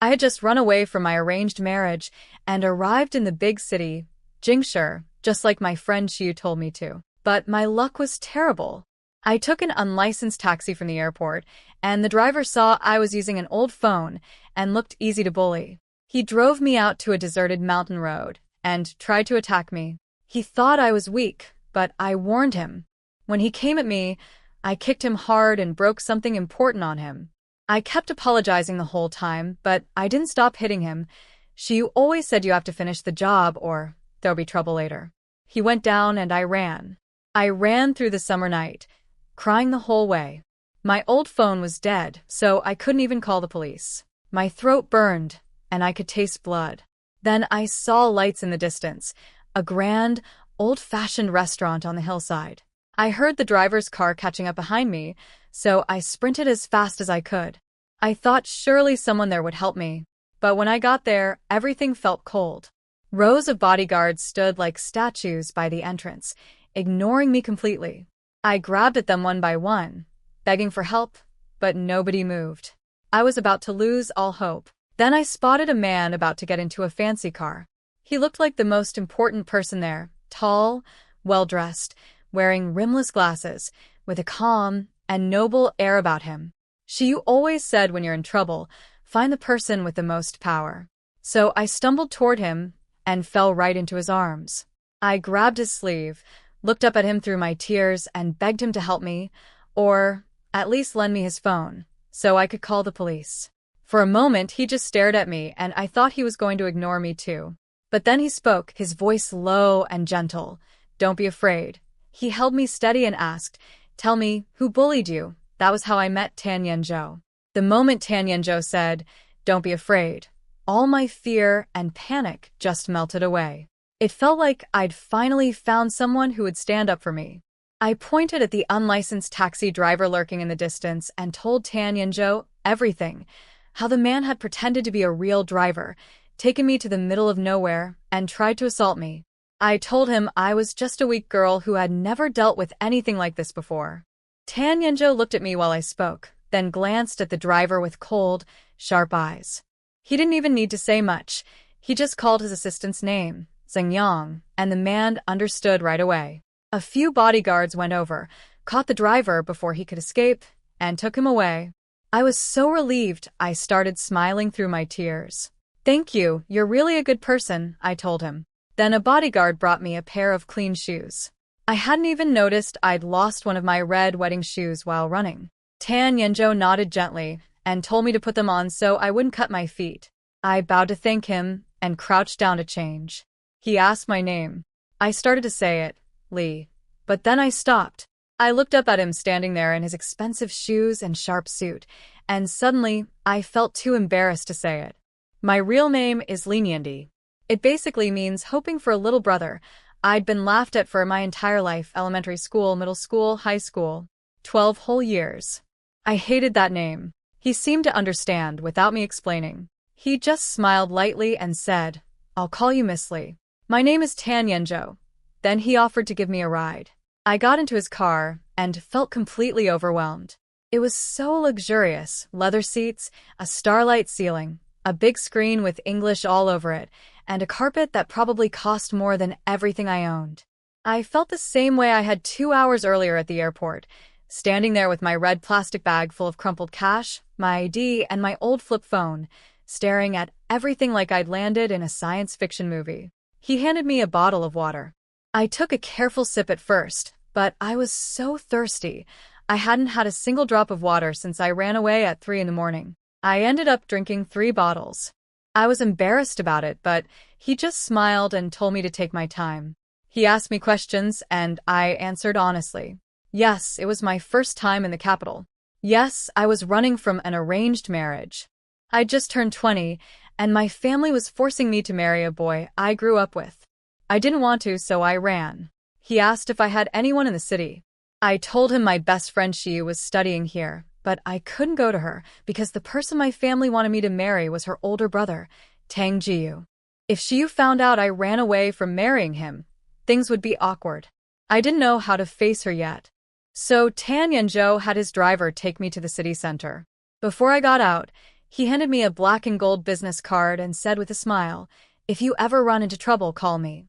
I had just run away from my arranged marriage and arrived in the big city, Jingshi, just like my friend Xiu told me to. But my luck was terrible. I took an unlicensed taxi from the airport, and the driver saw I was using an old phone and looked easy to bully. He drove me out to a deserted mountain road and tried to attack me. He thought I was weak, but I warned him. When he came at me, I kicked him hard and broke something important on him. I kept apologizing the whole time, but I didn't stop hitting him. She always said you have to finish the job or there'll be trouble later. He went down and I ran. I ran through the summer night, crying the whole way. My old phone was dead, so I couldn't even call the police. My throat burned, and I could taste blood. Then I saw lights in the distance, a grand, old-fashioned restaurant on the hillside. I heard the driver's car catching up behind me, so I sprinted as fast as I could. I thought surely someone there would help me, but when I got there, everything felt cold. Rows of bodyguards stood like statues by the entrance, ignoring me completely. I grabbed at them one by one, begging for help, but nobody moved. I was about to lose all hope. Then I spotted a man about to get into a fancy car. He looked like the most important person there, tall, well-dressed, wearing rimless glasses, with a calm and noble air about him. She always said when you're in trouble, find the person with the most power. So I stumbled toward him and fell right into his arms. I grabbed his sleeve, looked up at him through my tears and begged him to help me, or at least lend me his phone, so I could call the police. For a moment, he just stared at me, and I thought he was going to ignore me too. But then he spoke, his voice low and gentle. Don't be afraid. He held me steady and asked, tell me, who bullied you? That was how I met Tan Yanzhou. The moment Tan Yanzhou said, don't be afraid, all my fear and panic just melted away. It felt like I'd finally found someone who would stand up for me. I pointed at the unlicensed taxi driver lurking in the distance and told Tan Yanzhou everything, how the man had pretended to be a real driver, taken me to the middle of nowhere, and tried to assault me. I told him I was just a weak girl who had never dealt with anything like this before. Tan Yanzhou looked at me while I spoke, then glanced at the driver with cold, sharp eyes. He didn't even need to say much. He just called his assistant's name, Zheng Yang, and the man understood right away. A few bodyguards went over, caught the driver before he could escape, and took him away. I was so relieved I started smiling through my tears. Thank you, you're really a good person, I told him. Then a bodyguard brought me a pair of clean shoes. I hadn't even noticed I'd lost one of my red wedding shoes while running. Tan Yanzhou nodded gently and told me to put them on so I wouldn't cut my feet. I bowed to thank him and crouched down to change. He asked my name. I started to say it, Li, but then I stopped. I looked up at him standing there in his expensive shoes and sharp suit, and suddenly I felt too embarrassed to say it. My real name is Li Niandi. It basically means hoping for a little brother. I'd been laughed at for my entire life, elementary school, middle school, high school. 12 whole years. I hated that name. He seemed to understand without me explaining. He just smiled lightly and said, I'll call you Miss Li. My name is Tan Yanzhou. Then he offered to give me a ride. I got into his car and felt completely overwhelmed. It was so luxurious, leather seats, a starlight ceiling, a big screen with English all over it, and a carpet that probably cost more than everything I owned. I felt the same way I had 2 hours earlier at the airport, standing there with my red plastic bag full of crumpled cash, my ID, and my old flip phone, staring at everything like I'd landed in a science fiction movie. He handed me a bottle of water. I took a careful sip at first, but I was so thirsty. I hadn't had a single drop of water since I ran away at 3 in the morning. I ended up drinking 3 bottles. I was embarrassed about it, but he just smiled and told me to take my time. He asked me questions, and I answered honestly. Yes, it was my first time in the capital. Yes, I was running from an arranged marriage. I'd just turned 20, and my family was forcing me to marry a boy I grew up with. I didn't want to, so I ran. He asked if I had anyone in the city. I told him my best friend Shi was studying here, but I couldn't go to her because the person my family wanted me to marry was her older brother, Tang Jiu. If Shi found out I ran away from marrying him, things would be awkward. I didn't know how to face her yet. So Tan Yanzhou had his driver take me to the city center. Before I got out, He handed me a black and gold business card and said with a smile, "If you ever run into trouble, call me."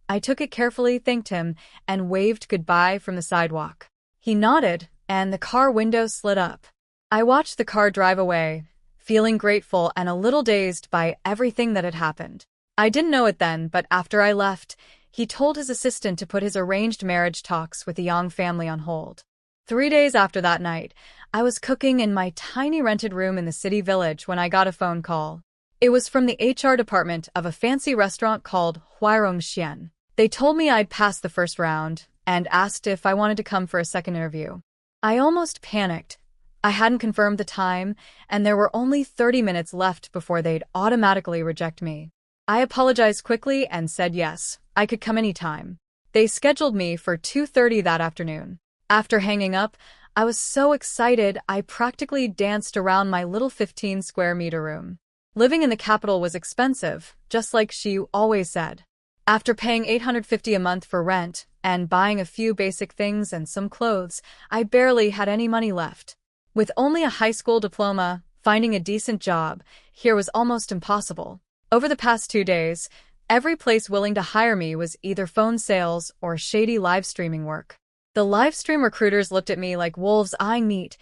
I took it carefully, thanked him, and waved goodbye from the sidewalk. He nodded, and the car window slid up. I watched the car drive away, feeling grateful and a little dazed by everything that had happened. I didn't know it then, but after I left, he told his assistant to put his arranged marriage talks with the Yang family on hold. 3 days after that night, I was cooking in my tiny rented room in the city village when I got a phone call. It was from the HR department of a fancy restaurant called Huairongxian. They told me I'd passed the first round and asked if I wanted to come for a second interview. I almost panicked. I hadn't confirmed the time, and there were only 30 minutes left before they'd automatically reject me. I apologized quickly and said yes, I could come anytime. They scheduled me for 2:30 that afternoon. After hanging up, I was so excited I practically danced around my little 15 square meter room. Living in the capital was expensive, just like she always said. After paying $850 a month for rent and buying a few basic things and some clothes, I barely had any money left. With only a high school diploma, finding a decent job here was almost impossible. Over the past 2 days, every place willing to hire me was either phone sales or shady live streaming work. The live stream recruiters looked at me like wolves eyeing meat,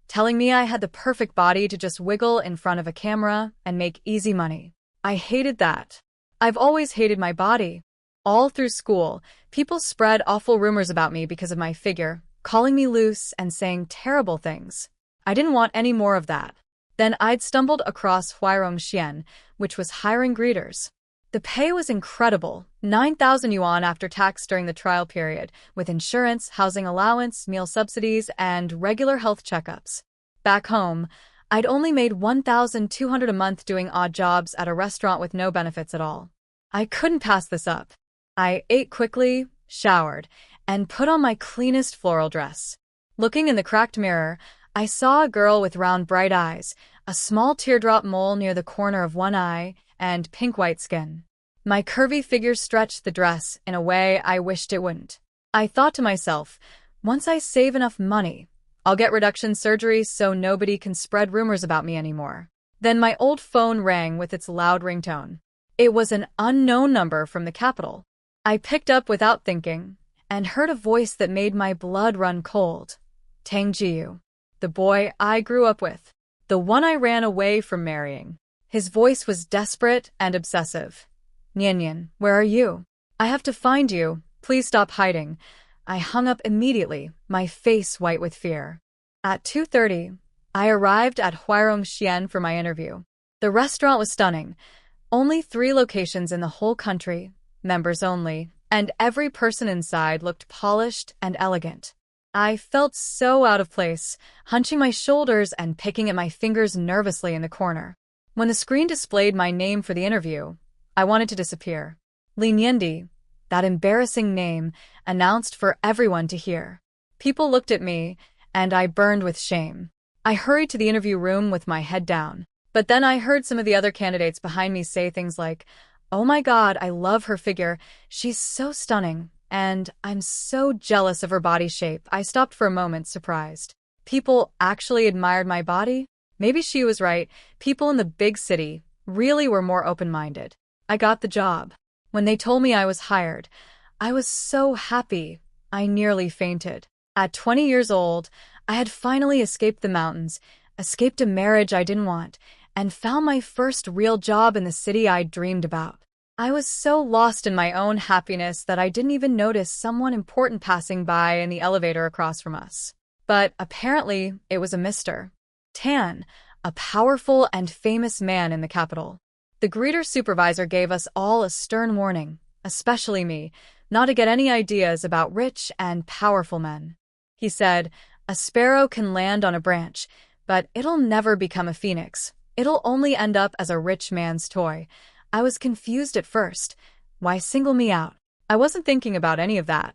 telling me I had the perfect body to just wiggle in front of a camera and make easy money. I hated that. I've always hated my body. All through school, people spread awful rumors about me because of my figure, calling me loose and saying terrible things. I didn't want any more of that. Then I'd stumbled across Huairongxian, which was hiring greeters. The pay was incredible, 9,000 yuan after tax during the trial period, with insurance, housing allowance, meal subsidies, and regular health checkups. Back home, I'd only made 1,200 a month doing odd jobs at a restaurant with no benefits at all. I couldn't pass this up. I ate quickly, showered, and put on my cleanest floral dress. Looking in the cracked mirror, I saw a girl with round bright eyes, a small teardrop mole near the corner of one eye, and pink-white skin. My curvy figure stretched the dress in a way I wished it wouldn't. I thought to myself, once I save enough money, I'll get reduction surgery so nobody can spread rumors about me anymore. Then my old phone rang with its loud ringtone. It was an unknown number from the capital. I picked up without thinking and heard a voice that made my blood run cold. Tang Jiu, the boy I grew up with, the one I ran away from marrying. His voice was desperate and obsessive. "Nian, where are you? I have to find you. Please stop hiding." I hung up immediately, my face white with fear. At 2:30, I arrived at Huairongxian for my interview. The restaurant was stunning. Only 3 locations in the whole country, members only, and every person inside looked polished and elegant. I felt so out of place, hunching my shoulders and picking at my fingers nervously in the corner. When the screen displayed my name for the interview, I wanted to disappear. Li Niandi, that embarrassing name, announced for everyone to hear. People looked at me, and I burned with shame. I hurried to the interview room with my head down. But then I heard some of the other candidates behind me say things like, "Oh my God, I love her figure. She's so stunning. And I'm so jealous of her body shape." I stopped for a moment, surprised. People actually admired my body? Maybe she was right. People in the big city really were more open-minded. I got the job. When they told me I was hired, I was so happy, I nearly fainted. At 20 years old, I had finally escaped the mountains, escaped a marriage I didn't want, and found my first real job in the city I'd dreamed about. I was so lost in my own happiness that I didn't even notice someone important passing by in the elevator across from us. But apparently, it was a Mr. Tan, a powerful and famous man in the capital. The greeter supervisor gave us all a stern warning, especially me, not to get any ideas about rich and powerful men. He said, "A sparrow can land on a branch, but it'll never become a phoenix. It'll only end up as a rich man's toy." I was confused at first. Why single me out? I wasn't thinking about any of that.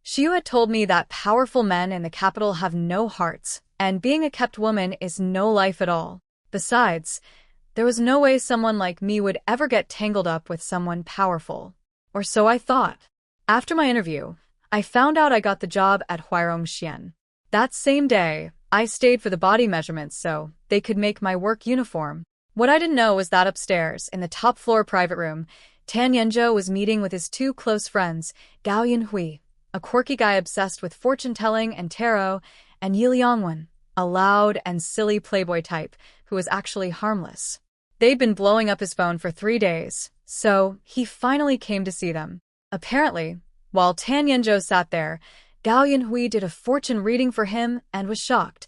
Xiu had told me that powerful men in the capital have no hearts, and being a kept woman is no life at all. Besides, there was no way someone like me would ever get tangled up with someone powerful. Or so I thought. After my interview, I found out I got the job at Huairongxian. That same day, I stayed for the body measurements so they could make my work uniform. What I didn't know was that upstairs, in the top floor private room, Tan Yenzhou was meeting with his two close friends, Gao Yunhui, a quirky guy obsessed with fortune-telling and tarot, and Yi Liangwen, a loud and silly playboy type who was actually harmless. They'd been blowing up his phone for 3 days, so he finally came to see them. Apparently, while Tan Yenzhou sat there, Gao Yunhui did a fortune reading for him and was shocked.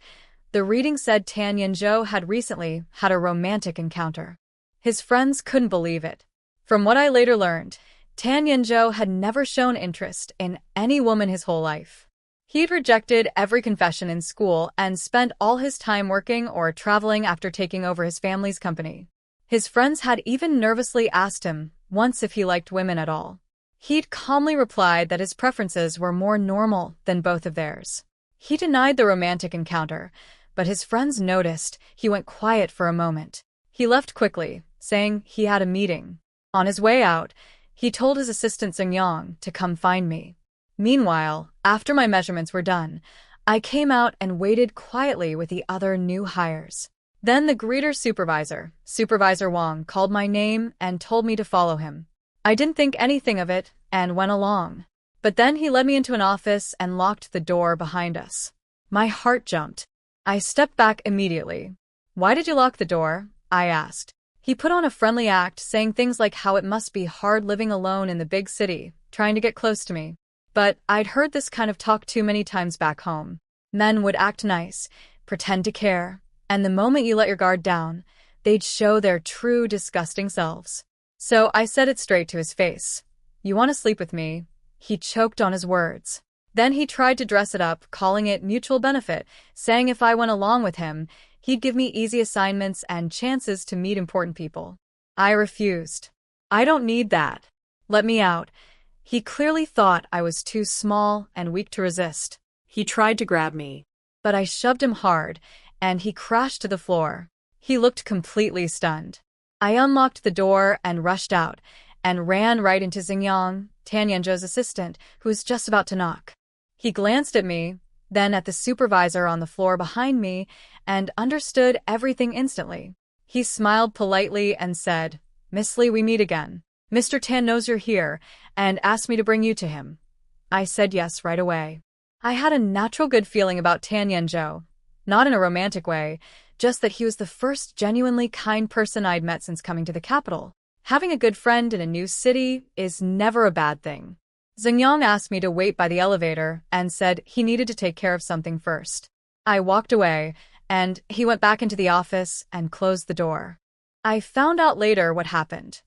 The reading said Tan Yenzhou had recently had a romantic encounter. His friends couldn't believe it. From what I later learned, Tan Yenzhou had never shown interest in any woman his whole life. He'd rejected every confession in school and spent all his time working or traveling after taking over his family's company. His friends had even nervously asked him once if he liked women at all. He'd calmly replied that his preferences were more normal than both of theirs. He denied the romantic encounter, but his friends noticed he went quiet for a moment. He left quickly, saying he had a meeting. On his way out, he told his assistant Xingyang to come find me. Meanwhile, after my measurements were done, I came out and waited quietly with the other new hires. Then the greeter supervisor, Supervisor Wang, called my name and told me to follow him. I didn't think anything of it and went along. But then he led me into an office and locked the door behind us. My heart jumped. I stepped back immediately. "Why did you lock the door?" I asked. He put on a friendly act, saying things like how it must be hard living alone in the big city, trying to get close to me. But I'd heard this kind of talk too many times back home. Men would act nice, pretend to care, and the moment you let your guard down, they'd show their true, disgusting selves. So I said it straight to his face. "You want to sleep with me?" He choked on his words. Then he tried to dress it up, calling it mutual benefit, saying if I went along with him, he'd give me easy assignments and chances to meet important people. I refused. "I don't need that. Let me out." He clearly thought I was too small and weak to resist. He tried to grab me, but I shoved him hard, and he crashed to the floor. He looked completely stunned. I unlocked the door and rushed out, and ran right into Xingyang, Tan Yenzhou's assistant, who was just about to knock. He glanced at me, then at the supervisor on the floor behind me, and understood everything instantly. He smiled politely and said, "Miss Lee, we meet again. Mr. Tan knows you're here, and asked me to bring you to him." I said yes right away. I had a natural good feeling about Tan Yenzhou, not in a romantic way, just that he was the first genuinely kind person I'd met since coming to the capital. Having a good friend in a new city is never a bad thing. Xingyang asked me to wait by the elevator and said he needed to take care of something first. I walked away, and he went back into the office and closed the door. I found out later what happened.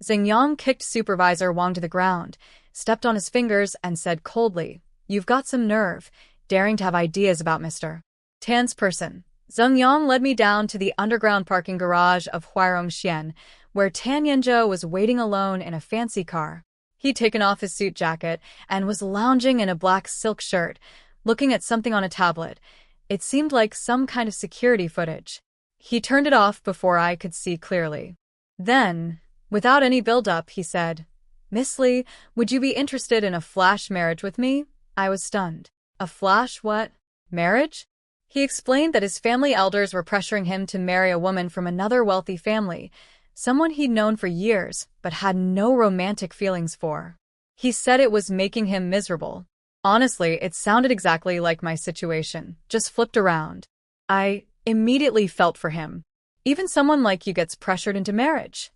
Xingyang kicked Supervisor Wang to the ground, stepped on his fingers, and said coldly, "You've got some nerve, daring to have ideas about Mr. Tan's person." Xingyang led me down to the underground parking garage of Huarongxian, where Tan Yenzhou was waiting alone in a fancy car. He'd taken off his suit jacket and was lounging in a black silk shirt, looking at something on a tablet. It seemed like some kind of security footage. He turned it off before I could see clearly. Then, without any build-up, he said, "Miss Lee, would you be interested in a flash marriage with me?" I was stunned. A flash what? Marriage? He explained that his family elders were pressuring him to marry a woman from another wealthy family, someone he'd known for years but had no romantic feelings for. He said it was making him miserable. Honestly, it sounded exactly like my situation, just flipped around. I immediately felt for him. "Even someone like you gets pressured into marriage,"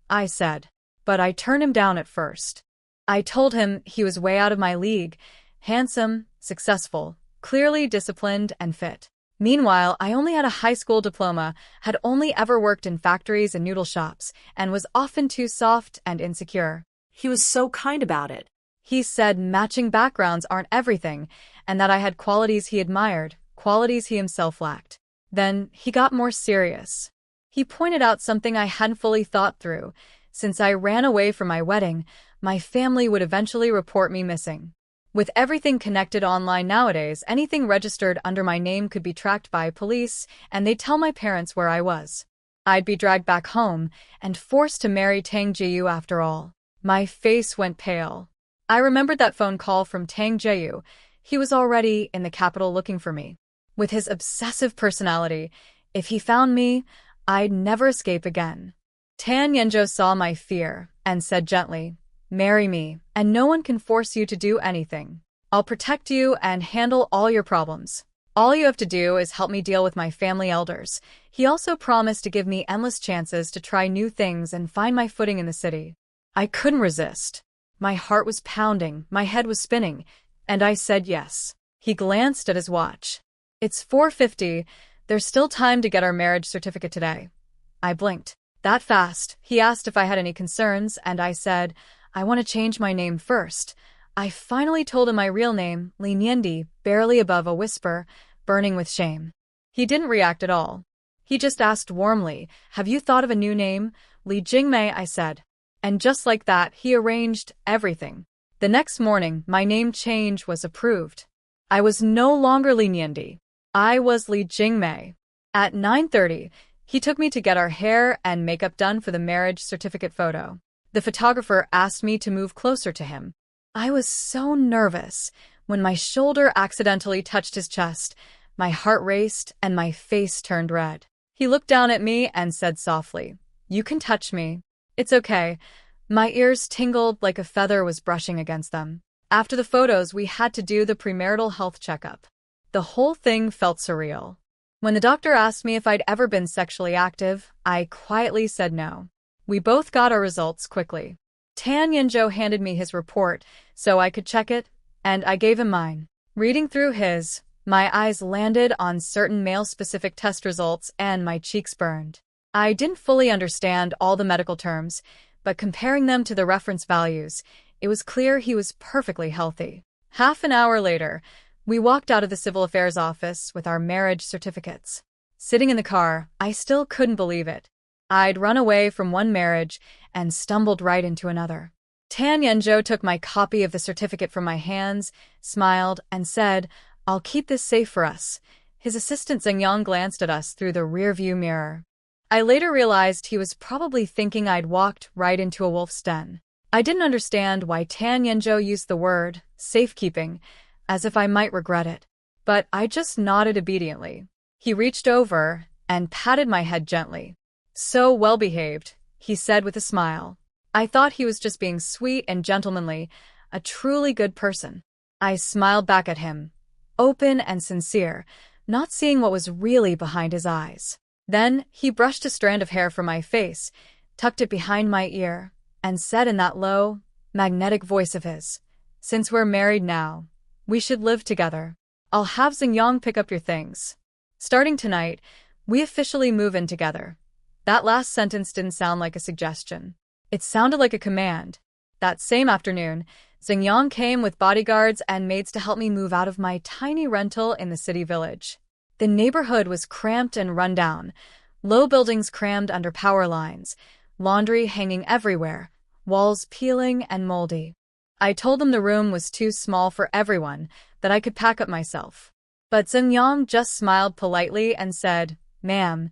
I said, but I turned him down at first. I told him he was way out of my league, handsome, successful, clearly disciplined and fit. Meanwhile, I only had a high school diploma, had only ever worked in factories and noodle shops, and was often too soft and insecure. He was so kind about it. He said matching backgrounds aren't everything, and that I had qualities he admired, qualities he himself lacked. Then he got more serious. He pointed out something I hadn't fully thought through. Since I ran away from my wedding, my family would eventually report me missing. With everything connected online nowadays, anything registered under my name could be tracked by police, and they'd tell my parents where I was. I'd be dragged back home and forced to marry Tang Jiyu after all. My face went pale. I remembered that phone call from Tang Jiyu. He was already in the capital looking for me. With his obsessive personality, if he found me, I'd never escape again. Tan Yenjo saw my fear and said gently, "Marry me, and no one can force you to do anything. I'll protect you and handle all your problems. All you have to do is help me deal with my family elders." He also promised to give me endless chances to try new things and find my footing in the city. I couldn't resist. My heart was pounding, my head was spinning, and I said yes. He glanced at his watch. "It's 4:50. There's still time to get our marriage certificate today." I blinked. "That fast?" He asked if I had any concerns, and I said, "I want to change my name first." I finally told him my real name, Li Niandi, barely above a whisper, burning with shame. He didn't react at all. He just asked warmly, "Have you thought of a new name?" "Li Jingmei," I said. And just like that, he arranged everything. The next morning, my name change was approved. I was no longer Li Niandi. I was Li Jingmei. At 9:30, he took me to get our hair and makeup done for the marriage certificate photo. The photographer asked me to move closer to him. I was so nervous. When my shoulder accidentally touched his chest, my heart raced and my face turned red. He looked down at me and said softly, "You can touch me. It's okay." My ears tingled like a feather was brushing against them. After the photos, we had to do the premarital health checkup. The whole thing felt surreal. When the doctor asked me if I'd ever been sexually active, I quietly said no. We both got our results quickly. Tan Yenjo handed me his report so I could check it, and I gave him mine. Reading through his, my eyes landed on certain male-specific test results and my cheeks burned. I didn't fully understand all the medical terms, but comparing them to the reference values, it was clear he was perfectly healthy. Half an hour later, we walked out of the civil affairs office with our marriage certificates. Sitting in the car, I still couldn't believe it. I'd run away from one marriage and stumbled right into another. Tan Yenjo took my copy of the certificate from my hands, smiled, and said, "I'll keep this safe for us." His assistant Zhengyang glanced at us through the rearview mirror. I later realized he was probably thinking I'd walked right into a wolf's den. I didn't understand why Tan Yenjo used the word safekeeping, as if I might regret it. But I just nodded obediently. He reached over and patted my head gently. "So well-behaved," he said with a smile. I thought he was just being sweet and gentlemanly, a truly good person. I smiled back at him, open and sincere, not seeing what was really behind his eyes. Then he brushed a strand of hair from my face, tucked it behind my ear, and said in that low, magnetic voice of his, "Since we're married now, we should live together. I'll have Xingyang pick up your things. Starting tonight, we officially move in together." That last sentence didn't sound like a suggestion. It sounded like a command. That same afternoon, Xingyang came with bodyguards and maids to help me move out of my tiny rental in the city village. The neighborhood was cramped and run down, low buildings crammed under power lines, laundry hanging everywhere, walls peeling and moldy. I told them the room was too small for everyone, that I could pack up myself. But Xingyang just smiled politely and said, "Ma'am,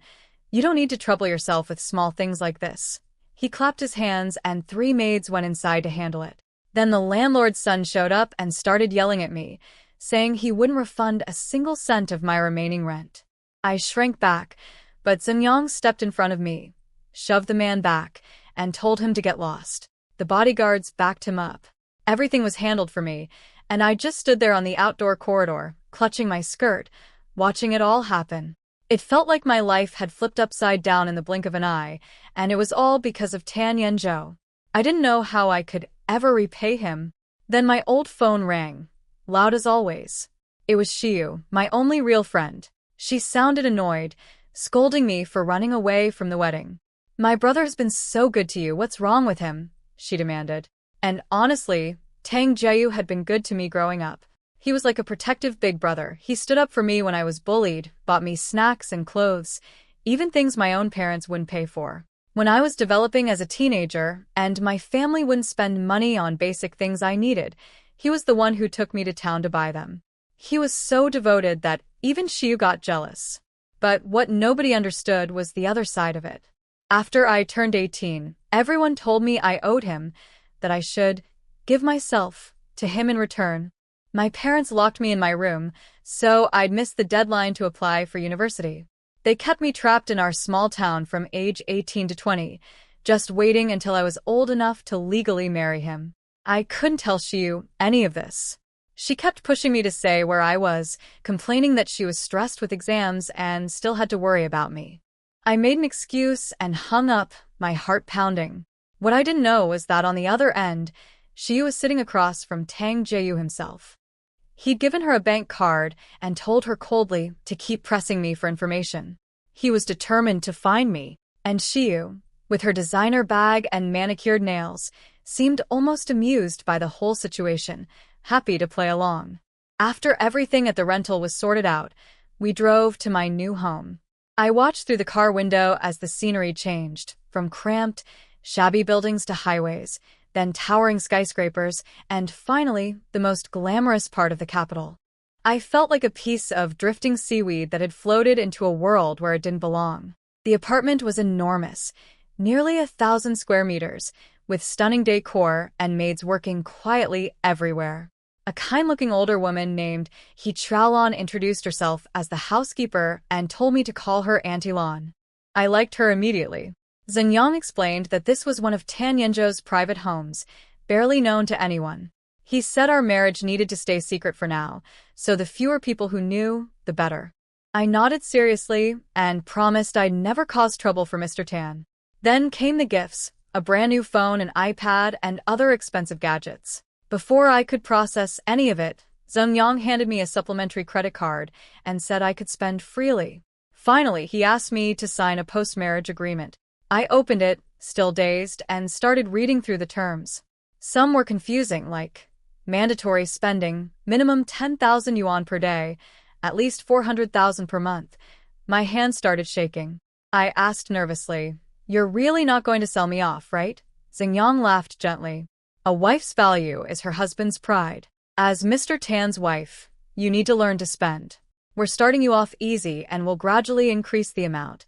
you don't need to trouble yourself with small things like this." He clapped his hands and 3 maids went inside to handle it. Then the landlord's son showed up and started yelling at me, saying he wouldn't refund a single cent of my remaining rent. I shrank back, but Xingyang stepped in front of me, shoved the man back, and told him to get lost. The bodyguards backed him up. Everything was handled for me, and I just stood there on the outdoor corridor, clutching my skirt, watching it all happen. It felt like my life had flipped upside down in the blink of an eye, and it was all because of Tan Yenjo. I didn't know how I could ever repay him. Then my old phone rang, loud as always. It was Shiyu, my only real friend. She sounded annoyed, scolding me for running away from the wedding. "My brother has been so good to you, what's wrong with him?" she demanded. And honestly, Tang Jieyu had been good to me growing up. He was like a protective big brother. He stood up for me when I was bullied, bought me snacks and clothes, even things my own parents wouldn't pay for. When I was developing as a teenager, and my family wouldn't spend money on basic things I needed, he was the one who took me to town to buy them. He was so devoted that even Shiyu got jealous. But what nobody understood was the other side of it. After I turned 18, everyone told me I owed him, that I should give myself to him in return. My parents locked me in my room, so I'd missed the deadline to apply for university. They kept me trapped in our small town from age 18 to 20, just waiting until I was old enough to legally marry him. I couldn't tell Shiyu any of this. She kept pushing me to say where I was, complaining that she was stressed with exams and still had to worry about me. I made an excuse and hung up, my heart pounding. What I didn't know was that on the other end, Shiyu was sitting across from Tang Jae-yu himself. He'd given her a bank card and told her coldly to keep pressing me for information. He was determined to find me, and Shiyu, with her designer bag and manicured nails, seemed almost amused by the whole situation, happy to play along. After everything at the rental was sorted out, we drove to my new home. I watched through the car window as the scenery changed, from cramped, shabby buildings to highways, then towering skyscrapers, and finally, the most glamorous part of the capital. I felt like a piece of drifting seaweed that had floated into a world where it didn't belong. The apartment was enormous, nearly 1,000 square meters, with stunning decor and maids working quietly everywhere. A kind-looking older woman named He Traolon introduced herself as the housekeeper and told me to call her Auntie Lon. I liked her immediately. Zhenyang explained that this was one of Tan Yenzhou's private homes, barely known to anyone. He said our marriage needed to stay secret for now, so the fewer people who knew, the better. I nodded seriously and promised I'd never cause trouble for Mr. Tan. Then came the gifts, a brand new phone, an iPad, and other expensive gadgets. Before I could process any of it, Zhenyang handed me a supplementary credit card and said I could spend freely. Finally, he asked me to sign a post-marriage agreement. I opened it, still dazed, and started reading through the terms. Some were confusing, like mandatory spending, minimum 10,000 yuan per day, at least 400,000 per month. My hands started shaking. I asked nervously, "You're really not going to sell me off, right?" Zhenyang laughed gently. "A wife's value is her husband's pride. As Mr. Tan's wife, you need to learn to spend. We're starting you off easy and will gradually increase the amount."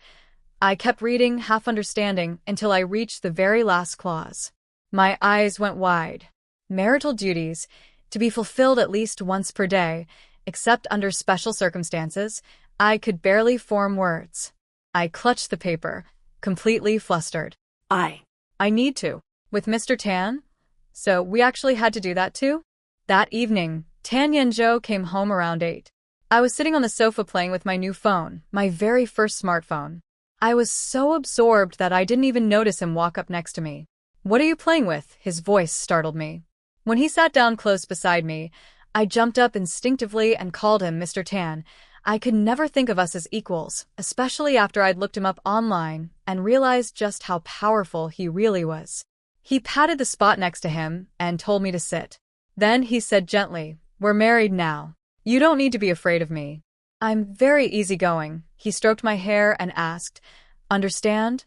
I kept reading, half understanding, until I reached the very last clause. My eyes went wide. Marital duties, to be fulfilled at least once per day, except under special circumstances. I could barely form words. I clutched the paper, completely flustered. I need to. With Mr. Tan? So we actually had to do that too? That evening, Tan Yenzhou came home around 8. I was sitting on the sofa playing with my new phone, my very first smartphone. I was so absorbed that I didn't even notice him walk up next to me. "What are you playing with?" His voice startled me. When he sat down close beside me, I jumped up instinctively and called him Mr. Tan. I could never think of us as equals, especially after I'd looked him up online and realized just how powerful he really was. He patted the spot next to him and told me to sit. Then he said gently, "We're married now. You don't need to be afraid of me." I'm very easygoing. He stroked my hair and asked, "Understand?"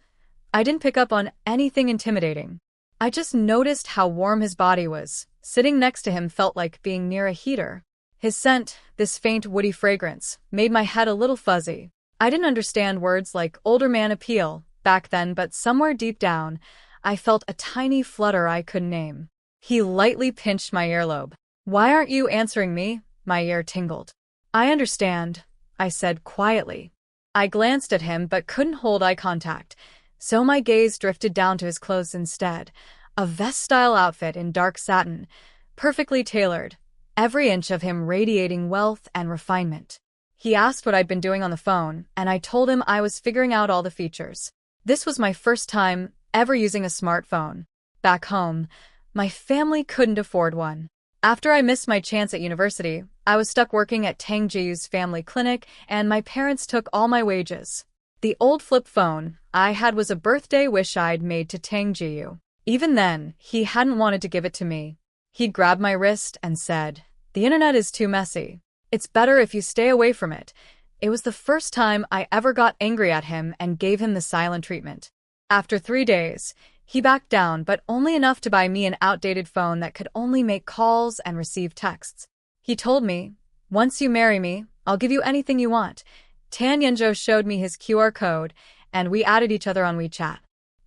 I didn't pick up on anything intimidating. I just noticed how warm his body was. Sitting next to him felt like being near a heater. His scent, this faint woody fragrance, made my head a little fuzzy. I didn't understand words like older man appeal back then, but somewhere deep down, I felt a tiny flutter I couldn't name. He lightly pinched my earlobe. "Why aren't you answering me?" My ear tingled. "I understand," I said quietly. I glanced at him but couldn't hold eye contact, so my gaze drifted down to his clothes instead. A vest-style outfit in dark satin, perfectly tailored, every inch of him radiating wealth and refinement. He asked what I'd been doing on the phone, and I told him I was figuring out all the features. This was my first time ever using a smartphone. Back home, my family couldn't afford one. After I missed my chance at university, I was stuck working at Tang Jiu's family clinic, and my parents took all my wages. The old flip phone I had was a birthday wish I'd made to Tang Jiu. Even then, he hadn't wanted to give it to me. He'd grabbed my wrist and said, "The internet is too messy. It's better if you stay away from it." It was the first time I ever got angry at him and gave him the silent treatment. After 3 days, he backed down, but only enough to buy me an outdated phone that could only make calls and receive texts. He told me, "Once you marry me, I'll give you anything you want." Tan Yenzhou showed me his QR code, and we added each other on WeChat.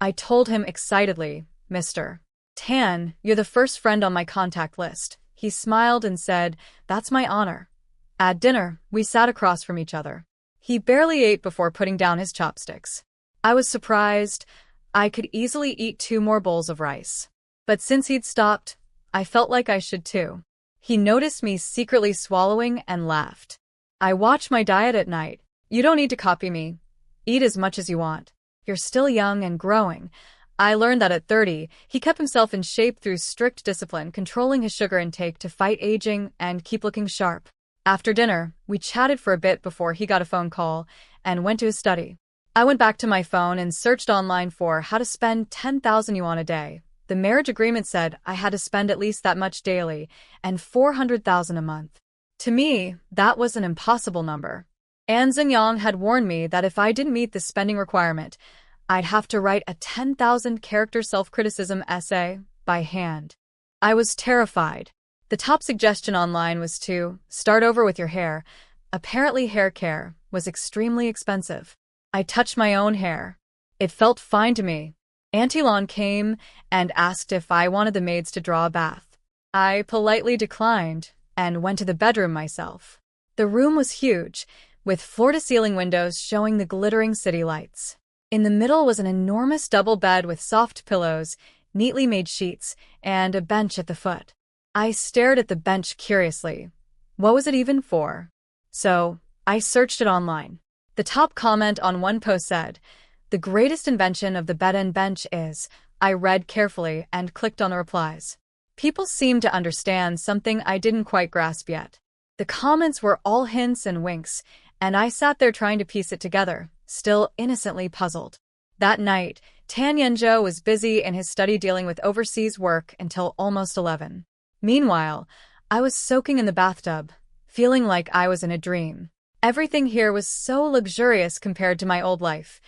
I told him excitedly, "Mr. Tan, you're the first friend on my contact list." He smiled and said, "That's my honor." At dinner, we sat across from each other. He barely ate before putting down his chopsticks. I was surprised. I could easily eat 2 more bowls of rice. But since he'd stopped, I felt like I should too. He noticed me secretly swallowing and laughed. I watch my diet at night. You don't need to copy me. Eat as much as you want. You're still young and growing. I learned that at 30, he kept himself in shape through strict discipline, controlling his sugar intake to fight aging and keep looking sharp. After dinner, we chatted for a bit before he got a phone call and went to his study. I went back to my phone and searched online for how to spend 10,000 yuan a day. The marriage agreement said I had to spend at least that much daily and 400,000 a month. To me, that was an impossible number. An Xingyang had warned me that if I didn't meet the spending requirement, I'd have to write a 10,000-character self-criticism essay by hand. I was terrified. The top suggestion online was to start over with your hair. Apparently hair care was extremely expensive. I touched my own hair. It felt fine to me. Auntie Lan came and asked if I wanted the maids to draw a bath. I politely declined and went to the bedroom myself. The room was huge, with floor-to-ceiling windows showing the glittering city lights. In the middle was an enormous double bed with soft pillows, neatly made sheets, and a bench at the foot. I stared at the bench curiously. What was it even for? So, I searched it online. The top comment on one post said, "The greatest invention of the bed and bench is." I read carefully and clicked on the replies. People seemed to understand something I didn't quite grasp yet. The comments were all hints and winks, and I sat there trying to piece it together, still innocently puzzled. That night, Tan Yenzhou was busy in his study dealing with overseas work until almost 11. Meanwhile, I was soaking in the bathtub, feeling like I was in a dream. Everything here was so luxurious compared to my old life.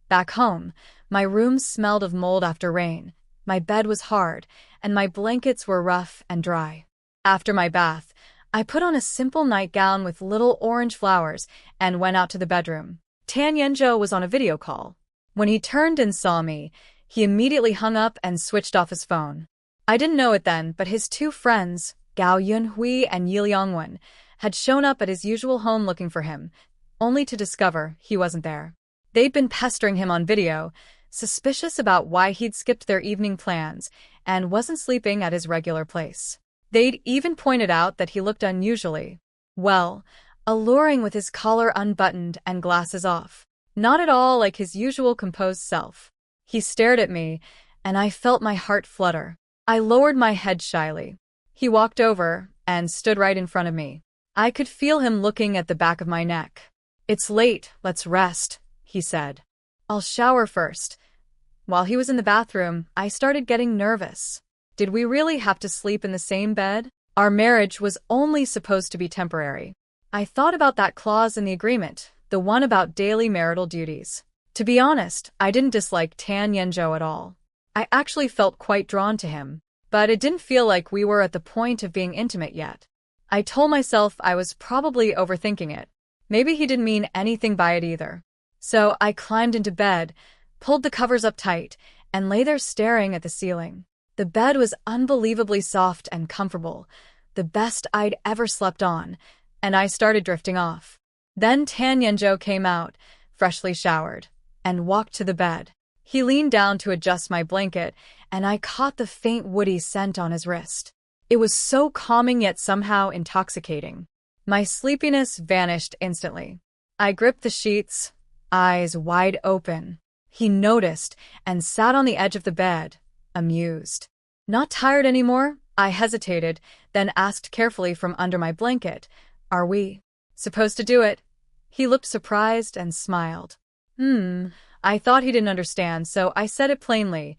Back home, my room smelled of mold after rain, my bed was hard, and my blankets were rough and dry. After my bath, I put on a simple nightgown with little orange flowers and went out to the bedroom. Tan Yenzhou was on a video call. When he turned and saw me, he immediately hung up and switched off his phone. I didn't know it then, but his 2 friends, Gao Yunhui and Yi Liangwen, had shown up at his usual home looking for him, only to discover he wasn't there. They'd been pestering him on video, suspicious about why he'd skipped their evening plans and wasn't sleeping at his regular place. They'd even pointed out that he looked unusually, well, alluring with his collar unbuttoned and glasses off. Not at all like his usual composed self. He stared at me, and I felt my heart flutter. I lowered my head shyly. He walked over and stood right in front of me. I could feel him looking at the back of my neck. "It's late, let's rest," he said. "I'll shower first." While he was in the bathroom, I started getting nervous. Did we really have to sleep in the same bed? Our marriage was only supposed to be temporary. I thought about that clause in the agreement, the one about daily marital duties. To be honest, I didn't dislike Tan Yenzhou at all. I actually felt quite drawn to him, but it didn't feel like we were at the point of being intimate yet. I told myself I was probably overthinking it. Maybe he didn't mean anything by it either. So I climbed into bed, pulled the covers up tight, and lay there staring at the ceiling. The bed was unbelievably soft and comfortable, the best I'd ever slept on, and I started drifting off. Then Tan Yenzhou came out, freshly showered, and walked to the bed. He leaned down to adjust my blanket, and I caught the faint woody scent on his wrist. It was so calming yet somehow intoxicating. My sleepiness vanished instantly. I gripped the sheets, eyes wide open. He noticed and sat on the edge of the bed, amused. "Not tired anymore?" I hesitated, then asked carefully from under my blanket, "Are we supposed to do it?" He looked surprised and smiled. I thought he didn't understand, so I said it plainly.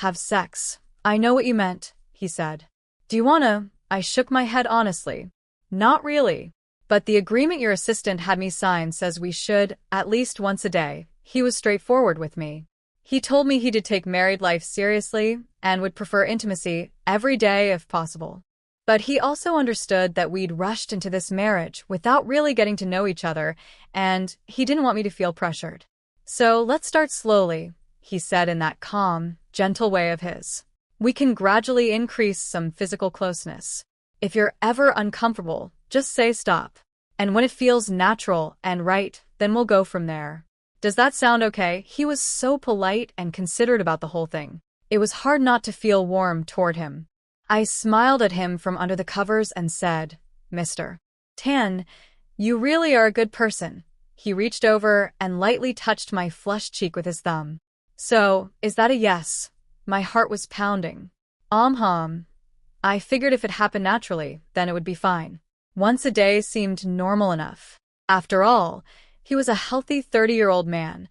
"Have sex." "I know what you meant," he said. "Do you wanna?" I shook my head honestly. "Not really. But the agreement your assistant had me sign says we should, at least once a day." He was straightforward with me. He told me he did take married life seriously and would prefer intimacy every day if possible. But he also understood that we'd rushed into this marriage without really getting to know each other, and he didn't want me to feel pressured. "So let's start slowly," he said in that calm, gentle way of his. "We can gradually increase some physical closeness. If you're ever uncomfortable, just say stop." And when it feels natural and right, then we'll go from there. Does that sound okay? He was so polite and considerate about the whole thing. It was hard not to feel warm toward him. I smiled at him from under the covers and said, Mr. Tan, you really are a good person. He reached over and lightly touched my flushed cheek with his thumb. So, is that a yes? My heart was pounding. I figured if it happened naturally, then it would be fine. Once a day seemed normal enough. After all, he was a healthy 30-year-old man.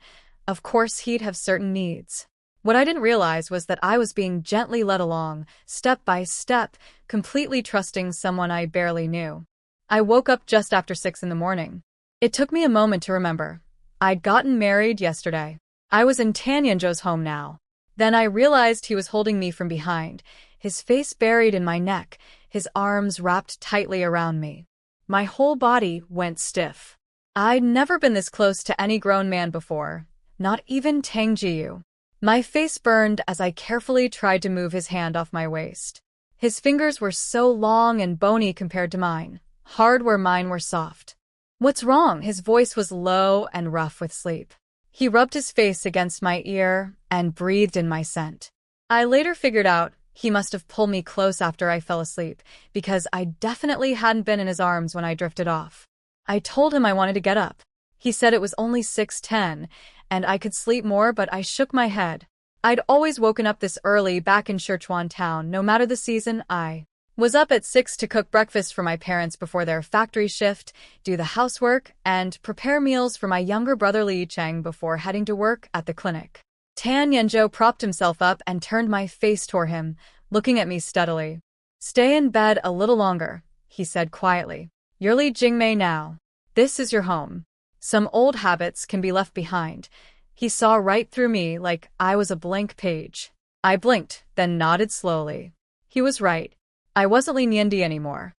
Of course, he'd have certain needs. What I didn't realize was that I was being gently led along, step by step, completely trusting someone I barely knew. I woke up just after 6 in the morning. It took me a moment to remember. I'd gotten married yesterday. I was in Tanyanjo's home now. Then I realized he was holding me from behind, his face buried in my neck, his arms wrapped tightly around me. My whole body went stiff. I'd never been this close to any grown man before, not even Tang Jiyu. My face burned as I carefully tried to move his hand off my waist. His fingers were so long and bony compared to mine, hard where mine were soft. What's wrong? His voice was low and rough with sleep. He rubbed his face against my ear and breathed in my scent. I later figured out he must have pulled me close after I fell asleep, because I definitely hadn't been in his arms when I drifted off. I told him I wanted to get up. He said it was only 6:10, and I could sleep more, but I shook my head. I'd always woken up this early back in Sichuan town, no matter the season. I was up at 6 to cook breakfast for my parents before their factory shift, do the housework, and prepare meals for my younger brother Li Cheng before heading to work at the clinic. Tan Yanzhou propped himself up and turned my face toward him, looking at me steadily. Stay in bed a little longer, he said quietly. You're Li Jingmei now. This is your home. Some old habits can be left behind. He saw right through me like I was a blank page. I blinked, then nodded slowly. He was right. I wasn't Li Niandi anymore.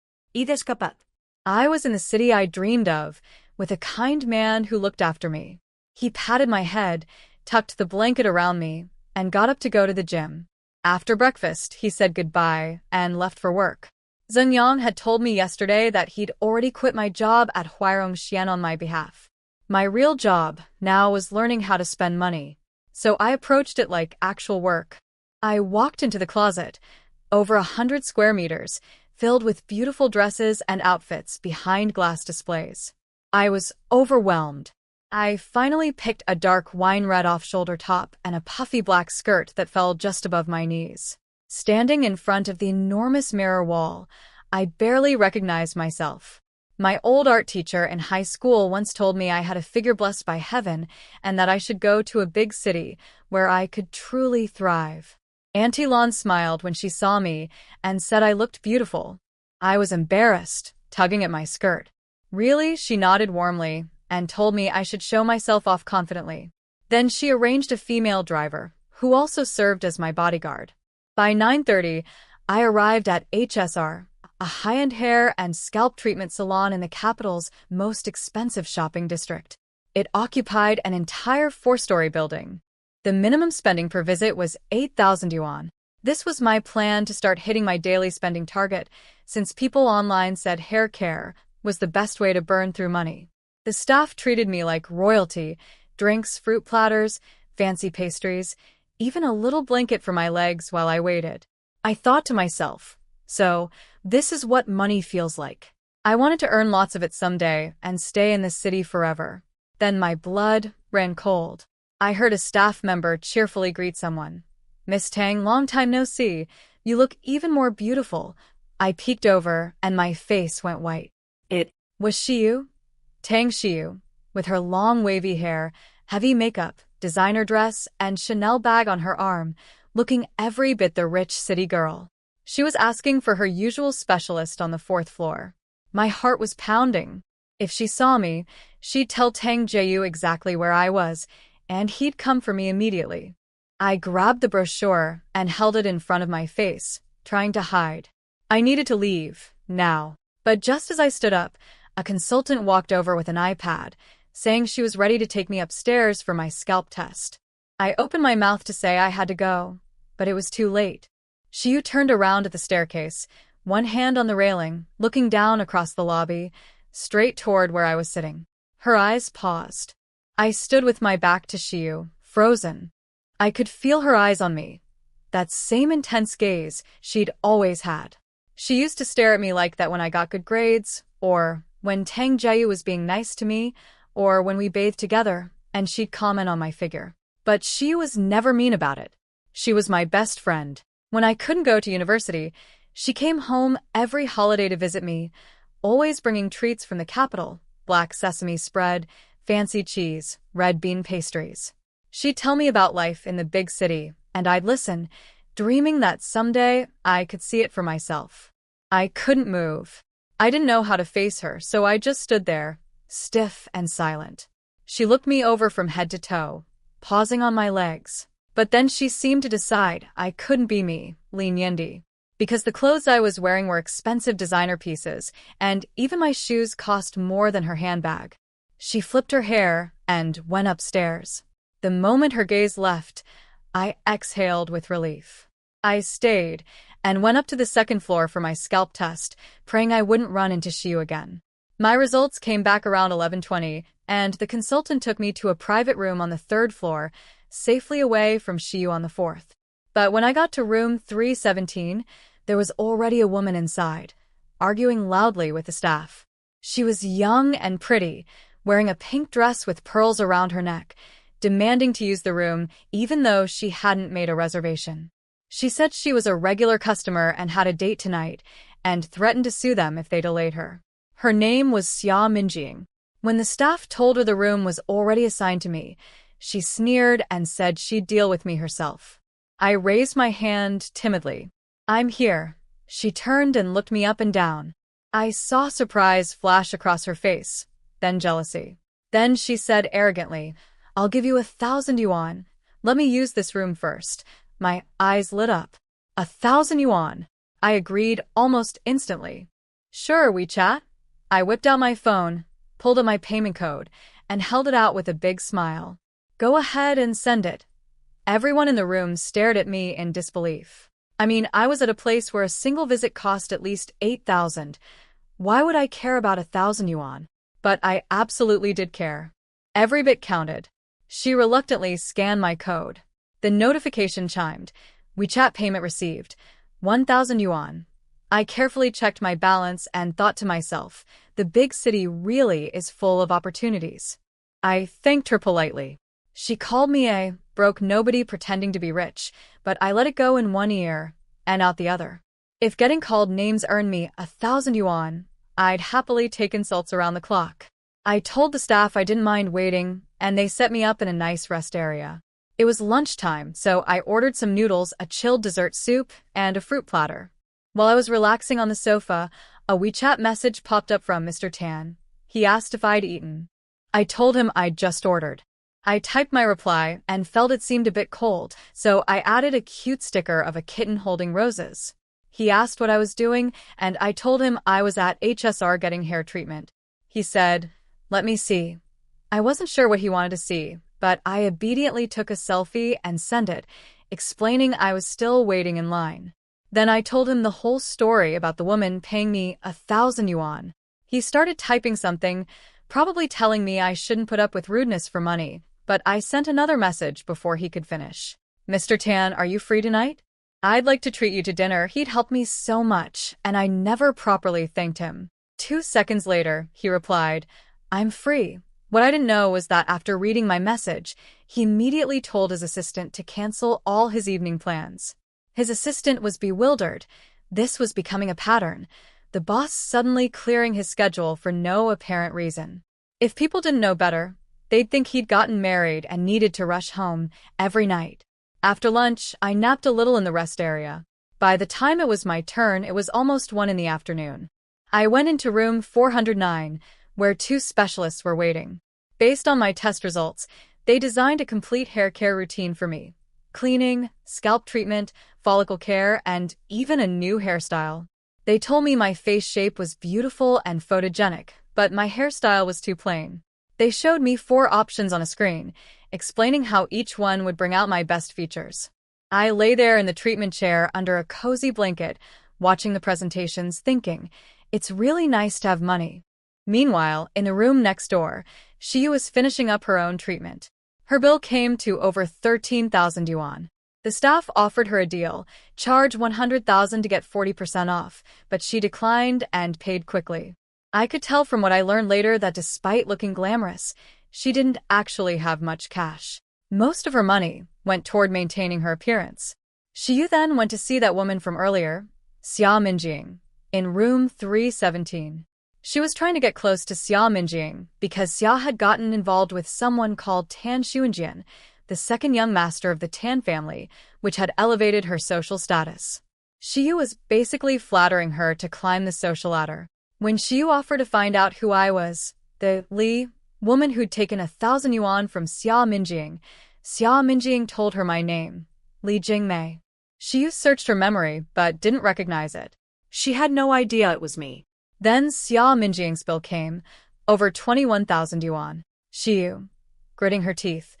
I was in the city I dreamed of, with a kind man who looked after me. He patted my head, tucked the blanket around me, and got up to go to the gym. After breakfast, he said goodbye and left for work. Zheng Yang had told me yesterday that he'd already quit my job at Huairong Xian on my behalf. My real job now was learning how to spend money, so I approached it like actual work. I walked into the closet, over 100 square meters, filled with beautiful dresses and outfits behind glass displays. I was overwhelmed. I finally picked a dark wine-red off-shoulder top and a puffy black skirt that fell just above my knees. Standing in front of the enormous mirror wall, I barely recognized myself. My old art teacher in high school once told me I had a figure blessed by heaven and that I should go to a big city where I could truly thrive. Auntie Lon smiled when she saw me and said I looked beautiful. I was embarrassed, tugging at my skirt. Really? She nodded warmly and told me I should show myself off confidently. Then she arranged a female driver, who also served as my bodyguard. By 9:30, I arrived at HSR, a high-end hair and scalp treatment salon in the capital's most expensive shopping district. It occupied an entire 4-story building. The minimum spending per visit was 8,000 yuan. This was my plan to start hitting my daily spending target, since people online said hair care was the best way to burn through money. The staff treated me like royalty: drinks, fruit platters, fancy pastries, even a little blanket for my legs while I waited. I thought to myself, so this is what money feels like. I wanted to earn lots of it someday and stay in this city forever. Then my blood ran cold. I heard a staff member cheerfully greet someone. Miss Tang, long time no see. You look even more beautiful. I peeked over and my face went white. It was Shiyu? Tang Shiyu, with her long wavy hair, heavy makeup, designer dress, and Chanel bag on her arm, looking every bit the rich city girl. She was asking for her usual specialist on the 4th floor. My heart was pounding. If she saw me, she'd tell Tang Jiyu exactly where I was, and he'd come for me immediately. I grabbed the brochure and held it in front of my face, trying to hide. I needed to leave, now. But just as I stood up, a consultant walked over with an iPad, saying she was ready to take me upstairs for my scalp test. I opened my mouth to say I had to go, but it was too late. Shiyu turned around at the staircase, one hand on the railing, looking down across the lobby, straight toward where I was sitting. Her eyes paused. I stood with my back to Shiyu, frozen. I could feel her eyes on me. That same intense gaze she'd always had. She used to stare at me like that when I got good grades, or when Tang Jaeyu was being nice to me, or when we bathed together, and she'd comment on my figure. But she was never mean about it. She was my best friend. When I couldn't go to university, she came home every holiday to visit me, always bringing treats from the capital: black sesame spread, fancy cheese, red bean pastries. She'd tell me about life in the big city, and I'd listen, dreaming that someday I could see it for myself. I couldn't move. I didn't know how to face her, so I just stood there, stiff and silent. She looked me over from head to toe, pausing on my legs. But then she seemed to decide I couldn't be me, Lin Yendi. Because the clothes I was wearing were expensive designer pieces, and even my shoes cost more than her handbag. She flipped her hair and went upstairs. The moment her gaze left, I exhaled with relief. I stayed and went up to the second floor for my scalp test, praying I wouldn't run into Shiyu again. My results came back around 11:20, and the consultant took me to a private room on the third floor, safely away from Shiyu on the fourth. But when I got to room 317, there was already a woman inside, arguing loudly with the staff. She was young and pretty, wearing a pink dress with pearls around her neck, demanding to use the room even though she hadn't made a reservation. She said she was a regular customer and had a date tonight, and threatened to sue them if they delayed her. Her name was Xia Minjing. When the staff told her the room was already assigned to me, she sneered and said she'd deal with me herself. I raised my hand timidly. "I'm here." She turned and looked me up and down. I saw surprise flash across her face, then jealousy. Then she said arrogantly, "I'll give you 1,000 yuan. Let me use this room first." My eyes lit up. 1,000 yuan. I agreed almost instantly. "Sure, we chat?" I whipped out my phone, pulled up my payment code, and held it out with a big smile. "Go ahead and send it." Everyone in the room stared at me in disbelief. I mean, I was at a place where a single visit cost at least 8,000. Why would I care about 1,000 yuan? But I absolutely did care. Every bit counted. She reluctantly scanned my code. The notification chimed. WeChat payment received. 1,000 yuan. I carefully checked my balance and thought to myself, the big city really is full of opportunities. I thanked her politely. She called me a broke nobody pretending to be rich, but I let it go in one ear and out the other. If getting called names earned me 1,000 yuan, I'd happily take insults around the clock. I told the staff I didn't mind waiting, and they set me up in a nice rest area. It was lunchtime, so I ordered some noodles, a chilled dessert soup, and a fruit platter. While I was relaxing on the sofa, a WeChat message popped up from Mr. Tan. He asked if I'd eaten. I told him I'd just ordered. I typed my reply and felt it seemed a bit cold, so I added a cute sticker of a kitten holding roses. He asked what I was doing, and I told him I was at HSR getting hair treatment. He said, "Let me see." I wasn't sure what he wanted to see, but I obediently took a selfie and sent it, explaining I was still waiting in line. Then I told him the whole story about the woman paying me 1,000 yuan. He started typing something, probably telling me I shouldn't put up with rudeness for money, but I sent another message before he could finish. "Mr. Tan, are you free tonight? I'd like to treat you to dinner." He'd helped me so much, and I never properly thanked him. 2 seconds later, he replied, "I'm free." What I didn't know was that after reading my message, he immediately told his assistant to cancel all his evening plans. His assistant was bewildered. This was becoming a pattern, the boss suddenly clearing his schedule for no apparent reason. If people didn't know better, they'd think he'd gotten married and needed to rush home every night. After lunch, I napped a little in the rest area. By the time it was my turn, it was almost 1 in the afternoon. I went into room 409, where 2 specialists were waiting. Based on my test results, they designed a complete hair care routine for me. Cleaning, scalp treatment, follicle care, and even a new hairstyle. They told me my face shape was beautiful and photogenic, but my hairstyle was too plain. They showed me 4 options on a screen, explaining how each one would bring out my best features. I lay there in the treatment chair under a cozy blanket, watching the presentations, thinking, it's really nice to have money. Meanwhile, in the room next door, Shiyu was finishing up her own treatment. Her bill came to over 13,000 yuan. The staff offered her a deal, charge 100,000 to get 40% off, but she declined and paid quickly. I could tell from what I learned later that despite looking glamorous, she didn't actually have much cash. Most of her money went toward maintaining her appearance. Shiyu then went to see that woman from earlier, Xia Minjing, in room 317. She was trying to get close to Xia Minjing because Xia had gotten involved with someone called Tan Xuanjian, the second young master of the Tan family, which had elevated her social status. Shiyu was basically flattering her to climb the social ladder. When Shiyu offered to find out who I was, the Li woman who'd taken 1,000 yuan from Xia Minjing told her my name, Li Jingmei. Shiyu searched her memory but didn't recognize it. She had no idea it was me. Then Xia Minjing's bill came, over 21,000 yuan. Shiyu, gritting her teeth,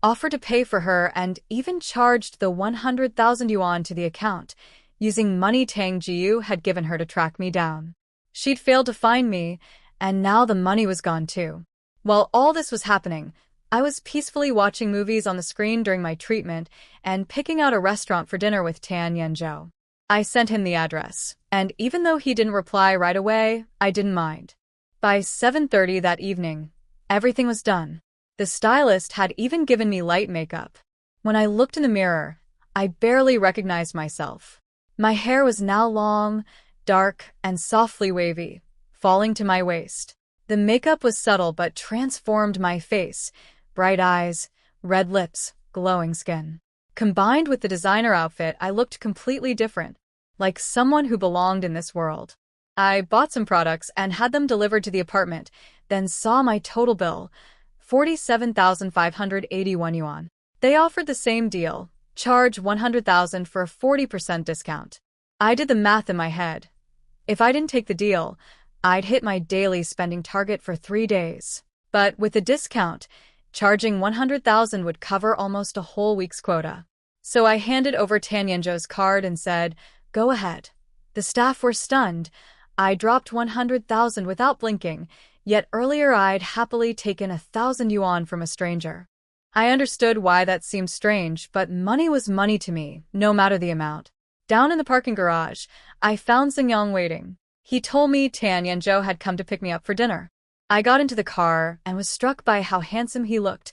offered to pay for her and even charged the 100,000 yuan to the account, using money Tang Jiyu had given her to track me down. She'd failed to find me, and now the money was gone too. While all this was happening, I was peacefully watching movies on the screen during my treatment and picking out a restaurant for dinner with Tan Yanzhou. I sent him the address, and even though he didn't reply right away, I didn't mind. By 7:30 that evening, everything was done. The stylist had even given me light makeup. When I looked in the mirror, I barely recognized myself. My hair was now long, dark, and softly wavy, falling to my waist. The makeup was subtle but transformed my face, bright eyes, red lips, glowing skin. Combined with the designer outfit, I looked completely different, like someone who belonged in this world. I bought some products and had them delivered to the apartment, then saw my total bill, 47,581 yuan. They offered the same deal, charge 100,000 for a 40% discount. I did the math in my head. If I didn't take the deal, I'd hit my daily spending target for 3 days. But with the discount, charging 100,000 would cover almost a whole week's quota. So I handed over Tan Yanzhou's card and said, "Go ahead." The staff were stunned. I dropped 100,000 without blinking, yet earlier I'd happily taken 1,000 yuan from a stranger. I understood why that seemed strange, but money was money to me, no matter the amount. Down in the parking garage, I found Xingyang waiting. He told me Tan Yanzhou had come to pick me up for dinner. I got into the car and was struck by how handsome he looked,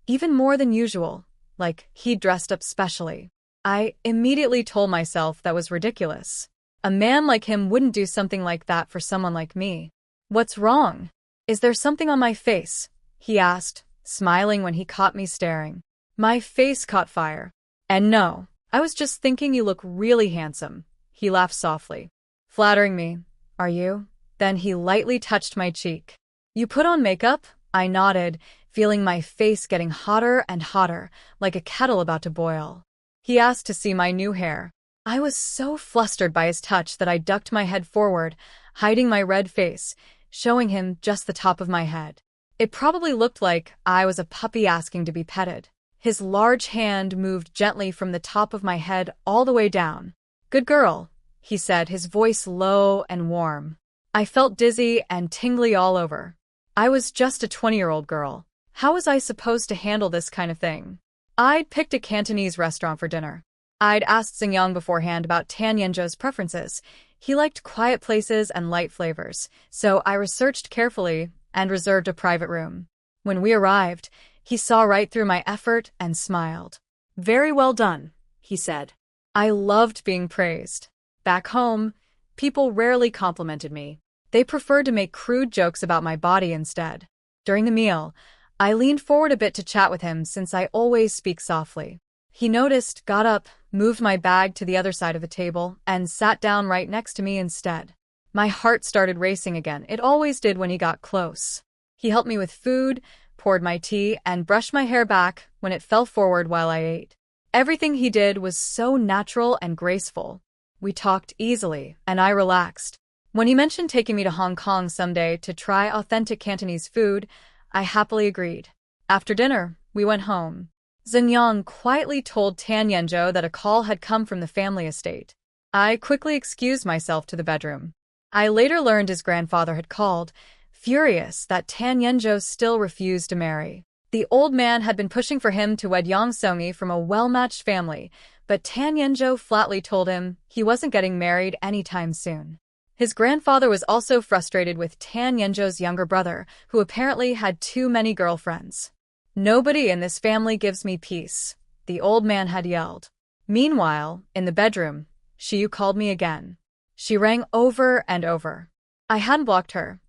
even more than usual, like he'd dressed up specially. I immediately told myself that was ridiculous. A man like him wouldn't do something like that for someone like me. "What's wrong? Is there something on my face?" he asked, smiling when he caught me staring. My face caught fire. "And no, I was just thinking you look really handsome," he laughed softly. "Flattering me, are you?" Then he lightly touched my cheek. "You put on makeup?" I nodded, feeling my face getting hotter and hotter, like a kettle about to boil. He asked to see my new hair. I was so flustered by his touch that I ducked my head forward, hiding my red face, showing him just the top of my head. It probably looked like I was a puppy asking to be petted. His large hand moved gently from the top of my head all the way down. "Good girl," he said, his voice low and warm. I felt dizzy and tingly all over. I was just a 20-year-old girl. How was I supposed to handle this kind of thing? I'd picked a Cantonese restaurant for dinner. I'd asked Xingyang beforehand about Tan Yanzhou's preferences. He liked quiet places and light flavors, so I researched carefully and reserved a private room. When we arrived, he saw right through my effort and smiled. "Very well done," he said. I loved being praised. Back home, people rarely complimented me. They preferred to make crude jokes about my body instead. During the meal, I leaned forward a bit to chat with him since I always speak softly. He noticed, got up, moved my bag to the other side of the table, and sat down right next to me instead. My heart started racing again. It always did when he got close. He helped me with food, poured my tea, and brushed my hair back when it fell forward while I ate. Everything he did was so natural and graceful. We talked easily, and I relaxed. When he mentioned taking me to Hong Kong someday to try authentic Cantonese food, I happily agreed. After dinner, we went home. Xingyang quietly told Tan Yanzhou that a call had come from the family estate. I quickly excused myself to the bedroom. I later learned his grandfather had called, furious that Tan Yenjo still refused to marry. The old man had been pushing for him to wed Yang Songi from a well-matched family, but Tan Yenjo flatly told him he wasn't getting married anytime soon. His grandfather was also frustrated with Tan Yenjo's younger brother, who apparently had too many girlfriends. "Nobody in this family gives me peace," the old man had yelled. Meanwhile, in the bedroom, Shiyu called me again. She rang over and over. I hadn't blocked her.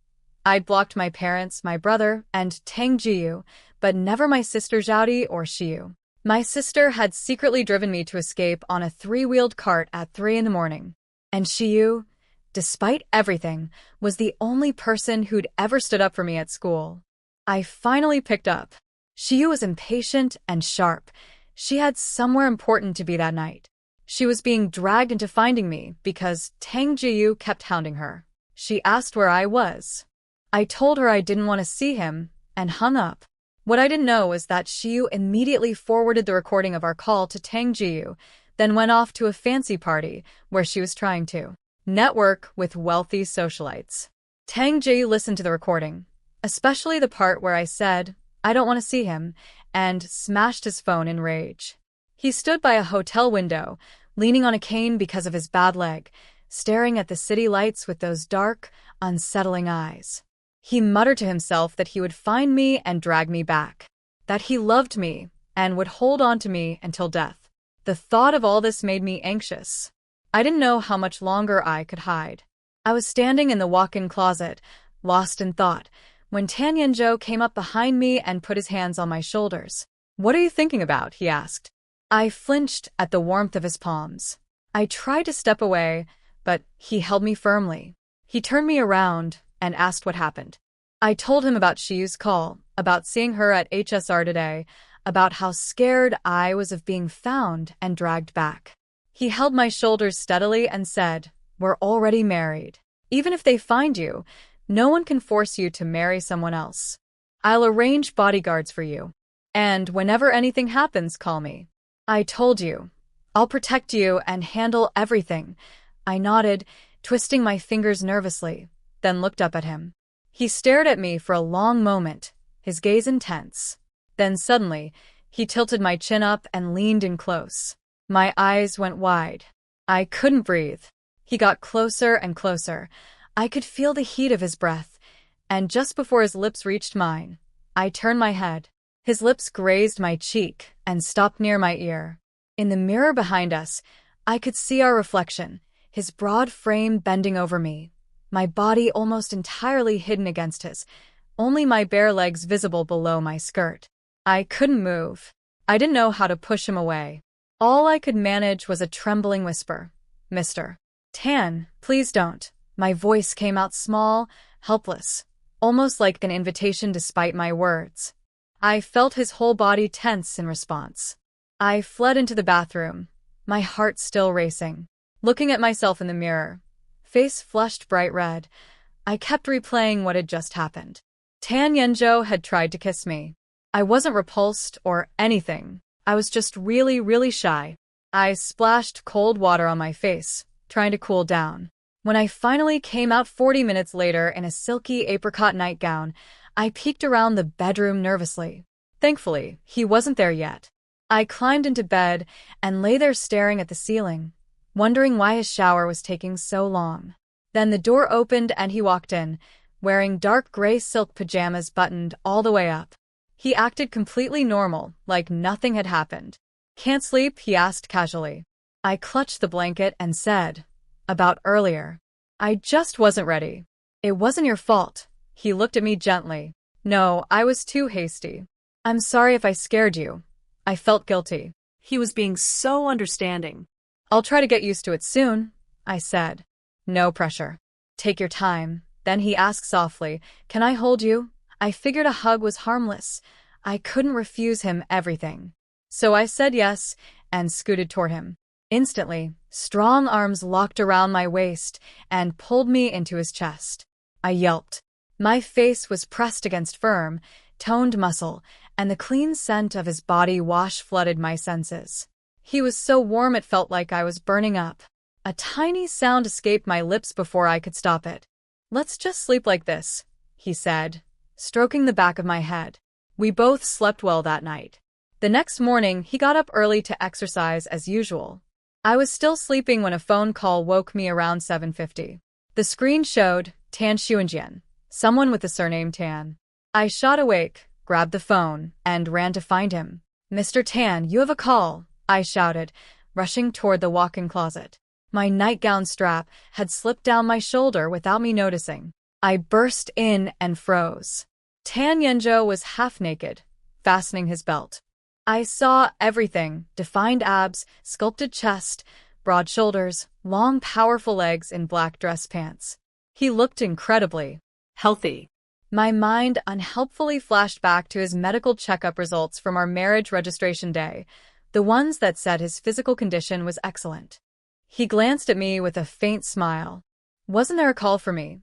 I'd blocked my parents, my brother, and Tang Jiyu, but never my sister Zhaodi or Shiyu. My sister had secretly driven me to escape on a three-wheeled cart at 3 in the morning. And Shiyu, despite everything, was the only person who'd ever stood up for me at school. I finally picked up. Shiyu was impatient and sharp. She had somewhere important to be that night. She was being dragged into finding me because Tang Jiyu kept hounding her. She asked where I was. I told her I didn't want to see him and hung up. What I didn't know was that Shiyu immediately forwarded the recording of our call to Tang Jiyu, then went off to a fancy party where she was trying to network with wealthy socialites. Tang Jiyu listened to the recording, especially the part where I said, "I don't want to see him," and smashed his phone in rage. He stood by a hotel window, leaning on a cane because of his bad leg, staring at the city lights with those dark, unsettling eyes. He muttered to himself that he would find me and drag me back, that he loved me and would hold on to me until death. The thought of all this made me anxious. I didn't know how much longer I could hide. I was standing in the walk-in closet, lost in thought, when Tan Yenjo came up behind me and put his hands on my shoulders. "What are you thinking about?" he asked. I flinched at the warmth of his palms. I tried to step away, but he held me firmly. He turned me around and asked what happened. I told him about Shiyu's call, about seeing her at HSR today, about how scared I was of being found and dragged back. He held my shoulders steadily and said, "We're already married. Even if they find you, no one can force you to marry someone else. I'll arrange bodyguards for you. And whenever anything happens, call me. I told you. I'll protect you and handle everything." I nodded, twisting my fingers nervously, then looked up at him. He stared at me for a long moment, his gaze intense. Then suddenly, he tilted my chin up and leaned in close. My eyes went wide. I couldn't breathe. He got closer and closer. I could feel the heat of his breath, and just before his lips reached mine, I turned my head. His lips grazed my cheek and stopped near my ear. In the mirror behind us, I could see our reflection, his broad frame bending over me, my body almost entirely hidden against his, only my bare legs visible below my skirt. I couldn't move. I didn't know how to push him away. All I could manage was a trembling whisper. "Mr. Tan, please don't." My voice came out small, helpless, almost like an invitation despite my words. I felt his whole body tense in response. I fled into the bathroom, my heart still racing. Looking at myself in the mirror, face flushed bright red, I kept replaying what had just happened. Tan Yenjo had tried to kiss me. I wasn't repulsed or anything. I was just really, really shy. I splashed cold water on my face, trying to cool down. When I finally came out 40 minutes later in a silky apricot nightgown, I peeked around the bedroom nervously. Thankfully, he wasn't there yet. I climbed into bed and lay there staring at the ceiling, wondering why his shower was taking so long. Then the door opened and he walked in, wearing dark gray silk pajamas buttoned all the way up. He acted completely normal, like nothing had happened. "Can't sleep?" he asked casually. I clutched the blanket and said, "About earlier. I just wasn't ready." "It wasn't your fault." He looked at me gently. "No, I was too hasty. I'm sorry if I scared you." I felt guilty. He was being so understanding. "I'll try to get used to it soon," I said. "No pressure. Take your time." Then he asked softly, "Can I hold you?" I figured a hug was harmless. I couldn't refuse him everything. So I said yes and scooted toward him. Instantly, strong arms locked around my waist and pulled me into his chest. I yelped. My face was pressed against firm, toned muscle, and the clean scent of his body wash flooded my senses. He was so warm it felt like I was burning up. A tiny sound escaped my lips before I could stop it. "Let's just sleep like this," he said, stroking the back of my head. We both slept well that night. The next morning, he got up early to exercise as usual. I was still sleeping when a phone call woke me around 7:50. The screen showed Tan Xuanjian, someone with the surname Tan. I shot awake, grabbed the phone, and ran to find him. "Mr. Tan, you have a call," I shouted, rushing toward the walk-in closet. My nightgown strap had slipped down my shoulder without me noticing. I burst in and froze. Tan Yenzhou was half naked, fastening his belt. I saw everything: defined abs, sculpted chest, broad shoulders, long, powerful legs in black dress pants. He looked incredibly healthy. My mind unhelpfully flashed back to his medical checkup results from our marriage registration day, the ones that said his physical condition was excellent. He glanced at me with a faint smile. "Wasn't there a call for me?"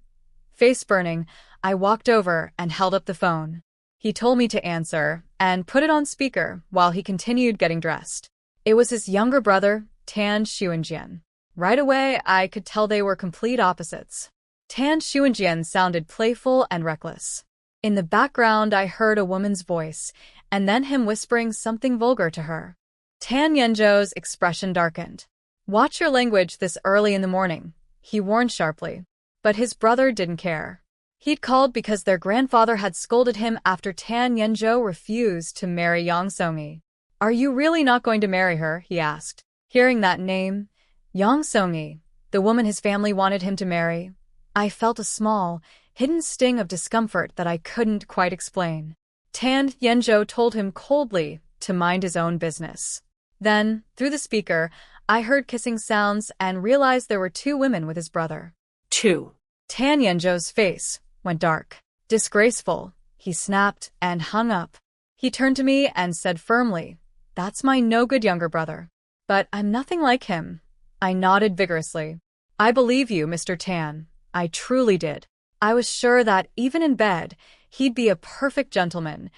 Face burning, I walked over and held up the phone. He told me to answer and put it on speaker while he continued getting dressed. It was his younger brother, Tan Xuanjian. Right away, I could tell they were complete opposites. Tan Xuanjian sounded playful and reckless. In the background, I heard a woman's voice, and then him whispering something vulgar to her. Tan Yenzhou's expression darkened. "Watch your language this early in the morning," he warned sharply. But his brother didn't care. He'd called because their grandfather had scolded him after Tan Yenzhou refused to marry Yang Songyi. "Are you really not going to marry her?" he asked. Hearing that name, Yang Songyi, the woman his family wanted him to marry, I felt a small, hidden sting of discomfort that I couldn't quite explain. Tan Yenzhou told him coldly to mind his own business. Then, through the speaker, I heard kissing sounds and realized there were two women with his brother. Two. Tan Yenzhou's face went dark. "Disgraceful," he snapped and hung up. He turned to me and said firmly, "That's my no-good younger brother." "But I'm nothing like him." I nodded vigorously. "I believe you, Mr. Tan. I truly did. I was sure that, even in bed, he'd be a perfect gentleman,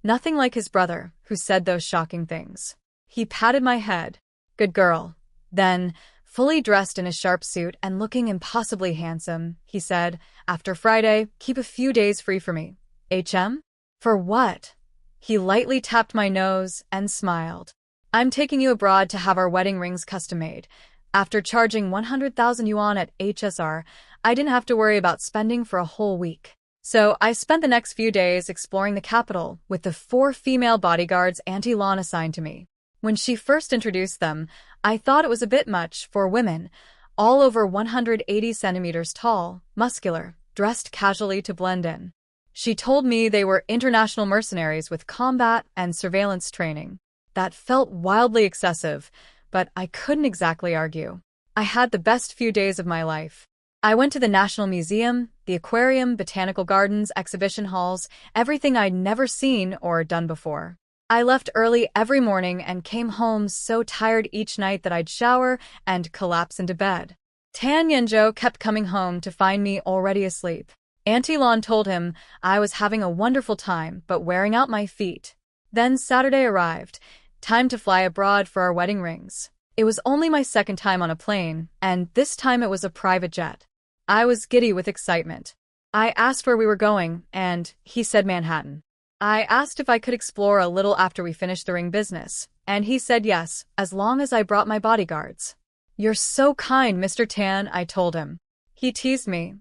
nothing like his brother, who said those shocking things." He patted my head. "Good girl." Then, fully dressed in a sharp suit and looking impossibly handsome, he said, "After Friday, keep a few days free for me." "HM? For what?" He lightly tapped my nose and smiled. "I'm taking you abroad to have our wedding rings custom-made. After charging 100,000 yuan at HSR, I didn't have to worry about spending for a whole week. So I spent the next few days exploring the capital with the 4 female bodyguards Auntie Lon assigned to me. When she first introduced them, I thought it was a bit much for women, all over 180 centimeters tall, muscular, dressed casually to blend in. She told me they were international mercenaries with combat and surveillance training. That felt wildly excessive, but I couldn't exactly argue. I had the best few days of my life. I went to the National Museum, the aquarium, botanical gardens, exhibition halls, everything I'd never seen or done before. I left early every morning and came home so tired each night that I'd shower and collapse into bed. Tan Yenzhou kept coming home to find me already asleep. Auntie Lon told him I was having a wonderful time but wearing out my feet. Then Saturday arrived, time to fly abroad for our wedding rings. It was only my second time on a plane, and this time it was a private jet. I was giddy with excitement. I asked where we were going, and he said Manhattan. I asked if I could explore a little after we finished the ring business, and he said yes, as long as I brought my bodyguards. "You're so kind, Mr. Tan," I told him. He teased me.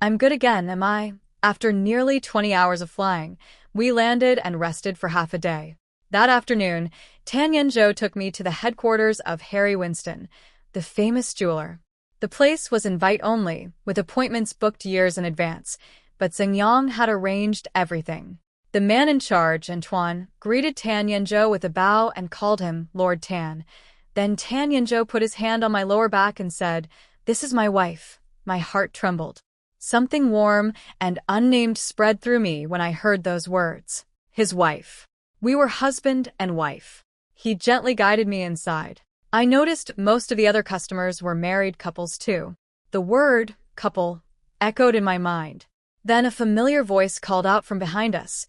"I'm good again, am I?" After nearly 20 hours of flying, we landed and rested for half a day. That afternoon, Tan Yenzhou took me to the headquarters of Harry Winston, the famous jeweler. The place was invite-only, with appointments booked years in advance, but Zheng Yang had arranged everything. The man in charge, Antoine, greeted Tan Yenzhou with a bow and called him Lord Tan. Then Tan Yenzhou put his hand on my lower back and said, "This is my wife." My heart trembled. Something warm and unnamed spread through me when I heard those words. His wife. We were husband and wife. He gently guided me inside. I noticed most of the other customers were married couples too. The word, couple, echoed in my mind. Then a familiar voice called out from behind us,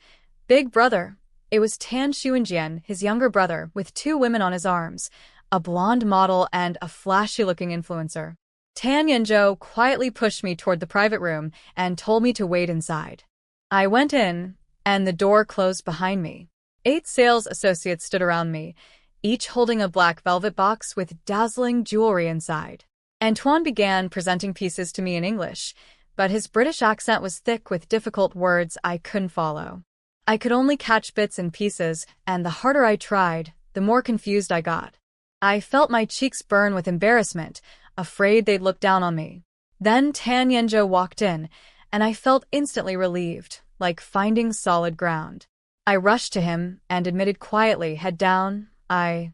"Big brother." It was Tan Xuanjian, his younger brother, with 2 women on his arms, a blonde model and a flashy-looking influencer. Tan Yenzhou quietly pushed me toward the private room and told me to wait inside. I went in, and the door closed behind me. 8 sales associates stood around me, each holding a black velvet box with dazzling jewelry inside. Antoine began presenting pieces to me in English, but his British accent was thick with difficult words I couldn't follow. I could only catch bits and pieces, and the harder I tried, the more confused I got. I felt my cheeks burn with embarrassment, afraid they'd look down on me. Then Tan Yenjo walked in, and I felt instantly relieved, like finding solid ground. I rushed to him and admitted quietly, head down, I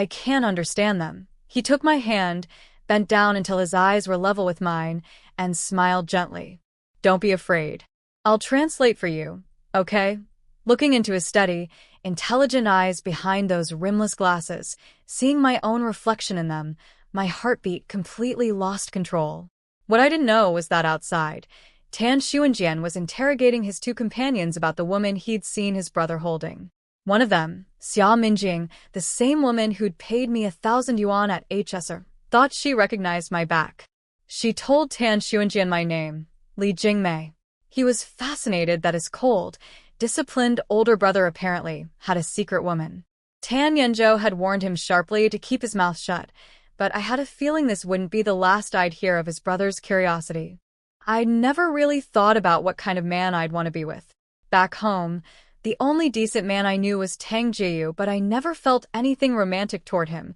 can't understand them. He took my hand, bent down until his eyes were level with mine, and smiled gently. Don't be afraid. I'll translate for you, okay? Looking into his steady, intelligent eyes behind those rimless glasses, seeing my own reflection in them, my heartbeat completely lost control. What I didn't know was that outside, Tan Xuanjian was interrogating his 2 companions about the woman he'd seen his brother holding. One of them, Xia Minjing, the same woman who'd paid me 1,000 yuan at HSR, thought she recognized my back. She told Tan Xuanjian my name, Li Jingmei. He was fascinated that his cold, disciplined older brother apparently had a secret woman. Tan Yenjo had warned him sharply to keep his mouth shut, but I had a feeling this wouldn't be the last I'd hear of his brother's curiosity. I'd never really thought about what kind of man I'd want to be with. Back home, the only decent man I knew was Tang Jiyu, but I never felt anything romantic toward him.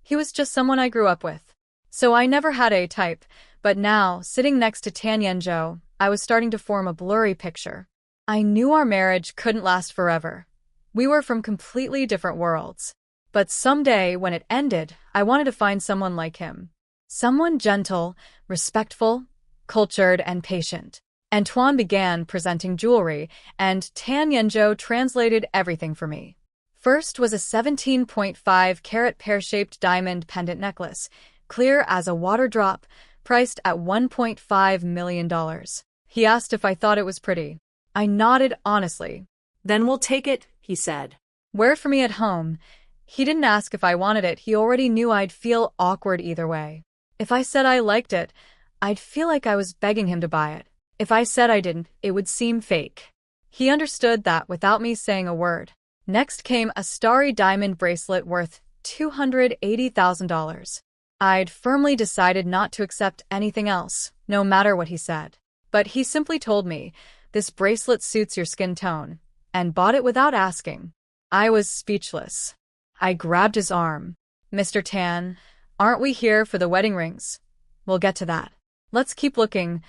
He was just someone I grew up with. So I never had a type, but now, sitting next to Tan Yenjo, I was starting to form a blurry picture. I knew our marriage couldn't last forever. We were from completely different worlds. But someday, when it ended, I wanted to find someone like him. Someone gentle, respectful, cultured, and patient. Antoine began presenting jewelry, and Tan Yenjo translated everything for me. First was a 17.5-carat pear-shaped diamond pendant necklace, clear as a water drop, priced at $1.5 million. He asked if I thought it was pretty. I nodded honestly. Then we'll take it, he said. Wear it for me at home. He didn't ask if I wanted it, he already knew I'd feel awkward either way. If I said I liked it, I'd feel like I was begging him to buy it. If I said I didn't, it would seem fake. He understood that without me saying a word. Next came a starry diamond bracelet worth $280,000. I'd firmly decided not to accept anything else, no matter what he said. But he simply told me, this bracelet suits your skin tone, and bought it without asking. I was speechless. I grabbed his arm. Mr. Tan, aren't we here for the wedding rings? We'll get to that. Let's keep looking.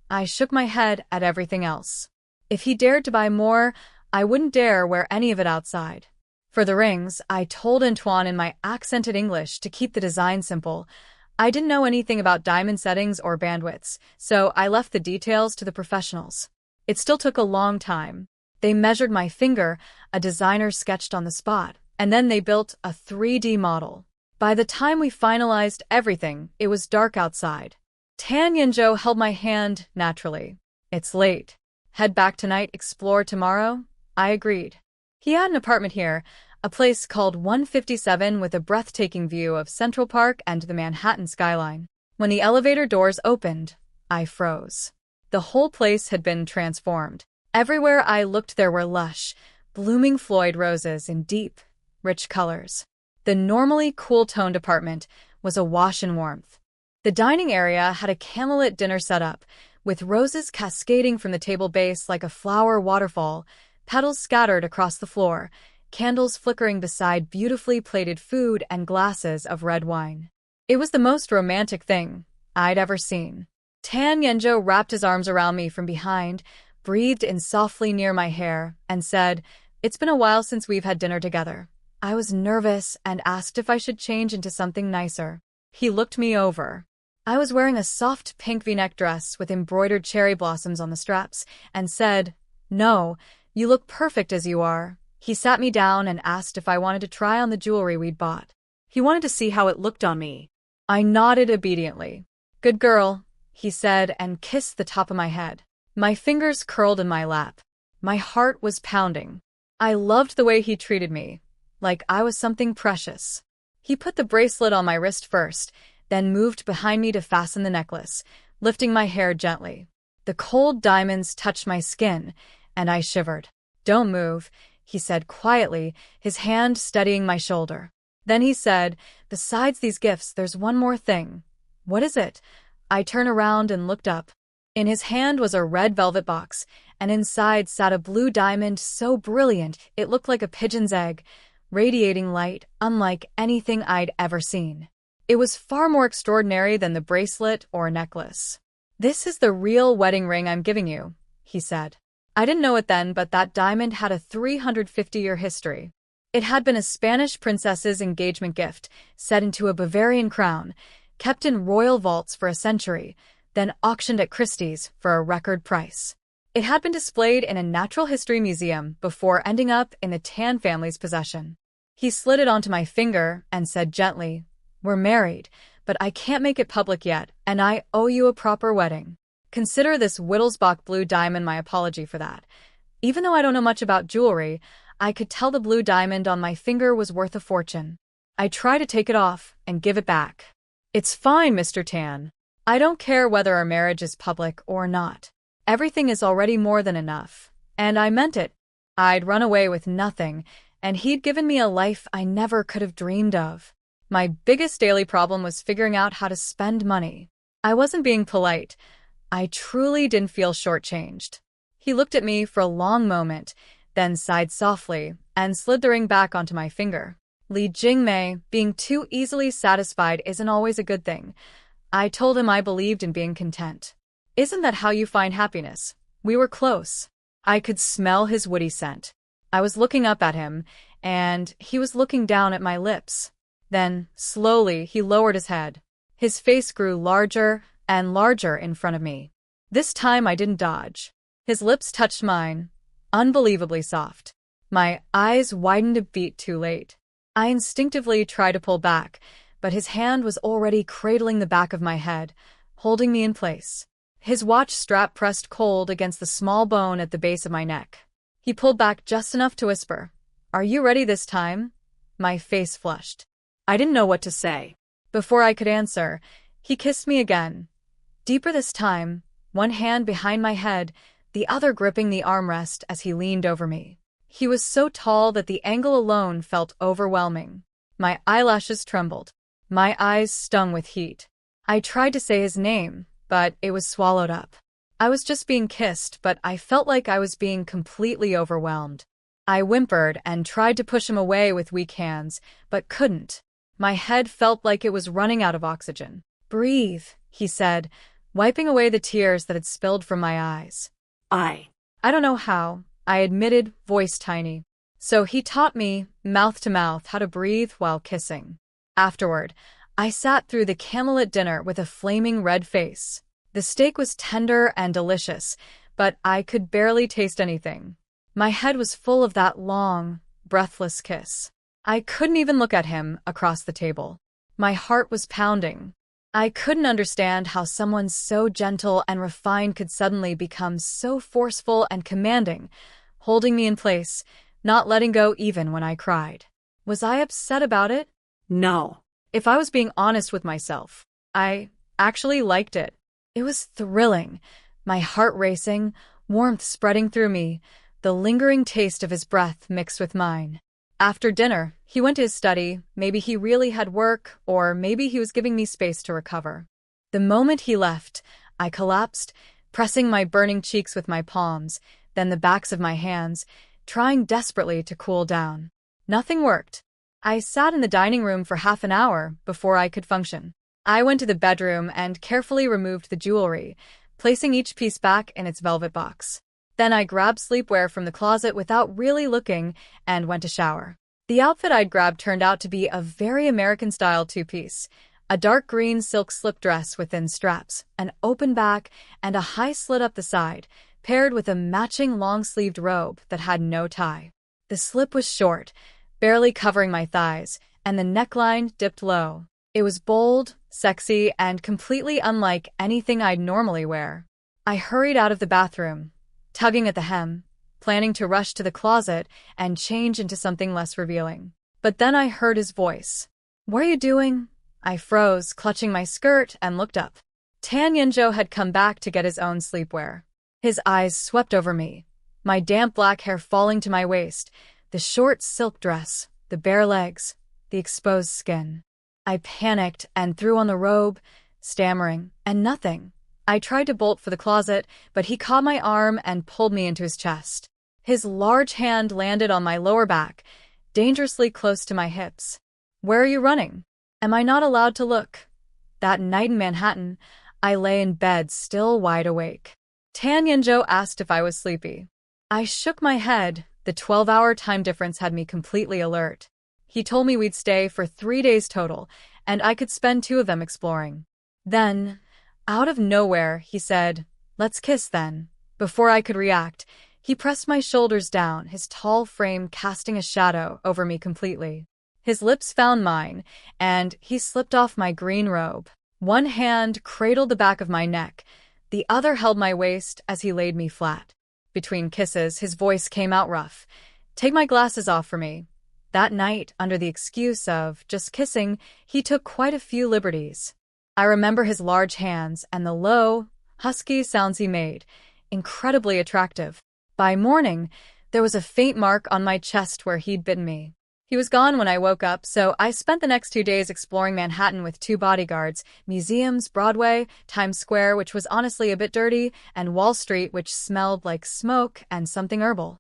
I shook my head at everything else. If he dared to buy more, I wouldn't dare wear any of it outside. For the rings, I told Antoine in my accented English to keep the design simple. I didn't know anything about diamond settings or bandwidths, so I left the details to the professionals. It still took a long time. They measured my finger, a designer sketched on the spot, and then they built a 3D model. By the time we finalized everything, it was dark outside. Tan Yenjo held my hand naturally. It's late. Head back tonight, explore tomorrow? I agreed. He had an apartment here, a place called 157 with a breathtaking view of Central Park and the Manhattan skyline. When the elevator doors opened, I froze. The whole place had been transformed. Everywhere I looked there were lush, blooming Floyd roses in deep, rich colors. The normally cool-toned apartment was awash in warmth. The dining area had a candlelit dinner setup, with roses cascading from the table base like a flower waterfall, petals scattered across the floor, candles flickering beside beautifully plated food and glasses of red wine. It was the most romantic thing I'd ever seen. Tan Yenjo wrapped his arms around me from behind, breathed in softly near my hair, and said, "It's been a while since we've had dinner together." I was nervous and asked if I should change into something nicer. He looked me over. I was wearing a soft pink V-neck dress with embroidered cherry blossoms on the straps, and said, "No, you look perfect as you are." He sat me down and asked if I wanted to try on the jewelry we'd bought. He wanted to see how it looked on me. I nodded obediently. "Good girl," he said, and kissed the top of my head. My fingers curled in my lap. My heart was pounding. I loved the way he treated me, like I was something precious. He put the bracelet on my wrist first, then moved behind me to fasten the necklace, lifting my hair gently. The cold diamonds touched my skin, and I shivered. "Don't move," he said quietly, his hand steadying my shoulder. Then he said, "Besides these gifts, there's one more thing." "What is it?" I turned around and looked up. In his hand was a red velvet box, and inside sat a blue diamond so brilliant it looked like a pigeon's egg, radiating light unlike anything I'd ever seen. It was far more extraordinary than the bracelet or necklace. "This is the real wedding ring I'm giving you," he said. I didn't know it then, but that diamond had a 350-year history. It had been a Spanish princess's engagement gift, set into a Bavarian crown, kept in royal vaults for a century, then auctioned at Christie's for a record price. It had been displayed in a natural history museum before ending up in the Tan family's possession. He slid it onto my finger and said gently, "We're married, but I can't make it public yet, and I owe you a proper wedding. Consider this Wittelsbach blue diamond my apology for that." Even though I don't know much about jewelry, I could tell the blue diamond on my finger was worth a fortune. I tried to take it off and give it back. "It's fine, Mr. Tan. I don't care whether our marriage is public or not. Everything is already more than enough." And I meant it. I'd run away with nothing, and he'd given me a life I never could have dreamed of. My biggest daily problem was figuring out how to spend money. I wasn't being polite. I truly didn't feel shortchanged. He looked at me for a long moment, then sighed softly and slid the ring back onto my finger. Li Jingmei, being too easily satisfied isn't always a good thing. I told him I believed in being content. "Isn't that how you find happiness?" We were close. I could smell his woody scent. I was looking up at him, and he was looking down at my lips. Then, slowly, he lowered his head. His face grew larger and larger in front of me. This time I didn't dodge. His lips touched mine, unbelievably soft. My eyes widened a beat too late. I instinctively tried to pull back, but his hand was already cradling the back of my head, holding me in place. His watch strap pressed cold against the small bone at the base of my neck. He pulled back just enough to whisper, "Are you ready this time?" My face flushed. I didn't know what to say. Before I could answer, he kissed me again. Deeper this time, one hand behind my head, the other gripping the armrest as he leaned over me. He was so tall that the angle alone felt overwhelming. My eyelashes trembled. My eyes stung with heat. I tried to say his name, but it was swallowed up. I was just being kissed, but I felt like I was being completely overwhelmed. I whimpered and tried to push him away with weak hands, but couldn't. My head felt like it was running out of oxygen. "Breathe," he said, wiping away the tears that had spilled from my eyes. I don't know how," I admitted, voice tiny. So he taught me, mouth to mouth, how to breathe while kissing. Afterward, I sat through the candlelit dinner with a flaming red face. The steak was tender and delicious, but I could barely taste anything. My head was full of that long, breathless kiss. I couldn't even look at him across the table. My heart was pounding. I couldn't understand how someone so gentle and refined could suddenly become so forceful and commanding, holding me in place, not letting go even when I cried. Was I upset about it? No. If I was being honest with myself, I actually liked it. It was thrilling, my heart racing, warmth spreading through me, the lingering taste of his breath mixed with mine. After dinner, he went to his study. Maybe he really had work, or maybe he was giving me space to recover. The moment he left, I collapsed, pressing my burning cheeks with my palms, then the backs of my hands, trying desperately to cool down. Nothing worked. I sat in the dining room for half an hour before I could function. I went to the bedroom and carefully removed the jewelry, placing each piece back in its velvet box. Then I grabbed sleepwear from the closet without really looking and went to shower. The outfit I'd grabbed turned out to be a very American-style two-piece, a dark green silk slip dress with thin straps, an open back, and a high slit up the side, paired with a matching long-sleeved robe that had no tie. The slip was short, barely covering my thighs, and the neckline dipped low. It was bold, sexy, and completely unlike anything I'd normally wear. I hurried out of the bathroom, tugging at the hem, planning to rush to the closet and change into something less revealing. But then I heard his voice. "What are you doing?" I froze, clutching my skirt, and looked up. Tan Yinzhou had come back to get his own sleepwear. His eyes swept over me, my damp black hair falling to my waist, the short silk dress, the bare legs, the exposed skin. I panicked and threw on the robe, stammering, and nothing. I tried to bolt for the closet, but he caught my arm and pulled me into his chest. His large hand landed on my lower back, dangerously close to my hips. "Where are you running? Am I not allowed to look?" That night in Manhattan, I lay in bed still wide awake. Tan Yunjo asked if I was sleepy. I shook my head. The 12-hour time difference had me completely alert. He told me we'd stay for 3 days total, and I could spend 2 of them exploring. Then, out of nowhere, he said, "Let's kiss then." Before I could react, he pressed my shoulders down, his tall frame casting a shadow over me completely. His lips found mine, and he slipped off my green robe. One hand cradled the back of my neck, the other held my waist as he laid me flat. Between kisses, his voice came out rough. "Take my glasses off for me." That night, under the excuse of just kissing, he took quite a few liberties. I remember his large hands and the low, husky sounds he made, incredibly attractive. By morning, there was a faint mark on my chest where he'd bitten me. He was gone when I woke up, so I spent the next 2 days exploring Manhattan with 2 bodyguards, museums, Broadway, Times Square, which was honestly a bit dirty, and Wall Street, which smelled like smoke and something herbal.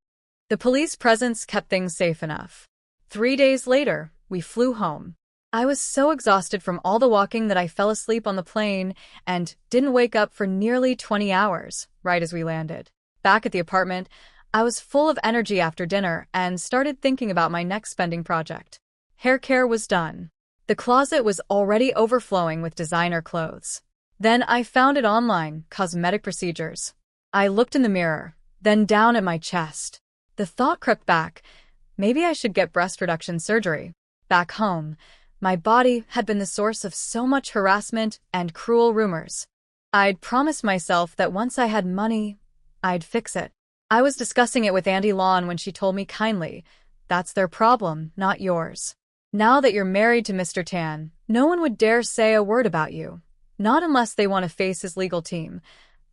The police presence kept things safe enough. 3 days later, we flew home. I was so exhausted from all the walking that I fell asleep on the plane and didn't wake up for nearly 20 hours, right as we landed. Back at the apartment, I was full of energy after dinner and started thinking about my next spending project. Hair care was done. The closet was already overflowing with designer clothes. Then I found it online, cosmetic procedures. I looked in the mirror, then down at my chest. The thought crept back, maybe I should get breast reduction surgery. Back home, my body had been the source of so much harassment and cruel rumors. I'd promised myself that once I had money, I'd fix it. I was discussing it with Auntie Lon when she told me kindly, "That's their problem, not yours. Now that you're married to Mr. Tan, no one would dare say a word about you. Not unless they want to face his legal team."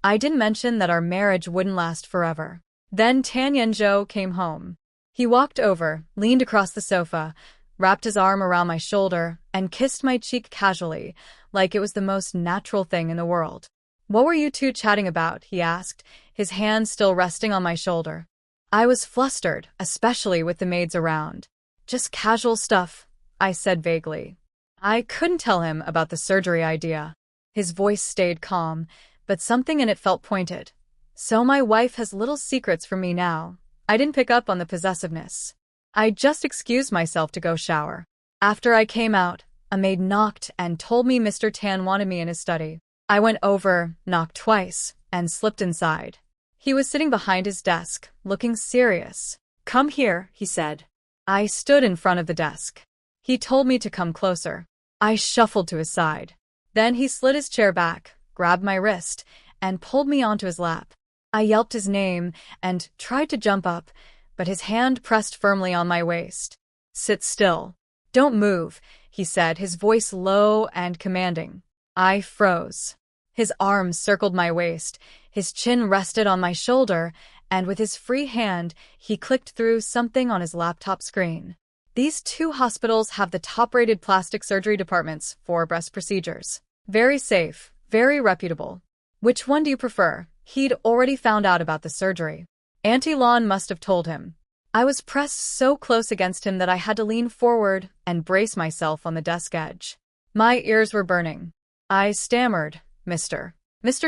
I didn't mention that our marriage wouldn't last forever. Then Tan Yunjo came home. He walked over, leaned across the sofa, wrapped his arm around my shoulder, and kissed my cheek casually, like it was the most natural thing in the world. "What were you two chatting about?" he asked, his hand still resting on my shoulder. I was flustered, especially with the maids around. "Just casual stuff," I said vaguely. I couldn't tell him about the surgery idea. His voice stayed calm, but something in it felt pointed. So my wife has little secrets from me now. I didn't pick up on the possessiveness. I just excused myself to go shower. After I came out, a maid knocked and told me Mr. Tan wanted me in his study. I went over, knocked twice, and slipped inside. He was sitting behind his desk, looking serious. "Come here," he said. I stood in front of the desk. He told me to come closer. I shuffled to his side. Then he slid his chair back, grabbed my wrist, and pulled me onto his lap. I yelped his name and tried to jump up, but his hand pressed firmly on my waist. "Sit still. Don't move," he said, his voice low and commanding. I froze. His arms circled my waist, his chin rested on my shoulder, and with his free hand, he clicked through something on his laptop screen. "These 2 hospitals have the top-rated plastic surgery departments for breast procedures. Very safe, very reputable. Which one do you prefer?" He'd already found out about the surgery. Auntie Lon must have told him. I was pressed so close against him that I had to lean forward and brace myself on the desk edge. My ears were burning. I stammered, Mr.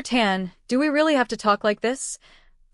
Tan, do we really have to talk like this?"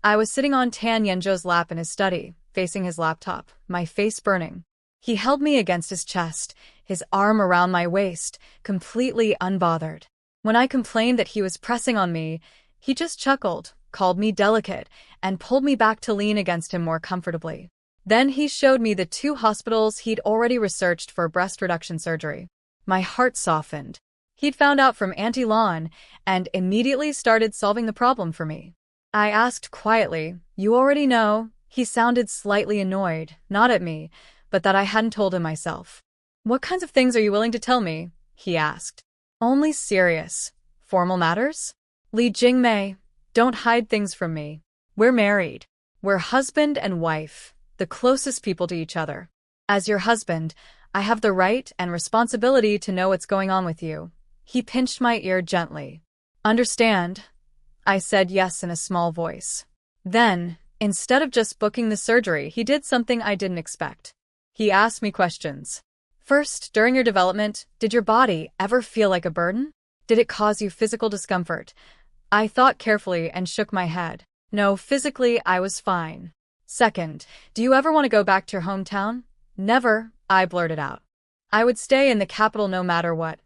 I was sitting on Tan Yunjo's lap in his study, facing his laptop, my face burning. He held me against his chest, his arm around my waist, completely unbothered. When I complained that he was pressing on me, he just chuckled, called me delicate, and pulled me back to lean against him more comfortably. Then he showed me the 2 hospitals he'd already researched for breast reduction surgery. My heart softened. He'd found out from Auntie Lon and immediately started solving the problem for me. I asked quietly, "You already know?" He sounded slightly annoyed, not at me, but that I hadn't told him myself. "What kinds of things are you willing to tell me?" he asked. "Only serious, formal matters? Li Jingmei, don't hide things from me. We're married." We're husband and wife, the closest people to each other. As your husband, I have the right and responsibility to know what's going on with you. He pinched my ear gently. Understand? I said yes in a small voice. Then, instead of just booking the surgery, he did something I didn't expect. He asked me questions. First, during your development, did your body ever feel like a burden? Did it cause you physical discomfort? I thought carefully and shook my head. No, physically, I was fine. Second, do you ever want to go back to your hometown? Never, I blurted out. I would stay in the capital no matter what.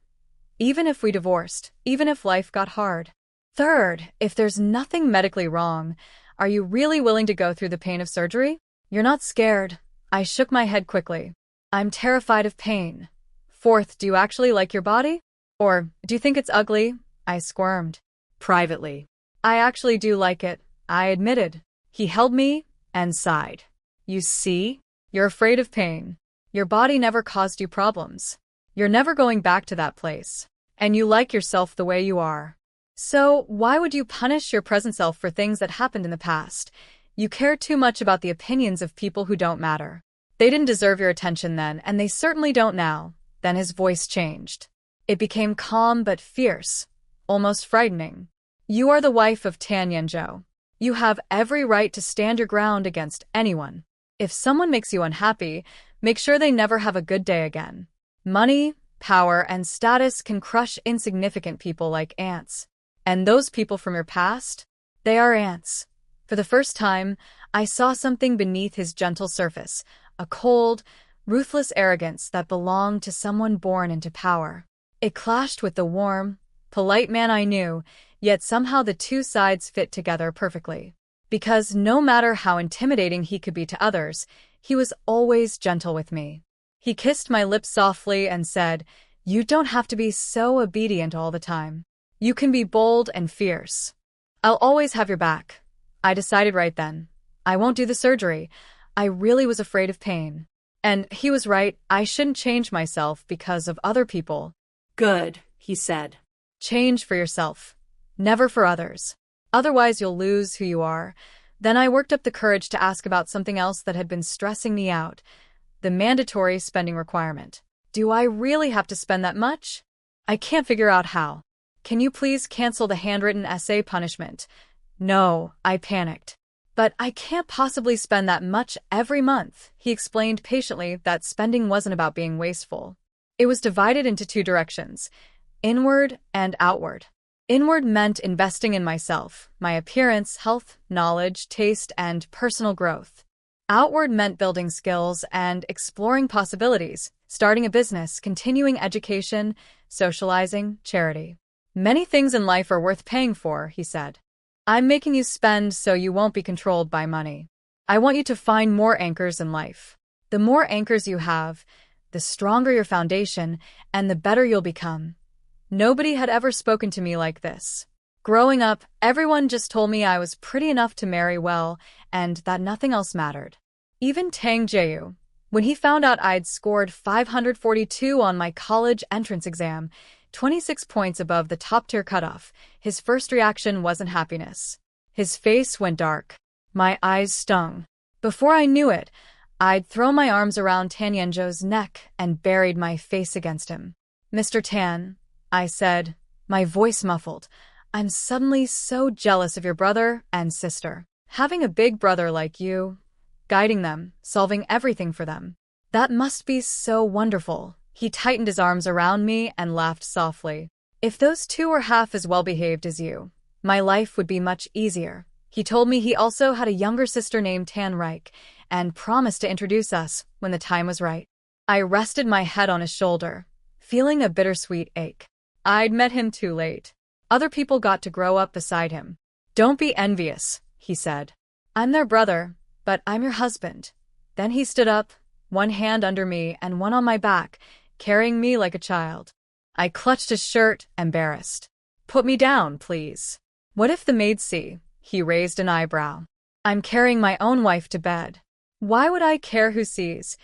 Even if we divorced, even if life got hard. Third, if there's nothing medically wrong, are you really willing to go through the pain of surgery? You're not scared. I shook my head quickly. I'm terrified of pain. Fourth, do you actually like your body? Or, do you think it's ugly? I squirmed. Privately. I actually do like it, I admitted. He held me and sighed. You see? You're afraid of pain. Your body never caused you problems. You're never going back to that place. And you like yourself the way you are. So, why would you punish your present self for things that happened in the past? You care too much about the opinions of people who don't matter. They didn't deserve your attention then, and they certainly don't now. Then his voice changed. It became calm but fierce, almost frightening. You are the wife of Tan Yenjo. You have every right to stand your ground against anyone. If someone makes you unhappy, make sure they never have a good day again. Money, power, and status can crush insignificant people like ants. And those people from your past? They are ants. For the first time, I saw something beneath his gentle surface, a cold, ruthless arrogance that belonged to someone born into power. It clashed with the warm, polite man I knew, yet somehow the two sides fit together perfectly. Because no matter how intimidating he could be to others, he was always gentle with me. He kissed my lips softly and said, "You don't have to be so obedient all the time. You can be bold and fierce. I'll always have your back." I decided right then. I won't do the surgery. I really was afraid of pain. And he was right, I shouldn't change myself because of other people. Good, he said. Change for yourself, never for others. Otherwise you'll lose who you are. Then I worked up the courage to ask about something else that had been stressing me out. The mandatory spending requirement. Do I really have to spend that much? I can't figure out how. Can you please cancel the handwritten essay punishment? No, I panicked. But I can't possibly spend that much every month. He explained patiently that spending wasn't about being wasteful. It was divided into two directions, inward and outward. Inward meant investing in myself, my appearance, health, knowledge, taste, and personal growth. Outward meant building skills and exploring possibilities, starting a business, continuing education, socializing, charity. Many things in life are worth paying for, he said. I'm making you spend so you won't be controlled by money. I want you to find more anchors in life. The more anchors you have, the stronger your foundation, and the better you'll become. Nobody had ever spoken to me like this. Growing up, everyone just told me I was pretty enough to marry well, and that nothing else mattered. Even Tang Jae, when he found out I'd scored 542 on my college entrance exam, 26 points above the top-tier cutoff, his first reaction wasn't happiness. His face went dark. My eyes stung. Before I knew it, I'd thrown my arms around Tan Yenjo's neck and buried my face against him. "Mr. Tan," I said, my voice muffled, "I'm suddenly so jealous of your brother and sister. Having a big brother like you, guiding them, solving everything for them. That must be so wonderful." He tightened his arms around me and laughed softly. "If those two were half as well-behaved as you, my life would be much easier." He told me he also had a younger sister named Tan Reich and promised to introduce us when the time was right. I rested my head on his shoulder, feeling a bittersweet ache. I'd met him too late. Other people got to grow up beside him. "Don't be envious," he said. "I'm their brother, but I'm your husband." Then he stood up, one hand under me and one on my back, carrying me like a child. I clutched his shirt, embarrassed. "Put me down, please." "What if the maids see?" He raised an eyebrow. "I'm carrying my own wife to bed." "Why would I care who sees?"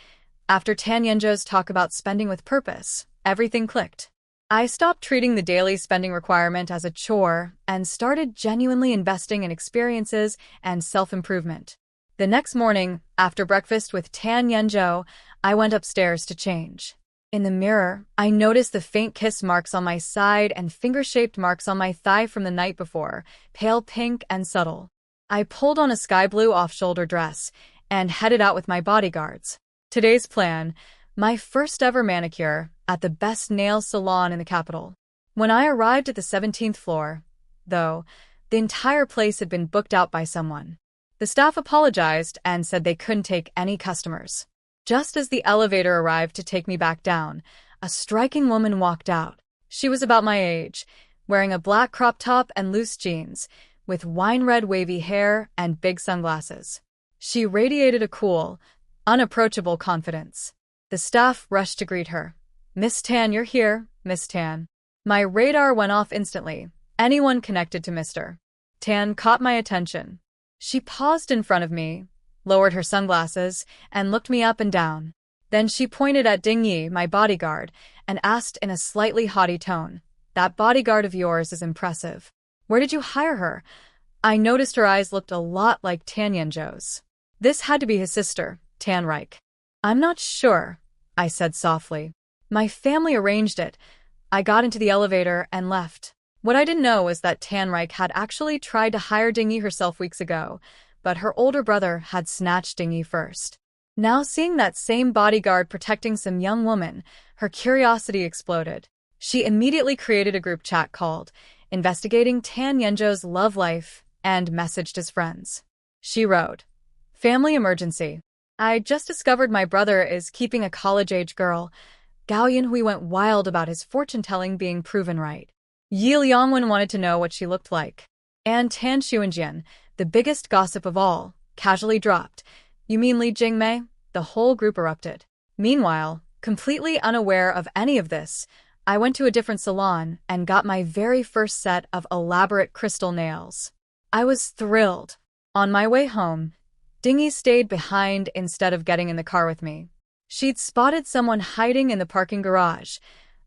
After Tan Yenjo's talk about spending with purpose, everything clicked. I stopped treating the daily spending requirement as a chore and started genuinely investing in experiences and self-improvement. The next morning, after breakfast with Tan Yenjo, I went upstairs to change. In the mirror, I noticed the faint kiss marks on my side and finger-shaped marks on my thigh from the night before, pale pink and subtle. I pulled on a sky blue off-shoulder dress and headed out with my bodyguards. Today's plan: my first ever manicure at the best nail salon in the capital. When I arrived at the 17th floor, though, the entire place had been booked out by someone. The staff apologized and said they couldn't take any customers. Just as the elevator arrived to take me back down, a striking woman walked out. She was about my age, wearing a black crop top and loose jeans, with wine-red wavy hair and big sunglasses. She radiated a cool, unapproachable confidence. The staff rushed to greet her. "Miss Tan, you're here, Miss Tan." My radar went off instantly. Anyone connected to Mr. Tan caught my attention. She paused in front of me, lowered her sunglasses, and looked me up and down. Then she pointed at Ding Yi, my bodyguard, and asked in a slightly haughty tone, "That bodyguard of yours is impressive. Where did you hire her?" I noticed her eyes looked a lot like Tan Yenjo's. This had to be his sister, Tan Reich. "I'm not sure," I said softly. "My family arranged it." I got into the elevator and left. What I didn't know was that Tan Reich had actually tried to hire Ding Yi herself weeks ago, but her older brother had snatched Ding Yi first. Now seeing that same bodyguard protecting some young woman, her curiosity exploded. She immediately created a group chat called Investigating Tan Yenjo's Love Life and messaged his friends. She wrote, "Family emergency. I just discovered my brother is keeping a college-age girl, Gao Yanhui went wild about his fortune-telling being proven right. Yi Liangwen wanted to know what she looked like. And Tan Xuanjian, the biggest gossip of all, casually dropped, 'You mean Li Jingmei?' The whole group erupted. Meanwhile, completely unaware of any of this, I went to a different salon and got my very first set of elaborate crystal nails. I was thrilled. On my way home, Ding Yi stayed behind instead of getting in the car with me. She'd spotted someone hiding in the parking garage,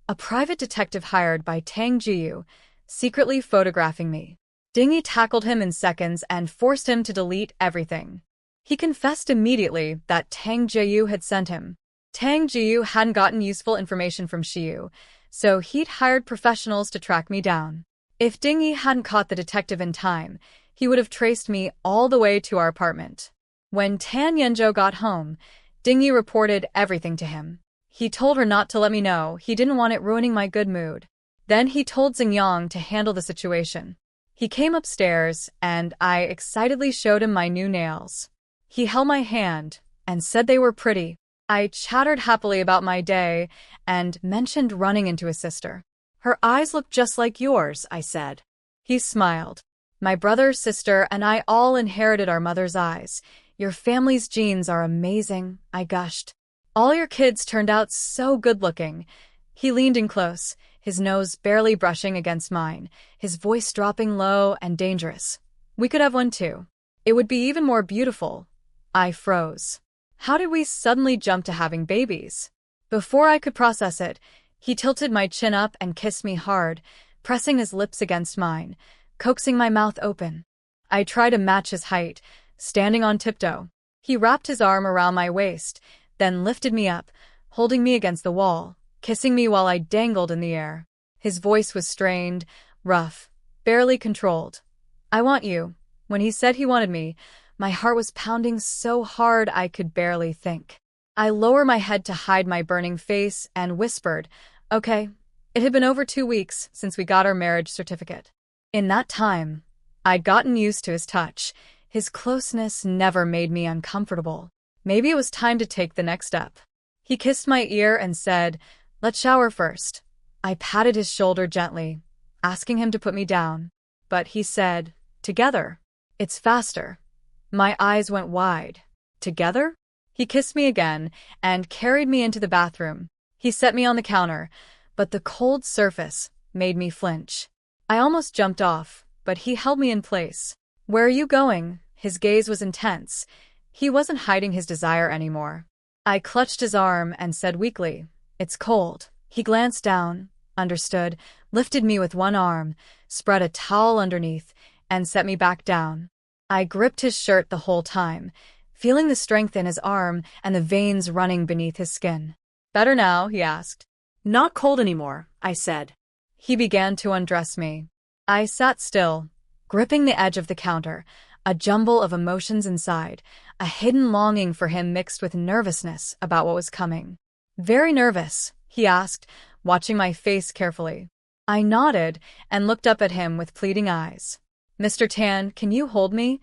a private detective hired by Tang Jiyu, secretly photographing me. Ding Yi tackled him in seconds and forced him to delete everything. He confessed immediately that Tang Jiyu had sent him. Tang Jiyu hadn't gotten useful information from Xiyu, so he'd hired professionals to track me down. If Ding Yi hadn't caught the detective in time, he would have traced me all the way to our apartment. When Tan Yenjo got home, Ding Yi reported everything to him. He told her not to let me know, he didn't want it ruining my good mood. Then he told Xingyang to handle the situation. He came upstairs, and I excitedly showed him my new nails. He held my hand and said they were pretty. I chattered happily about my day and mentioned running into his sister. "Her eyes look just like yours," I said. He smiled. "My brother, sister, and I all inherited our mother's eyes. Your family's genes are amazing," I gushed. "All your kids turned out so good-looking." He leaned in close, his nose barely brushing against mine, his voice dropping low and dangerous. "We could have one too. It would be even more beautiful." I froze. How did we suddenly jump to having babies? Before I could process it, he tilted my chin up and kissed me hard, pressing his lips against mine, coaxing my mouth open. I tried to match his height, standing on tiptoe. He wrapped his arm around my waist, then lifted me up, holding me against the wall, kissing me while I dangled in the air. His voice was strained, rough, barely controlled. "I want you." When he said he wanted me, my heart was pounding so hard I could barely think. I lowered my head to hide my burning face and whispered, "Okay." It had been over 2 weeks since we got our marriage certificate. In that time, I'd gotten used to his touch. His closeness never made me uncomfortable. Maybe it was time to take the next step. He kissed my ear and said, "Let's shower first." I patted his shoulder gently, asking him to put me down. But he said, "Together. It's faster." My eyes went wide. "Together?" He kissed me again and carried me into the bathroom. He set me on the counter, but the cold surface made me flinch. I almost jumped off, but he held me in place. "Where are you going?" His gaze was intense. He wasn't hiding his desire anymore. I clutched his arm and said weakly, "It's cold." He glanced down, understood, lifted me with one arm, spread a towel underneath, and set me back down. I gripped his shirt the whole time, feeling the strength in his arm and the veins running beneath his skin. Better now, he asked. Not cold anymore, I said. He began to undress me. I sat still, gripping the edge of the counter, a jumble of emotions inside, a hidden longing for him mixed with nervousness about what was coming. Very nervous, he asked, watching my face carefully. I nodded and looked up at him with pleading eyes. Mr. Tan, can you hold me?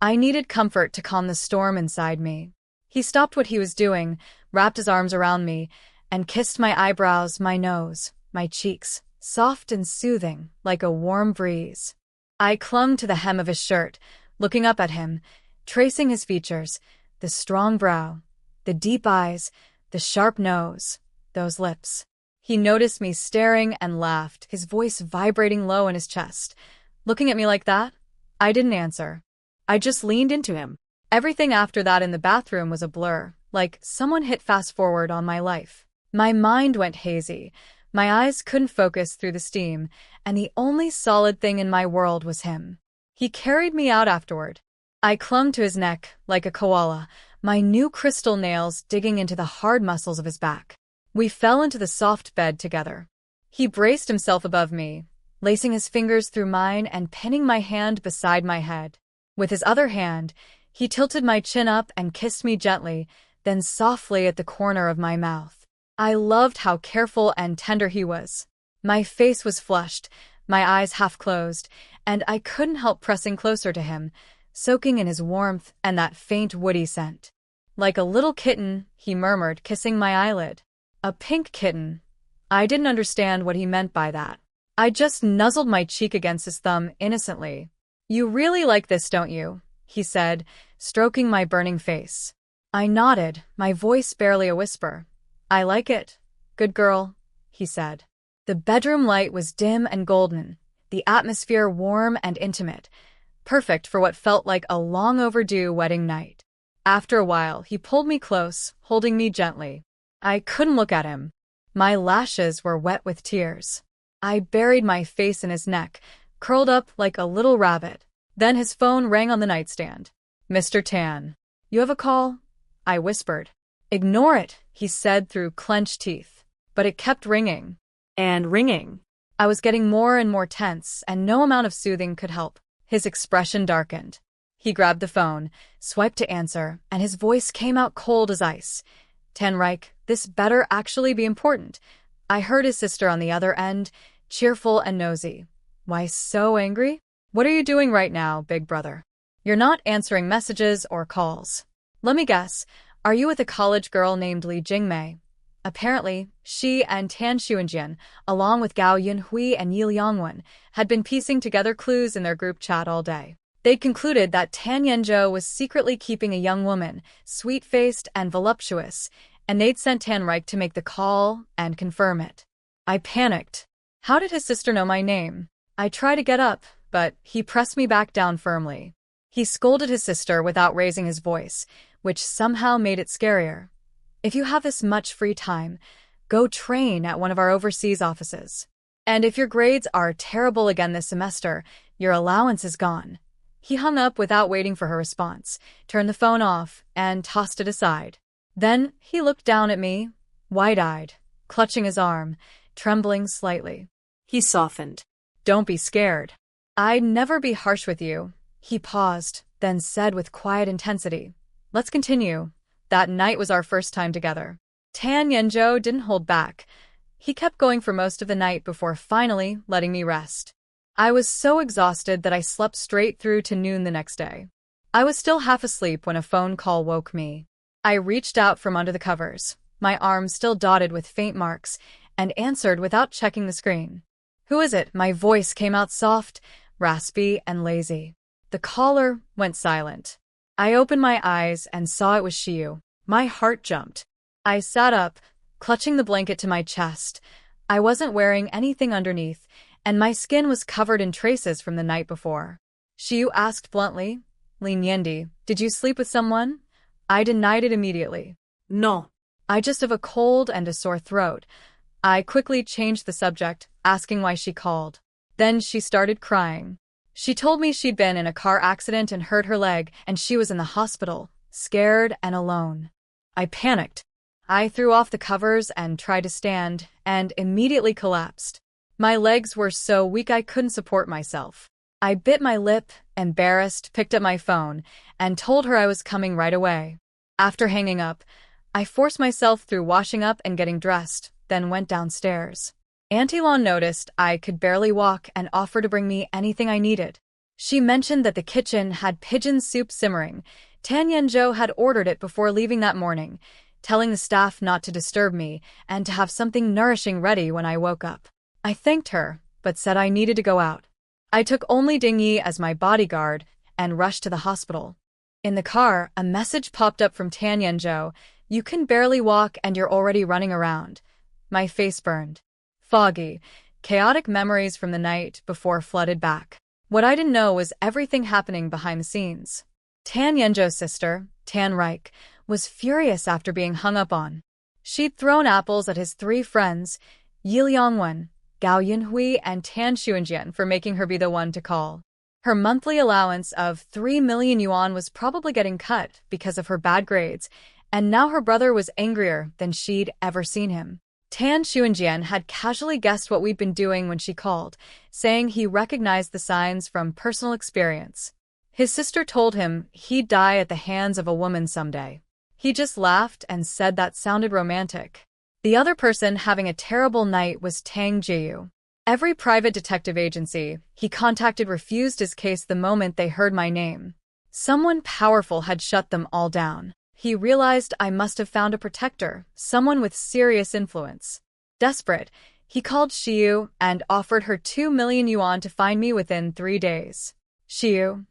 I needed comfort to calm the storm inside me. He stopped what he was doing, wrapped his arms around me, and kissed my eyebrows, my nose, my cheeks, soft and soothing, like a warm breeze. I clung to the hem of his shirt, looking up at him, tracing his features, the strong brow, the deep eyes, the sharp nose, those lips. He noticed me staring and laughed, his voice vibrating low in his chest. Looking at me like that? I didn't answer. I just leaned into him. Everything after that in the bathroom was a blur, like someone hit fast forward on my life. My mind went hazy. My eyes couldn't focus through the steam, and the only solid thing in my world was him. He carried me out afterward. I clung to his neck like a koala, my new crystal nails digging into the hard muscles of his back. We fell into the soft bed together. He braced himself above me, lacing his fingers through mine and pinning my hand beside my head. With his other hand, he tilted my chin up and kissed me gently, then softly at the corner of my mouth. I loved how careful and tender he was. My face was flushed, my eyes half closed, and I couldn't help pressing closer to him, soaking in his warmth and that faint woody scent. Like a little kitten, he murmured, kissing my eyelid. A pink kitten. I didn't understand what he meant by that. I just nuzzled my cheek against his thumb innocently. You really like this, don't you? He said, stroking my burning face. I nodded, my voice barely a whisper. I like it. Good girl, he said. The bedroom light was dim and golden, the atmosphere warm and intimate, perfect for what felt like a long overdue wedding night. After a while, he pulled me close, holding me gently. I couldn't look at him. My lashes were wet with tears. I buried my face in his neck, curled up like a little rabbit. Then his phone rang on the nightstand. Mr. Tan. You have a call? I whispered. Ignore it, he said through clenched teeth. But it kept ringing. And ringing. I was getting more and more tense, and no amount of soothing could help. His expression darkened. He grabbed the phone, swiped to answer, and his voice came out cold as ice. Tan Reich, this better actually be important. I heard his sister on the other end, cheerful and nosy. Why so angry? What are you doing right now, big brother? You're not answering messages or calls. Let me guess, are you with a college girl named Li Jingmei? Apparently, she and Tan Xuanjian, along with Gao Yunhui and Yi Liangwen, had been piecing together clues in their group chat all day. They'd concluded that Tan Yenzhou was secretly keeping a young woman, sweet-faced and voluptuous, and they'd sent Tan Reich to make the call and confirm it. I panicked. How did his sister know my name? I tried to get up, but he pressed me back down firmly. He scolded his sister without raising his voice, which somehow made it scarier. If you have this much free time, go train at one of our overseas offices. And if your grades are terrible again this semester, your allowance is gone. He hung up without waiting for her response, turned the phone off, and tossed it aside. Then he looked down at me, wide-eyed, clutching his arm, trembling slightly. He softened. Don't be scared. I'd never be harsh with you. He paused, then said with quiet intensity. Let's continue. That night was our first time together. Tan Yenzhou didn't hold back. He kept going for most of the night before finally letting me rest. I was so exhausted that I slept straight through to noon the next day. I was still half asleep when a phone call woke me. I reached out from under the covers, my arm still dotted with faint marks, and answered without checking the screen. Who is it? My voice came out soft, raspy, and lazy. The caller went silent. I opened my eyes and saw it was Xiu. My heart jumped. I sat up, clutching the blanket to my chest. I wasn't wearing anything underneath, and my skin was covered in traces from the night before. Xiu asked bluntly, Lin Yendi, did you sleep with someone? I denied it immediately. No. I just have a cold and a sore throat. I quickly changed the subject, asking why she called. Then she started crying. She told me she'd been in a car accident and hurt her leg, and she was in the hospital. scared and alone. I panicked. I threw off the covers and tried to stand, and immediately collapsed. My legs were so weak I couldn't support myself. I bit my lip, embarrassed, picked up my phone, and told her I was coming right away. After hanging up, I forced myself through washing up and getting dressed, then went downstairs. Auntie Lon noticed I could barely walk and offered to bring me anything I needed. She mentioned that the kitchen had pigeon soup simmering. Tan Yenjo had ordered it before leaving that morning, telling the staff not to disturb me and to have something nourishing ready when I woke up. I thanked her, but said I needed to go out. I took only Ding Yi as my bodyguard and rushed to the hospital. In the car, a message popped up from Tan Yenjo. You can barely walk and you're already running around. My face burned. Foggy, chaotic memories from the night before flooded back. What I didn't know was everything happening behind the scenes. Tan Yenjo's sister, Tan Reich, was furious after being hung up on. She'd thrown apples at his 3 friends, Yi Liangwen, Gao Yunhui, and Tan Xuanjian, for making her be the one to call. Her monthly allowance of 3 million yuan was probably getting cut because of her bad grades, and now her brother was angrier than she'd ever seen him. Tan Xuanjian had casually guessed what we'd been doing when she called, saying he recognized the signs from personal experience. His sister told him he'd die at the hands of a woman someday. He just laughed and said that sounded romantic. The other person having a terrible night was Tang Jiyu. Every private detective agency he contacted refused his case the moment they heard my name. Someone powerful had shut them all down. He realized I must have found a protector, someone with serious influence. Desperate, he called Shiyu and offered her 2 million yuan to find me within 3 days. Shiyu,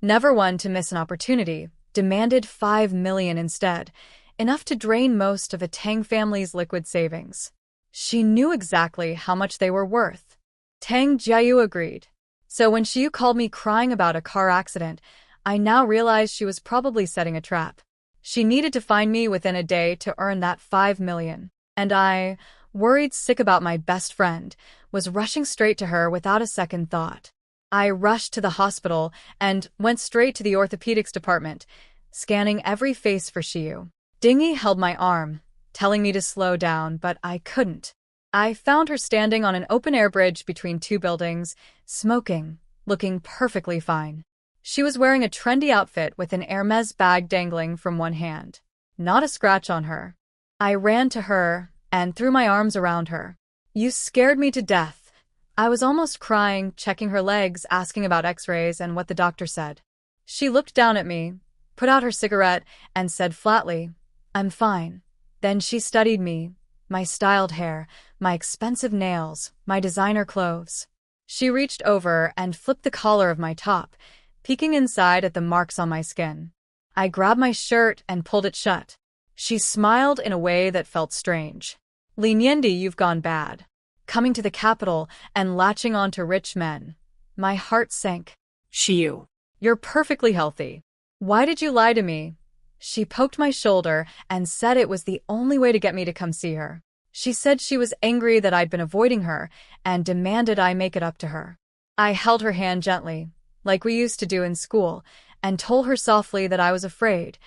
never one to miss an opportunity, demanded 5 million instead, enough to drain most of the Tang family's liquid savings. She knew exactly how much they were worth. Tang Jiayu agreed. So when Shiyu called me crying about a car accident, I now realized she was probably setting a trap. She needed to find me within a day to earn that 5 million. And I, worried sick about my best friend, was rushing straight to her without a second thought. I rushed to the hospital and went straight to the orthopedics department, scanning every face for Shiyu. Dingy held my arm, telling me to slow down, but I couldn't. I found her standing on an open-air bridge between 2 buildings, smoking, looking perfectly fine. She was wearing a trendy outfit with an Hermes bag dangling from one hand. Not a scratch on her. I ran to her and threw my arms around her. You scared me to death. I was almost crying, checking her legs, asking about x-rays and what the doctor said. She looked down at me, put out her cigarette, and said flatly, I'm fine. Then she studied me, my styled hair, my expensive nails, my designer clothes. She reached over and flipped the collar of my top, peeking inside at the marks on my skin. I grabbed my shirt and pulled it shut. She smiled in a way that felt strange. Li Niandi, you've gone bad. Coming to the capital and latching on to rich men. My heart sank. Shiyu. You're perfectly healthy. Why did you lie to me? She poked my shoulder and said it was the only way to get me to come see her. She said she was angry that I'd been avoiding her and demanded I make it up to her. I held her hand gently, like we used to do in school, and told her softly that I was afraid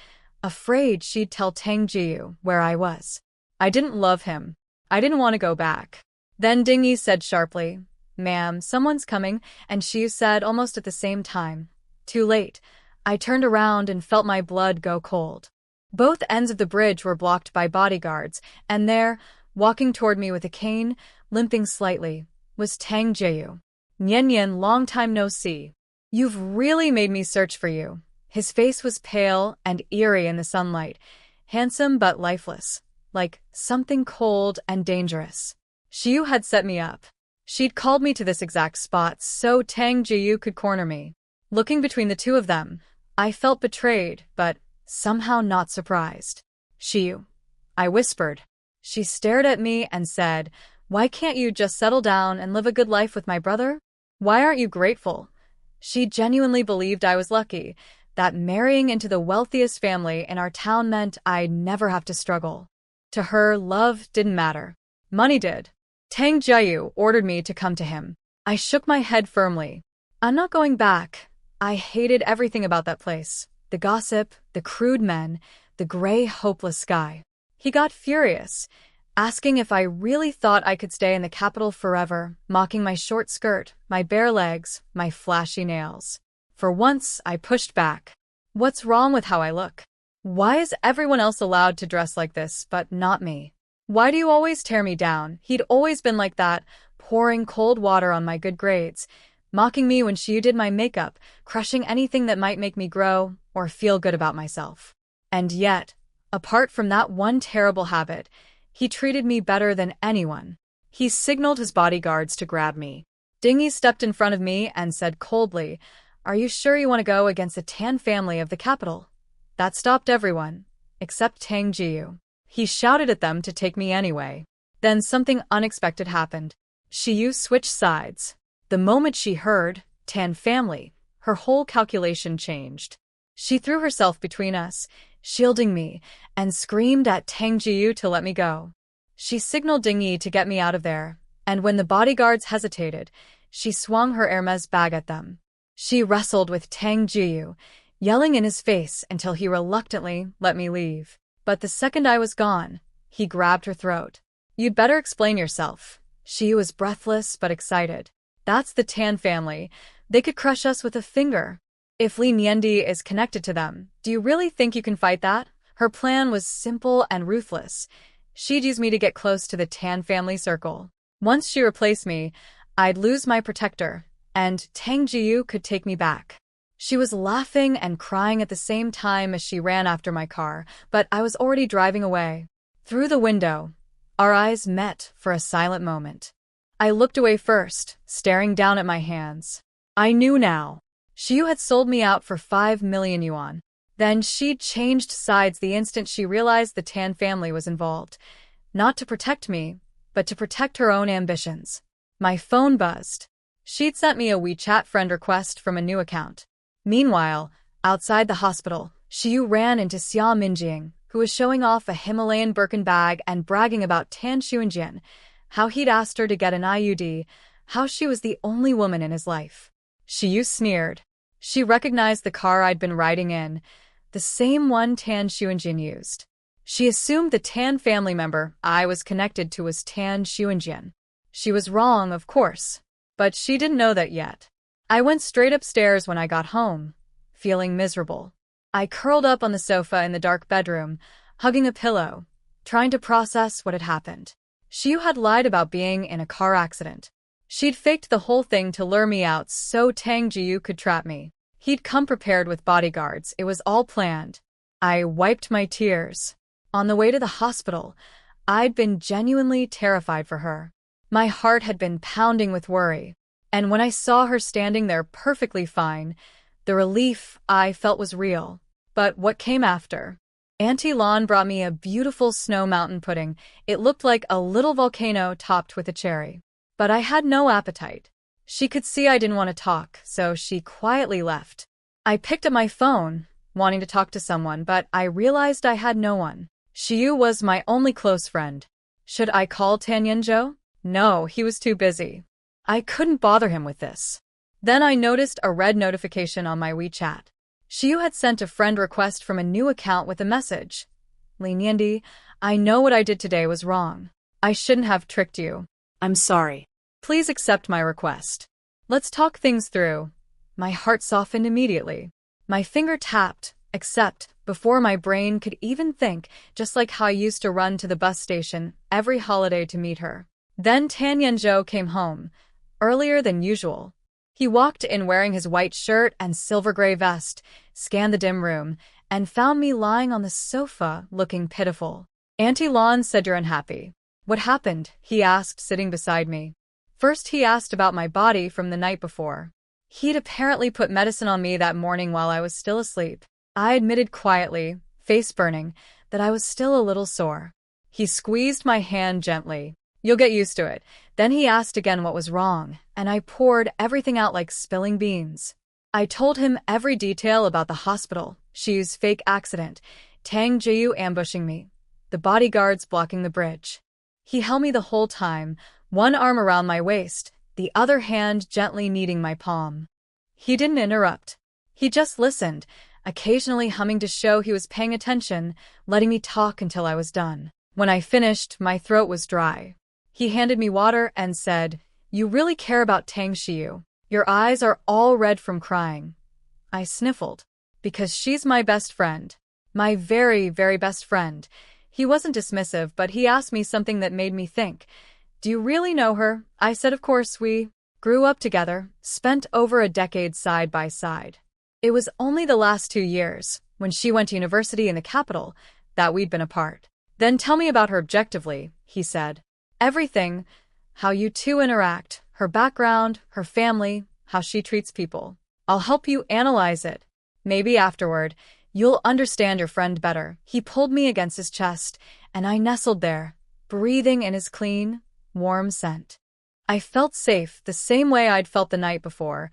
she'd tell Tang Jiyu where I was. I didn't love him. I didn't want to go back. Then Dingy said sharply, Ma'am, someone's coming, and she said almost at the same time, Too late. I turned around and felt my blood go cold. Both ends of the bridge were blocked by bodyguards, and there, walking toward me with a cane, limping slightly, was Tang Jiyu. Nian Yen, long time no see. You've really made me search for you. His face was pale and eerie in the sunlight, handsome but lifeless, like something cold and dangerous. Shiyu had set me up. She'd called me to this exact spot so Tang Jiyu could corner me. Looking between the two of them, I felt betrayed, but somehow not surprised. Shiyu, I whispered. She stared at me and said, Why can't you just settle down and live a good life with my brother? Why aren't you grateful? She genuinely believed I was lucky, that marrying into the wealthiest family in our town meant I'd never have to struggle. To her, love didn't matter. Money did. Tang Jiyu ordered me to come to him. I shook my head firmly. I'm not going back. I hated everything about that place. the gossip, the crude men, the gray, hopeless sky. He got furious, asking if I really thought I could stay in the capital forever, mocking my short skirt, my bare legs, my flashy nails. For once, I pushed back. What's wrong with how I look? Why is everyone else allowed to dress like this, but not me? Why do you always tear me down? He'd always been like that, pouring cold water on my good grades, mocking me when she did my makeup, crushing anything that might make me grow or feel good about myself. And yet, apart from that one terrible habit, he treated me better than anyone. He signaled his bodyguards to grab me. Dingy stepped in front of me and said coldly, "Are you sure you want to go against the Tan family of the capital?" That stopped everyone, except Tang Jiu. He shouted at them to take me anyway. Then something unexpected happened. Shiyu switched sides. The moment she heard Tan family, her whole calculation changed. She threw herself between us, shielding me, and screamed at Tang Jiu to let me go. She signaled Dingyi to get me out of there, and when the bodyguards hesitated, she swung her Hermes bag at them. She wrestled with Tang Jiu, yelling in his face until he reluctantly let me leave. But the second I was gone, he grabbed her throat. "You'd better explain yourself." She was breathless but excited. "That's the Tan family. They could crush us with a finger. If Li Niandi is connected to them, do you really think you can fight that?" Her plan was simple and ruthless. She'd use me to get close to the Tan family circle. Once she replaced me, I'd lose my protector, and Tang Jiu could take me back. She was laughing and crying at the same time as she ran after my car, but I was already driving away. Through the window, our eyes met for a silent moment. I looked away first, staring down at my hands. I knew now. Shiyu had sold me out for 5 million yuan. Then she'd changed sides the instant she realized the Tan family was involved. Not to protect me, but to protect her own ambitions. My phone buzzed. She'd sent me a WeChat friend request from a new account. Meanwhile, outside the hospital, Shiyu ran into Xia Minjing, who was showing off a Himalayan Birkin bag and bragging about Tan Xuanjian, how he'd asked her to get an IUD, how she was the only woman in his life. Shiyu sneered. She recognized the car I'd been riding in, the same one Tan Xuanjian used. She assumed the Tan family member I was connected to was Tan Xuanjian. She was wrong, of course, but she didn't know that yet. I went straight upstairs when I got home, feeling miserable. I curled up on the sofa in the dark bedroom, hugging a pillow, trying to process what had happened. Shiyu had lied about being in a car accident. She'd faked the whole thing to lure me out so Tang Jiu could trap me. He'd come prepared with bodyguards. It was all planned. I wiped my tears. On the way to the hospital, I'd been genuinely terrified for her. My heart had been pounding with worry. And when I saw her standing there perfectly fine, the relief I felt was real. But what came after? Auntie Lan brought me a beautiful snow mountain pudding. It looked like a little volcano topped with a cherry. But I had no appetite. She could see I didn't want to talk, so she quietly left. I picked up my phone, wanting to talk to someone, but I realized I had no one. Shiyu was my only close friend. Should I call Tan Yenzhou? No, he was too busy. I couldn't bother him with this. Then I noticed a red notification on my WeChat. Shiyu had sent a friend request from a new account with a message. "Li Niandi, I know what I did today was wrong. I shouldn't have tricked you. I'm sorry. Please accept my request. Let's talk things through." My heart softened immediately. My finger tapped, accept, before my brain could even think, just like how I used to run to the bus station every holiday to meet her. Then Tan Yenzhou came home, earlier than usual. He walked in wearing his white shirt and silver-gray vest, scanned the dim room, and found me lying on the sofa, looking pitiful. "Auntie Lan said you're unhappy. What happened?" he asked, sitting beside me. First he asked about my body from the night before. He'd apparently put medicine on me that morning while I was still asleep. I admitted quietly, face burning, that I was still a little sore. He squeezed my hand gently. "You'll get used to it." Then he asked again what was wrong, and I poured everything out like spilling beans. I told him every detail about the hospital, Shiyu's fake accident, Tang Jiu ambushing me, the bodyguards blocking the bridge. He held me the whole time, one arm around my waist, the other hand gently kneading my palm. He didn't interrupt. He just listened, occasionally humming to show he was paying attention, letting me talk until I was done. When I finished, my throat was dry. He handed me water and said, "You really care about Tang Xiu. Your eyes are all red from crying." I sniffled. Because she's my best friend. My very, very best friend. He wasn't dismissive, but he asked me something that made me think. "Do you really know her?" I said, "Of course, we grew up together, spent over a decade side by side. It was only the last 2 years, when she went to university in the capital, that we'd been apart." "Then tell me about her objectively," he said. "Everything. How you two interact, her background, her family, how she treats people. I'll help you analyze it. Maybe afterward, you'll understand your friend better." He pulled me against his chest, and I nestled there, breathing in his clean, warm scent. I felt safe the same way I'd felt the night before.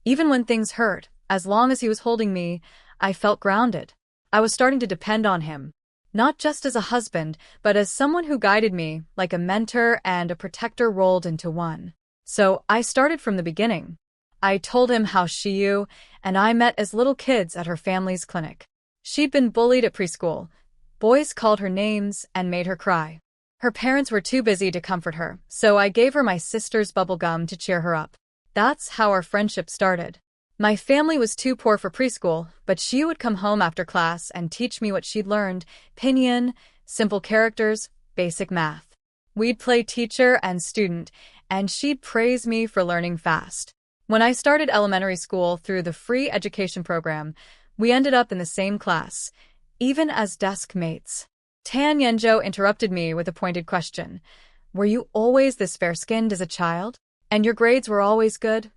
Even when things hurt, as long as he was holding me, I felt grounded. I was starting to depend on him. Not just as a husband, but as someone who guided me, like a mentor and a protector rolled into one. So I started from the beginning. I told him how Xiu and I met as little kids at her family's clinic. She'd been bullied at preschool. Boys called her names and made her cry. Her parents were too busy to comfort her, so I gave her my sister's bubble gum to cheer her up. That's how our friendship started. My family was too poor for preschool, but she would come home after class and teach me what she'd learned: pinyin, simple characters, basic math. We'd play teacher and student, and she'd praise me for learning fast. When I started elementary school through the free education program, we ended up in the same class, even as desk mates. Tan Yenzhou interrupted me with a pointed question. "Were you always this fair-skinned as a child? And your grades were always good?"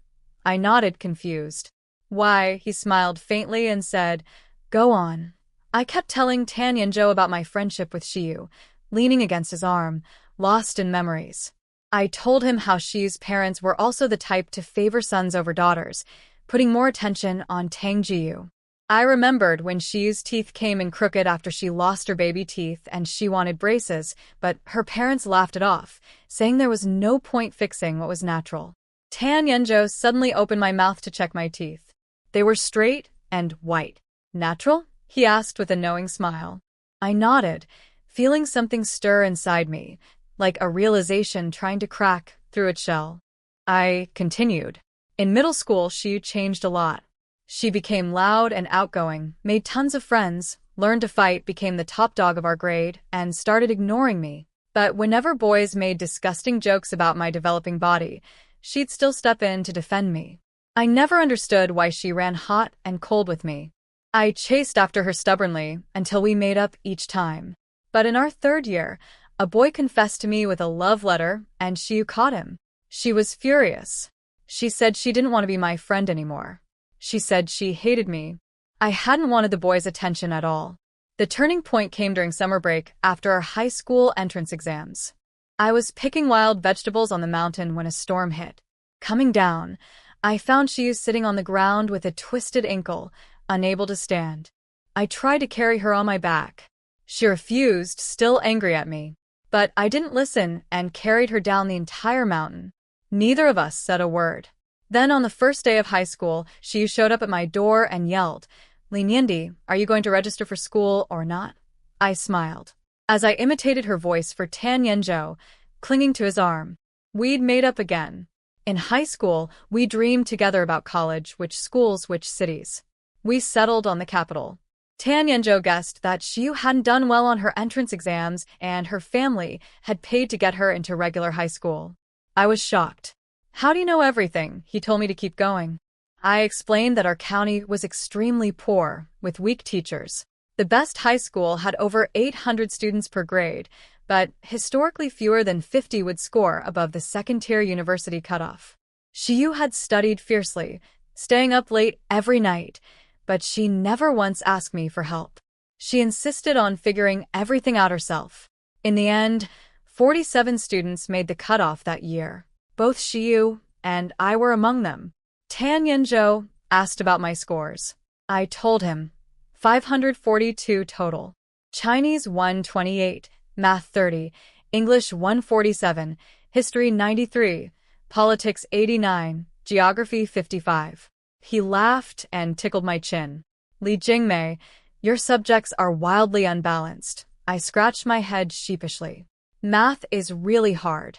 I nodded, confused. "Why," he smiled faintly and said, "Go on." I kept telling Tan Yenzhou about my friendship with Xiu, leaning against his arm, lost in memories. I told him how Xiu's parents were also the type to favor sons over daughters, putting more attention on Tang Jiu. I remembered when Xiu's teeth came in crooked after she lost her baby teeth and she wanted braces, but her parents laughed it off, saying there was no point fixing what was natural. Tan Yenzhou suddenly opened my mouth to check my teeth. They were straight and white. "Natural?" he asked with a knowing smile. I nodded, feeling something stir inside me, like a realization trying to crack through its shell. I continued. In middle school, Xiu changed a lot. She became loud and outgoing, made tons of friends, learned to fight, became the top dog of our grade, and started ignoring me. But whenever boys made disgusting jokes about my developing body, she'd still step in to defend me. I never understood why she ran hot and cold with me. I chased after her stubbornly until we made up each time. But in our 3rd year, a boy confessed to me with a love letter, and Xiu caught him. She was furious. She said she didn't want to be my friend anymore. She said she hated me. I hadn't wanted the boy's attention at all. The turning point came during summer break after our high school entrance exams. I was picking wild vegetables on the mountain when a storm hit. Coming down, I found Xiu sitting on the ground with a twisted ankle, unable to stand. I tried to carry her on my back. She refused, still angry at me. But I didn't listen and carried her down the entire mountain. Neither of us said a word. Then on the first day of high school, Xiu showed up at my door and yelled, "Lin Yindi, are you going to register for school or not?" I smiled, as I imitated her voice for Tan Yenzhou, clinging to his arm. We'd made up again. In high school, we dreamed together about college, which schools, which cities. We settled on the capital. Tan Yenzhou guessed that Xiu hadn't done well on her entrance exams and her family had paid to get her into regular high school. I was shocked. "How do you know everything?" He told me to keep going. I explained that our county was extremely poor, with weak teachers. The best high school had over 800 students per grade, but historically fewer than 50 would score above the second-tier university cutoff. Xiu had studied fiercely, staying up late every night, but she never once asked me for help. She insisted on figuring everything out herself. In the end, 47 students made the cutoff that year. Both Xiu and I were among them. Tan Yenzhou asked about my scores. I told him. 542 total. Chinese 128, Math 30, English 147, History 93, Politics 89, Geography 55. He laughed and tickled my chin. Li Jingmei, your subjects are wildly unbalanced. I scratched my head sheepishly. Math is really hard,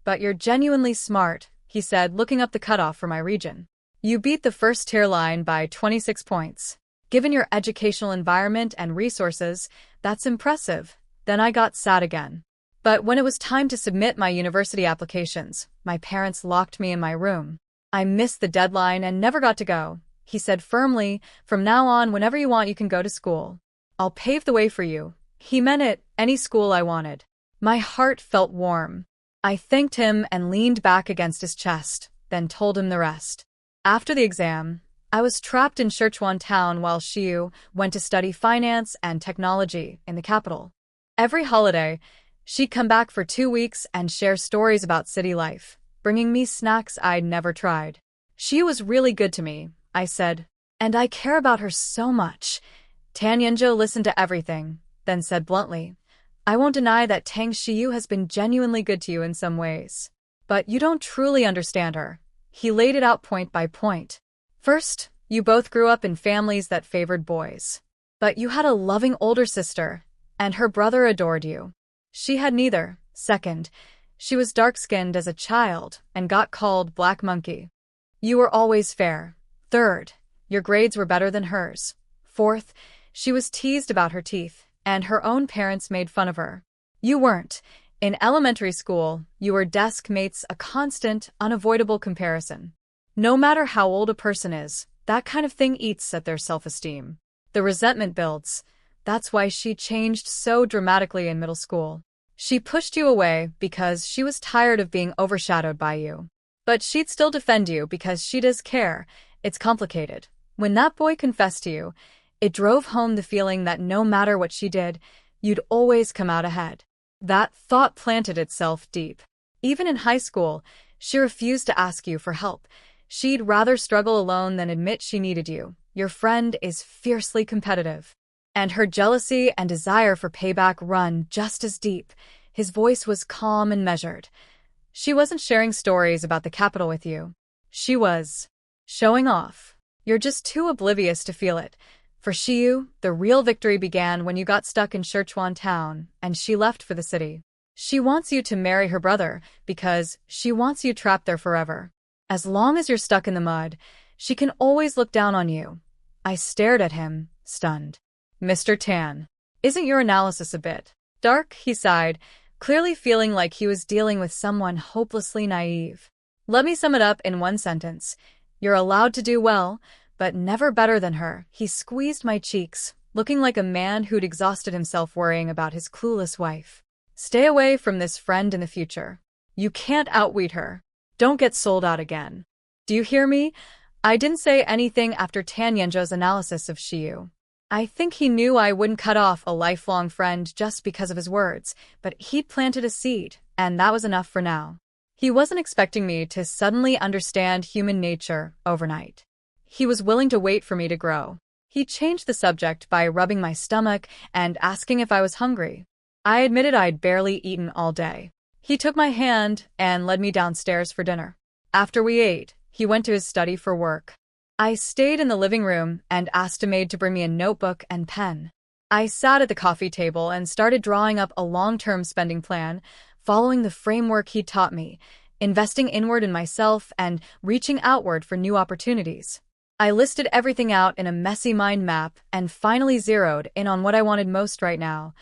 but you're genuinely smart, he said, looking up the cutoff for my region. You beat the first tier line by 26 points. Given your educational environment and resources, that's impressive. Then I got sad again. But when it was time to submit my university applications, my parents locked me in my room. I missed the deadline and never got to go. He said firmly, from now on, whenever you want, you can go to school. I'll pave the way for you. He meant it, any school I wanted. My heart felt warm. I thanked him and leaned back against his chest, then told him the rest. After the exam, I was trapped in Sichuan town while Xiu went to study finance and technology in the capital. Every holiday, she'd come back for 2 weeks and share stories about city life, bringing me snacks I'd never tried. She was really good to me, I said, and I care about her so much. Tan Yenzhou listened to everything, then said bluntly, I won't deny that Tang Xiu has been genuinely good to you in some ways. But you don't truly understand her. He laid it out point by point. First, you both grew up in families that favored boys. But you had a loving older sister, and her brother adored you. She had neither. Second, she was dark-skinned as a child and got called Black Monkey. You were always fair. Third, your grades were better than hers. Fourth, she was teased about her teeth, and her own parents made fun of her. You weren't. In elementary school, you were desk mates, a constant, unavoidable comparison. No matter how old a person is, that kind of thing eats at their self-esteem. The resentment builds. That's why she changed so dramatically in middle school. She pushed you away because she was tired of being overshadowed by you. But she'd still defend you because she does care. It's complicated. When that boy confessed to you, it drove home the feeling that no matter what she did, you'd always come out ahead. That thought planted itself deep. Even in high school, she refused to ask you for help. She'd rather struggle alone than admit she needed you. Your friend is fiercely competitive. And her jealousy and desire for payback run just as deep. His voice was calm and measured. She wasn't sharing stories about the capital with you. She was showing off. You're just too oblivious to feel it. For Xiu, the real victory began when you got stuck in Sichuan town and she left for the city. She wants you to marry her brother because she wants you trapped there forever. As long as you're stuck in the mud, she can always look down on you. I stared at him, stunned. Mr. Tan, isn't your analysis a bit dark? He sighed, clearly feeling like he was dealing with someone hopelessly naive. Let me sum it up in one sentence. You're allowed to do well, but never better than her. He squeezed my cheeks, looking like a man who'd exhausted himself worrying about his clueless wife. Stay away from this friend in the future. You can't outwit her. Don't get sold out again. Do you hear me? I didn't say anything after Tan Yenzhou's analysis of Xiu. I think he knew I wouldn't cut off a lifelong friend just because of his words, but he'd planted a seed, and that was enough for now. He wasn't expecting me to suddenly understand human nature overnight. He was willing to wait for me to grow. He changed the subject by rubbing my stomach and asking if I was hungry. I admitted I'd barely eaten all day. He took my hand and led me downstairs for dinner. After we ate, he went to his study for work. I stayed in the living room and asked a maid to bring me a notebook and pen. I sat at the coffee table and started drawing up a long-term spending plan, following the framework he taught me, investing inward in myself and reaching outward for new opportunities. I listed everything out in a messy mind map and finally zeroed in on what I wanted most right now: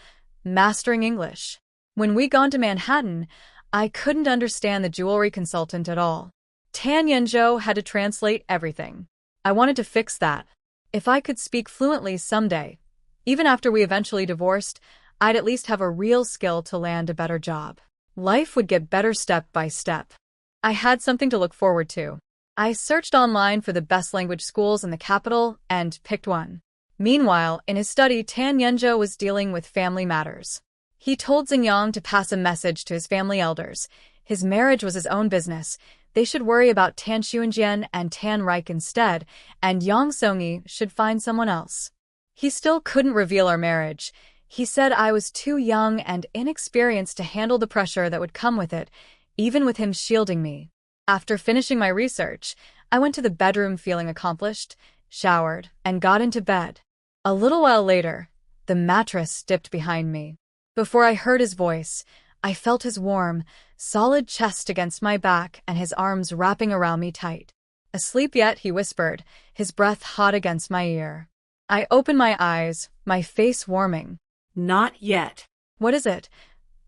mastering English. When we gone to Manhattan, I couldn't understand the jewelry consultant at all. Tan Yenzhou had to translate everything. I wanted to fix that. If I could speak fluently someday, even after we eventually divorced, I'd at least have a real skill to land a better job. Life would get better step by step. I had something to look forward to. I searched online for the best language schools in the capital and picked one. Meanwhile, in his study, Tan Yenzhou was dealing with family matters. He told Xingyang to pass a message to his family elders. His marriage was his own business. They should worry about Tan Xuanjian and Tan Reich instead, and Yang Songyi should find someone else. He still couldn't reveal our marriage. He said I was too young and inexperienced to handle the pressure that would come with it, even with him shielding me. After finishing my research, I went to the bedroom feeling accomplished, showered, and got into bed. A little while later, the mattress dipped behind me. Before I heard his voice, I felt his warm, solid chest against my back and his arms wrapping around me tight. "Asleep yet?" he whispered, his breath hot against my ear. I opened my eyes, my face warming. Not yet. "What is it?"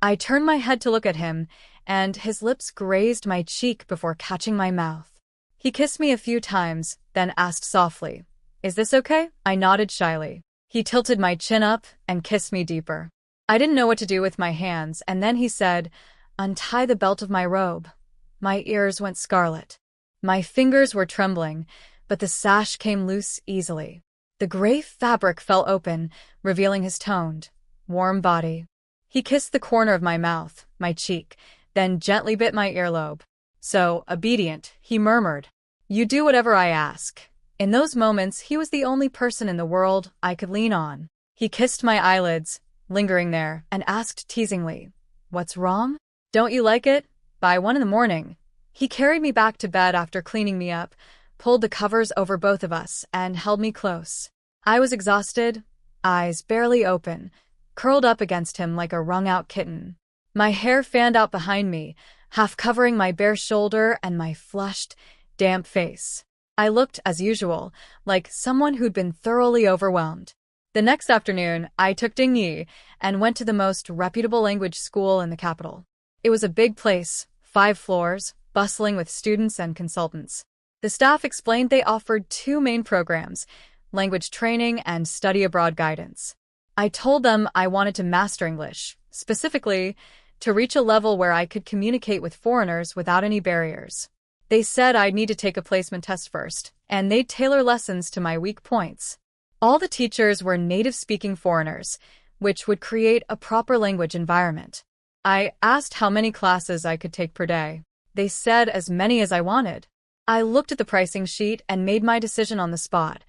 I turned my head to look at him, and his lips grazed my cheek before catching my mouth. He kissed me a few times, then asked softly, "Is this okay?" I nodded shyly. He tilted my chin up and kissed me deeper. I didn't know what to do with my hands, and then he said, "Untie the belt of my robe." My ears went scarlet. My fingers were trembling, but the sash came loose easily. The gray fabric fell open, revealing his toned, warm body. He kissed the corner of my mouth, my cheek, then gently bit my earlobe. So, obedient, he murmured, "You do whatever I ask." In those moments, he was the only person in the world I could lean on. He kissed my eyelids, lingering there, and asked teasingly, "What's wrong? Don't you like it?" By 1 a.m, he carried me back to bed after cleaning me up, pulled the covers over both of us, and held me close. I was exhausted, eyes barely open, curled up against him like a wrung-out kitten. My hair fanned out behind me, half covering my bare shoulder and my flushed, damp face. I looked, as usual, like someone who'd been thoroughly overwhelmed. The next afternoon, I took Dingyi and went to the most reputable language school in the capital. It was a big place, 5 floors, bustling with students and consultants. The staff explained they offered 2 main programs, language training and study abroad guidance. I told them I wanted to master English, specifically to reach a level where I could communicate with foreigners without any barriers. They said I'd need to take a placement test first, and they'd tailor lessons to my weak points. All the teachers were native-speaking foreigners, which would create a proper language environment. I asked how many classes I could take per day. They said as many as I wanted. I looked at the pricing sheet and made my decision on the spot.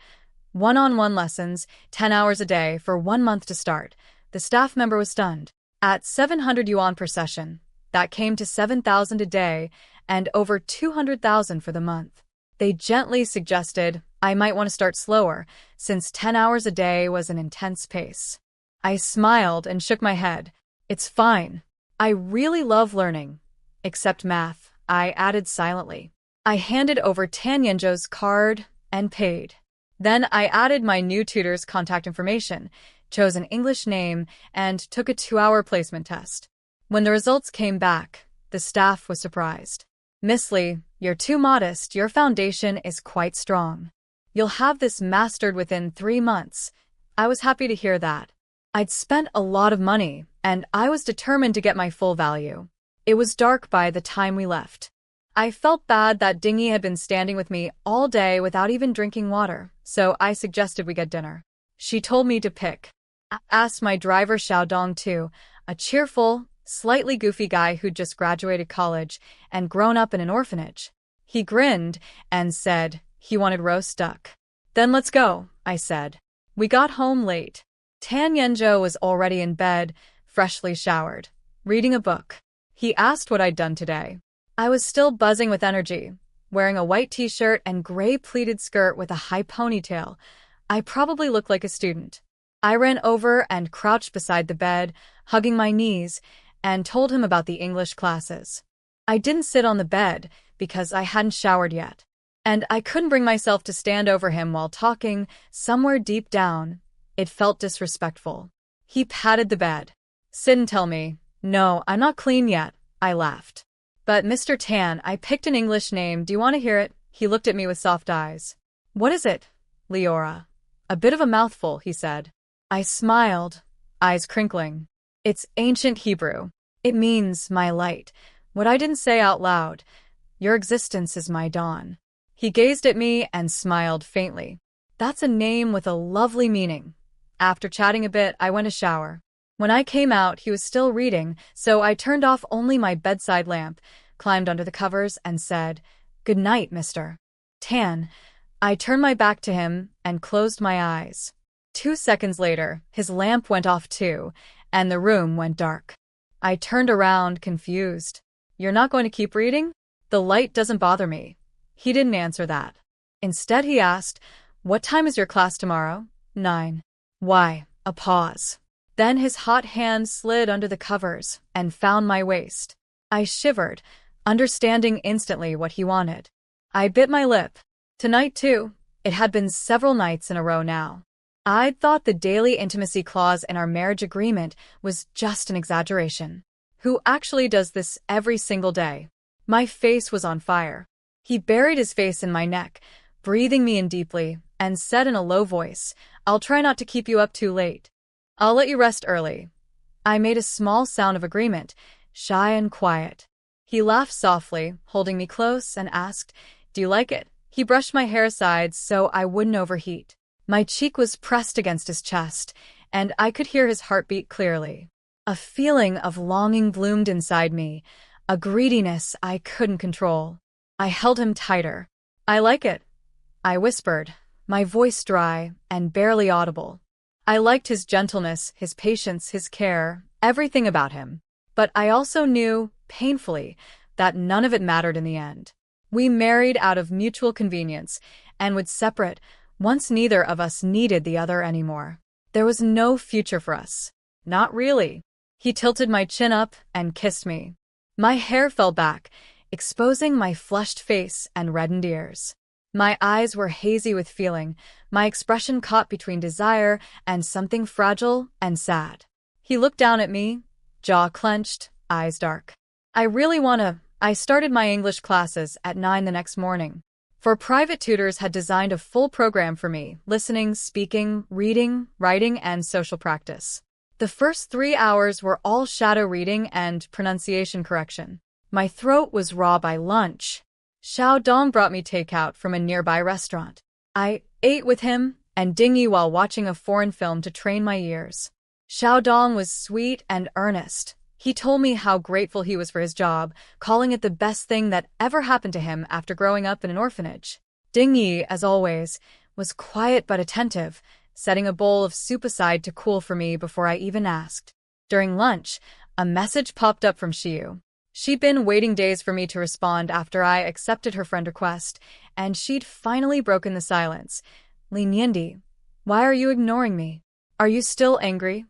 One-on-one lessons, 10 hours a day for 1 month to start. The staff member was stunned. At 700 yuan per session, that came to 7,000 a day and over 200,000 for the month. They gently suggested I might want to start slower, since 10 hours a day was an intense pace. I smiled and shook my head. "It's fine. I really love learning. Except math," I added silently. I handed over Tan Yenjo's card and paid. Then I added my new tutor's contact information, chose an English name, and took a 2-hour placement test. When the results came back, the staff was surprised. "Miss Lee, you're too modest. Your foundation is quite strong. You'll have this mastered within 3 months." I was happy to hear that. I'd spent a lot of money, and I was determined to get my full value. It was dark by the time we left. I felt bad that Dingyi had been standing with me all day without even drinking water, so I suggested we get dinner. She told me to pick. I asked my driver Xiaodong too, a cheerful, slightly goofy guy who'd just graduated college and grown up in an orphanage. He grinned and said he wanted roast duck. "Then let's go," I said. We got home late. Tan Yenjo was already in bed, freshly showered, reading a book. He asked what I'd done today. I was still buzzing with energy, wearing a white t-shirt and gray pleated skirt with a high ponytail. I probably looked like a student. I ran over and crouched beside the bed, hugging my knees, and told him about the English classes. I didn't sit on the bed because I hadn't showered yet, and I couldn't bring myself to stand over him while talking. Somewhere deep down, it felt disrespectful. He patted the bed. "Sit and tell me." "No, I'm not clean yet," I laughed. "But Mr. Tan, I picked an English name. Do you want to hear it?" He looked at me with soft eyes. "What is it?" "Leora." "A bit of a mouthful," he said. I smiled, eyes crinkling. "It's ancient Hebrew. It means my light." What I didn't say out loud, "Your existence is my dawn." He gazed at me and smiled faintly. "That's a name with a lovely meaning." After chatting a bit, I went to shower. When I came out, he was still reading, so I turned off only my bedside lamp, climbed under the covers, and said, "Good night, Mr. Tan." I turned my back to him and closed my eyes. 2 seconds later, his lamp went off too, and the room went dark. I turned around, confused. "You're not going to keep reading?" "The light doesn't bother me." He didn't answer that. Instead, he asked, "What time is your class tomorrow?" 9. Why? A pause. Then his hot hand slid under the covers and found my waist. I shivered, understanding instantly what he wanted. I bit my lip. Tonight, too. It had been several nights in a row now. I'd thought the daily intimacy clause in our marriage agreement was just an exaggeration. Who actually does this every single day? My face was on fire. He buried his face in my neck, breathing me in deeply, and said in a low voice, "I'll try not to keep you up too late. I'll let you rest early." I made a small sound of agreement, shy and quiet. He laughed softly, holding me close, and asked, "Do you like it?" He brushed my hair aside so I wouldn't overheat. My cheek was pressed against his chest, and I could hear his heartbeat clearly. A feeling of longing bloomed inside me, a greediness I couldn't control. I held him tighter. "I like it," I whispered, my voice dry and barely audible. I liked his gentleness, his patience, his care, everything about him. But I also knew, painfully, that none of it mattered in the end. We married out of mutual convenience and would separate once neither of us needed the other anymore. There was no future for us. Not really. He tilted my chin up and kissed me. My hair fell back, exposing my flushed face and reddened ears. My eyes were hazy with feeling, my expression caught between desire and something fragile and sad. He looked down at me, jaw clenched, eyes dark. I started my English classes at 9 the next morning. For private tutors had designed a full program for me, listening, speaking, reading, writing, and social practice. The first 3 hours were all shadow reading and pronunciation correction. My throat was raw by lunch. Xiao Dong brought me takeout from a nearby restaurant. I ate with him and Dingy while watching a foreign film to train my ears. Xiao Dong was sweet and earnest. He told me how grateful he was for his job, calling it the best thing that ever happened to him after growing up in an orphanage. Dingy, as always, was quiet but attentive, setting a bowl of soup aside to cool for me before I even asked. During lunch, a message popped up from Xiu. She'd been waiting days for me to respond after I accepted her friend request, and she'd finally broken the silence. "Lin Yindi, why are you ignoring me? Are you still angry?"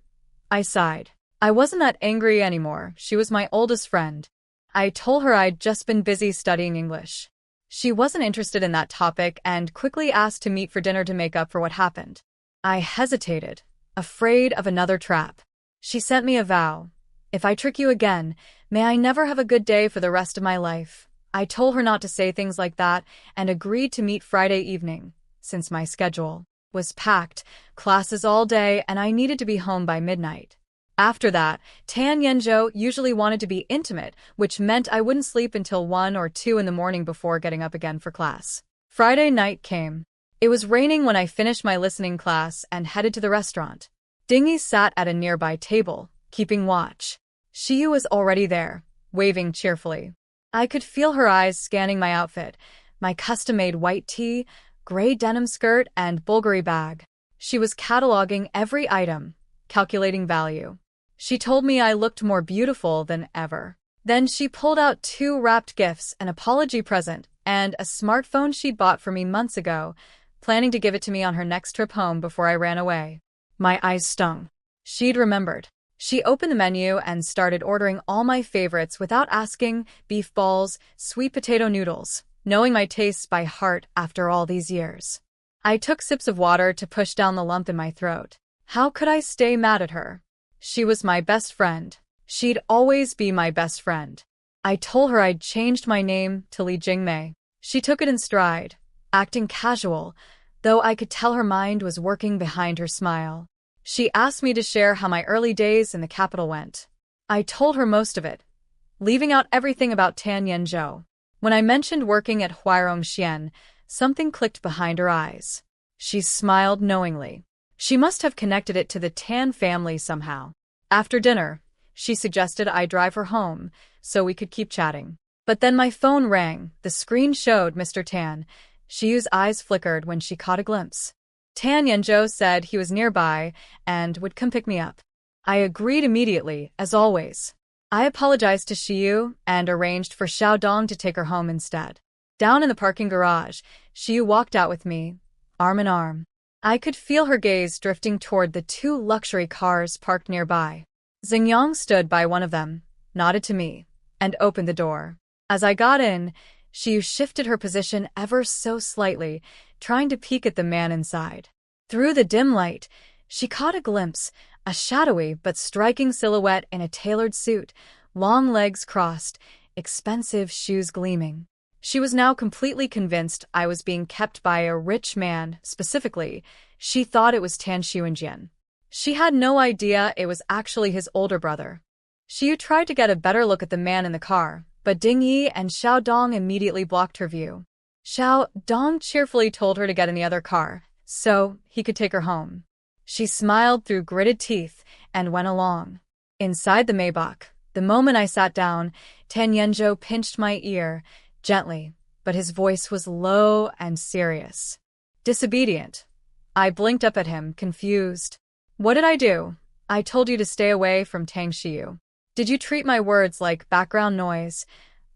I sighed. I wasn't that angry anymore. She was my oldest friend. I told her I'd just been busy studying English. She wasn't interested in that topic and quickly asked to meet for dinner to make up for what happened. I hesitated, afraid of another trap. She sent me a vow. "If I trick you again, may I never have a good day for the rest of my life." I told her not to say things like that and agreed to meet Friday evening, since my schedule was packed, classes all day, and I needed to be home by midnight. After that, Tan Yenzhou usually wanted to be intimate, which meant I wouldn't sleep until 1 or 2 in the morning before getting up again for class. Friday night came. It was raining when I finished my listening class and headed to the restaurant. Dingy sat at a nearby table, keeping watch. Xiu was already there, waving cheerfully. I could feel her eyes scanning my outfit, my custom-made white tee, gray denim skirt, and Bulgari bag. She was cataloging every item, calculating value. She told me I looked more beautiful than ever. Then she pulled out 2 wrapped gifts, an apology present, and a smartphone she'd bought for me months ago, planning to give it to me on her next trip home before I ran away. My eyes stung. She'd remembered. She opened the menu and started ordering all my favorites without asking: beef balls, sweet potato noodles, knowing my tastes by heart after all these years. I took sips of water to push down the lump in my throat. How could I stay mad at her? She was my best friend. She'd always be my best friend. I told her I'd changed my name to Li Jingmei. She took it in stride, acting casual, though I could tell her mind was working behind her smile. She asked me to share how my early days in the capital went. I told her most of it, leaving out everything about Tan Yenzhou. When I mentioned working at Huarongxian, something clicked behind her eyes. She smiled knowingly. She must have connected it to the Tan family somehow. After dinner, she suggested I drive her home so we could keep chatting. But then my phone rang. The screen showed Mr. Tan. Xiu's eyes flickered when she caught a glimpse. Tan Yenzhou said he was nearby and would come pick me up. I agreed immediately, as always. I apologized to Xiu and arranged for Xiao Dong to take her home instead. Down in the parking garage, Xiu walked out with me, arm in arm. I could feel her gaze drifting toward the two luxury cars parked nearby. Xingyang stood by one of them, nodded to me, and opened the door. As I got in, she shifted her position ever so slightly, trying to peek at the man inside. Through the dim light, she caught a glimpse, a shadowy but striking silhouette in a tailored suit, long legs crossed, expensive shoes gleaming. She was now completely convinced I was being kept by a rich man. Specifically, she thought it was Tan Xuanjian. She had no idea it was actually his older brother. She tried to get a better look at the man in the car, but Ding Yi and Xiao Dong immediately blocked her view. Xiao Dong cheerfully told her to get in the other car, so he could take her home. She smiled through gritted teeth and went along. Inside the Maybach, the moment I sat down, Tan Yenzhou pinched my ear, gently, but his voice was low and serious. Disobedient. I blinked up at him, confused. What did I do? I told you to stay away from Tang Xiu. Did you treat my words like background noise?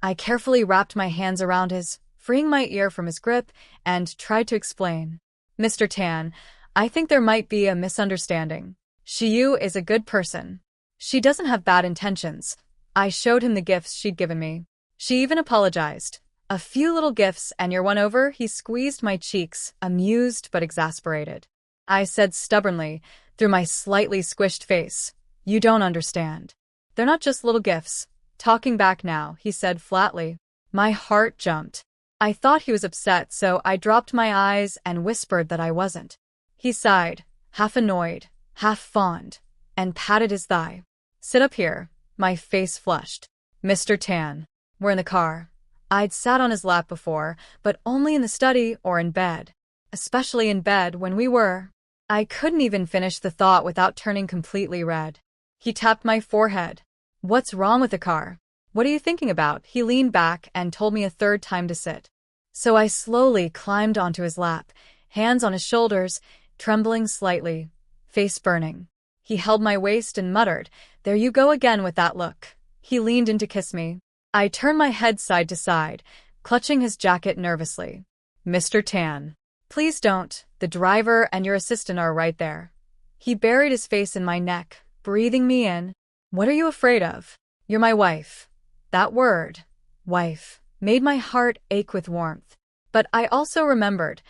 I carefully wrapped my hands around his, freeing my ear from his grip, and tried to explain. Mr. Tan, I think there might be a misunderstanding. Xiu is a good person. She doesn't have bad intentions. I showed him the gifts she'd given me. She even apologized. A few little gifts and you're won over. He squeezed my cheeks, amused but exasperated. I said stubbornly, through my slightly squished face, you don't understand. They're not just little gifts. Talking back now, he said flatly. My heart jumped. I thought he was upset, so I dropped my eyes and whispered that I wasn't. He sighed, half annoyed, half fond, and patted his thigh. Sit up here. My face flushed. Mr. Tan. We're in the car. I'd sat on his lap before, but only in the study or in bed. Especially in bed when we were. I couldn't even finish the thought without turning completely red. He tapped my forehead. What's wrong with the car? What are you thinking about? He leaned back and told me a third time to sit. So I slowly climbed onto his lap, hands on his shoulders, trembling slightly, face burning. He held my waist and muttered, There you go again with that look. He leaned in to kiss me. I turned my head side to side, clutching his jacket nervously. Mr. Tan. Please don't. The driver and your assistant are right there. He buried his face in my neck, breathing me in. What are you afraid of? You're my wife. That word, wife, made my heart ache with warmth. But I also remembered,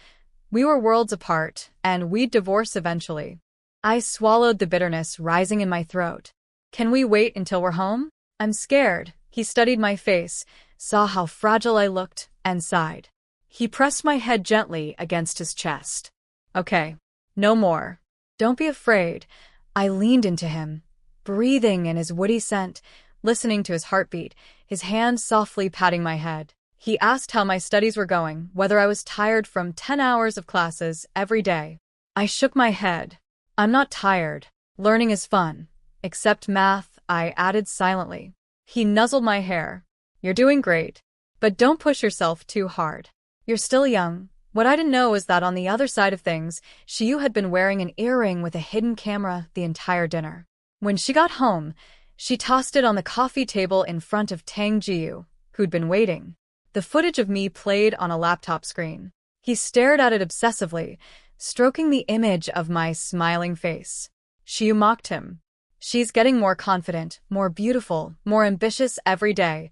we were worlds apart, and we'd divorce eventually. I swallowed the bitterness rising in my throat. Can we wait until we're home? I'm scared. He studied my face, saw how fragile I looked, and sighed. He pressed my head gently against his chest. Okay, no more. Don't be afraid. I leaned into him, breathing in his woody scent, listening to his heartbeat, his hand softly patting my head. He asked how my studies were going, whether I was tired from 10 hours of classes every day. I shook my head. I'm not tired. Learning is fun. Except math, I added silently. He nuzzled my hair. You're doing great. But don't push yourself too hard. You're still young. What I didn't know was that on the other side of things, Xiu had been wearing an earring with a hidden camera the entire dinner. When she got home, she tossed it on the coffee table in front of Tang Jiu, who'd been waiting. The footage of me played on a laptop screen. He stared at it obsessively, stroking the image of my smiling face. Xiu mocked him. She's getting more confident, more beautiful, more ambitious every day,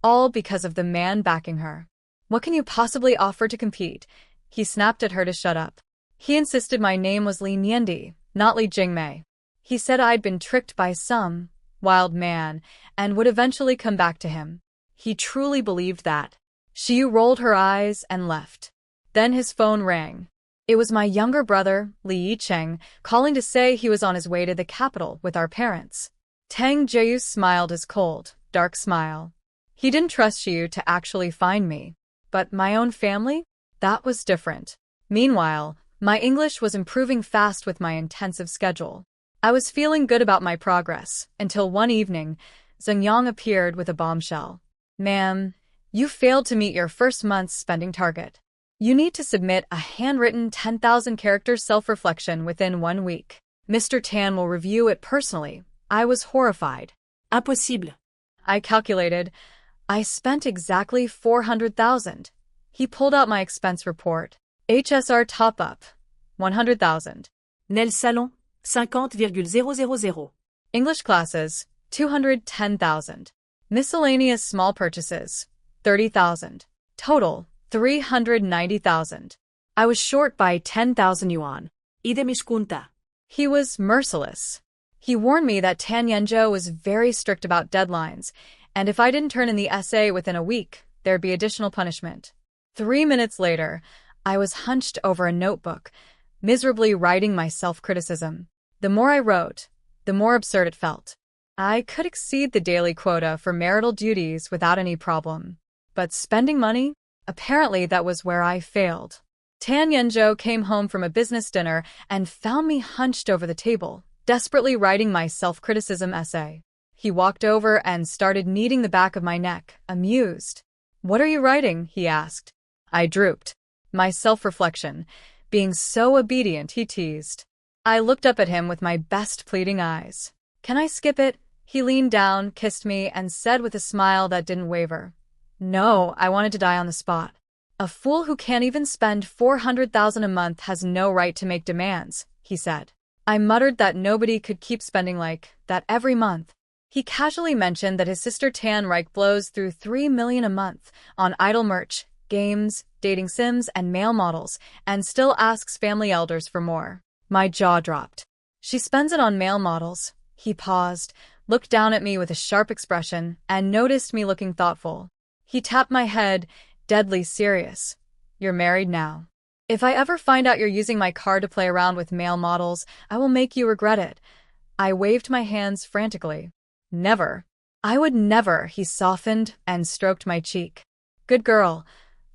all because of the man backing her. What can you possibly offer to compete? He snapped at her to shut up. He insisted my name was Li Niandi, not Li Jingmei. He said I'd been tricked by some wild man and would eventually come back to him. He truly believed that. Xiu rolled her eyes and left. Then his phone rang. It was my younger brother, Li Yicheng, calling to say he was on his way to the capital with our parents. Tang Jiu smiled his cold, dark smile. He didn't trust Xiu to actually find me. But my own family? That was different. Meanwhile, my English was improving fast with my intensive schedule. I was feeling good about my progress, until one evening, Xingyang appeared with a bombshell. Ma'am, you failed to meet your first month's spending target. You need to submit a handwritten 10,000-character self-reflection within 1 week. Mr. Tan will review it personally. I was horrified. Impossible. I calculated. I spent exactly 400,000. He pulled out my expense report. HSR top-up. 100,000. Nel salon, 50,000. English classes, 210,000. Miscellaneous small purchases, 30,000. Total, 390,000. I was short by 10,000 yuan. Ide mishkunta. He was merciless. He warned me that Tan Yenjo was very strict about deadlines, and if I didn't turn in the essay within a week, there'd be additional punishment. 3 minutes later, I was hunched over a notebook, miserably writing my self-criticism. The more I wrote, the more absurd it felt. I could exceed the daily quota for marital duties without any problem. But spending money? Apparently that was where I failed. Tan Yenjo came home from a business dinner and found me hunched over the table, desperately writing my self-criticism essay. He walked over and started kneading the back of my neck, amused. "What are you writing?" he asked. I drooped. My self-reflection. Being so obedient, he teased. I looked up at him with my best pleading eyes. "Can I skip it?" He leaned down, kissed me, and said with a smile that didn't waver. No, I wanted to die on the spot. "A fool who can't even spend 400,000 a month has no right to make demands," he said. I muttered that nobody could keep spending like that every month. He casually mentioned that his sister Tan Reich blows through 3 million a month on idol merch, games, dating sims, and male models, and still asks family elders for more. My jaw dropped. "She spends it on male models." He paused, looked down at me with a sharp expression, and noticed me looking thoughtful. He tapped my head, deadly serious. "You're married now. If I ever find out you're using my card to play around with male models, I will make you regret it." I waved my hands frantically. "Never. I would never," he softened and stroked my cheek. "Good girl."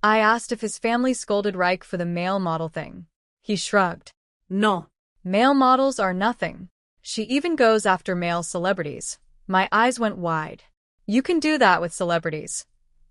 I asked if his family scolded Reich for the male model thing. He shrugged. No. Male models are nothing. She even goes after male celebrities. My eyes went wide. "You can do that with celebrities.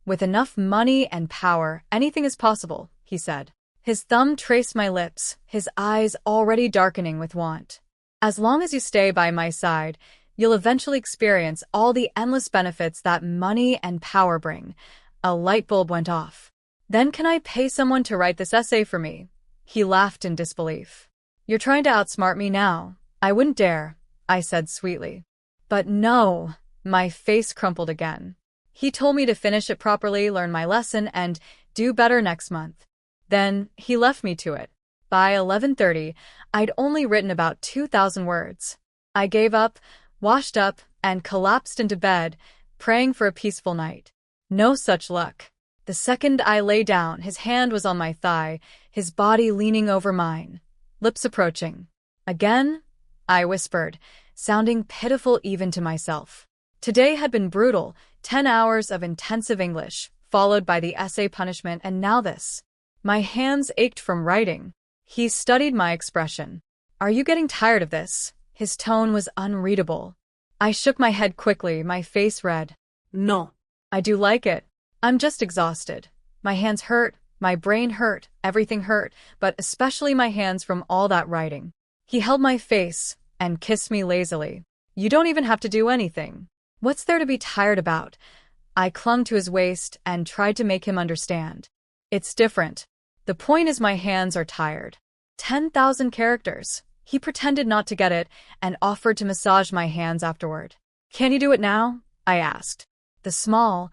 With enough money and power, anything is possible," he said. His thumb traced my lips, his eyes already darkening with want. "As long as you stay by my side, you'll eventually experience all the endless benefits that money and power bring." A light bulb went off. "Then can I pay someone to write this essay for me?" He laughed in disbelief. "You're trying to outsmart me now." "I wouldn't dare," I said sweetly. "But no." My face crumpled again. He told me to finish it properly, learn my lesson, and do better next month. Then he left me to it. By 11:30, I'd only written about 2,000 words. I gave up, washed up, and collapsed into bed, praying for a peaceful night. No such luck. The second I lay down, his hand was on my thigh, his body leaning over mine, lips approaching. "Again?" I whispered, sounding pitiful even to myself. Today had been brutal, 10 hours of intensive English, followed by the essay punishment, and now this. My hands ached from writing. He studied my expression. "Are you getting tired of this?" His tone was unreadable. I shook my head quickly, my face red. No. "I do like it. I'm just exhausted. My hands hurt, my brain hurt, everything hurt, but especially my hands from all that writing." He held my face and kissed me lazily. "You don't even have to do anything. What's there to be tired about?" I clung to his waist and tried to make him understand. "It's different. The point is my hands are tired." 10,000 characters. He pretended not to get it and offered to massage my hands afterward. "Can you do it now?" I asked. The small,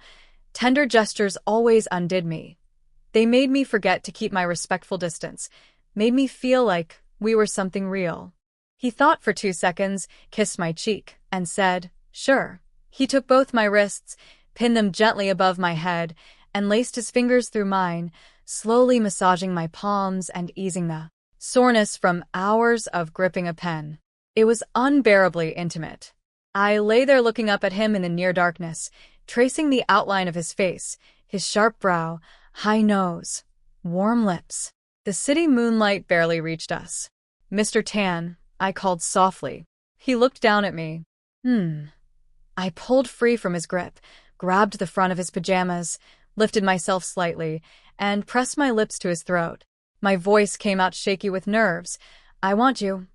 tender gestures always undid me. They made me forget to keep my respectful distance, made me feel like we were something real. He thought for 2 seconds, kissed my cheek, and said, "Sure." He took both my wrists, pinned them gently above my head, and laced his fingers through mine, slowly massaging my palms and easing the soreness from hours of gripping a pen. It was unbearably intimate. I lay there looking up at him in the near darkness, tracing the outline of his face, his sharp brow, high nose, warm lips. The city moonlight barely reached us. "Mr. Tan," I called softly. He looked down at me. I pulled free from his grip, grabbed the front of his pajamas, lifted myself slightly, and pressed my lips to his throat. My voice came out shaky with nerves. "I want you."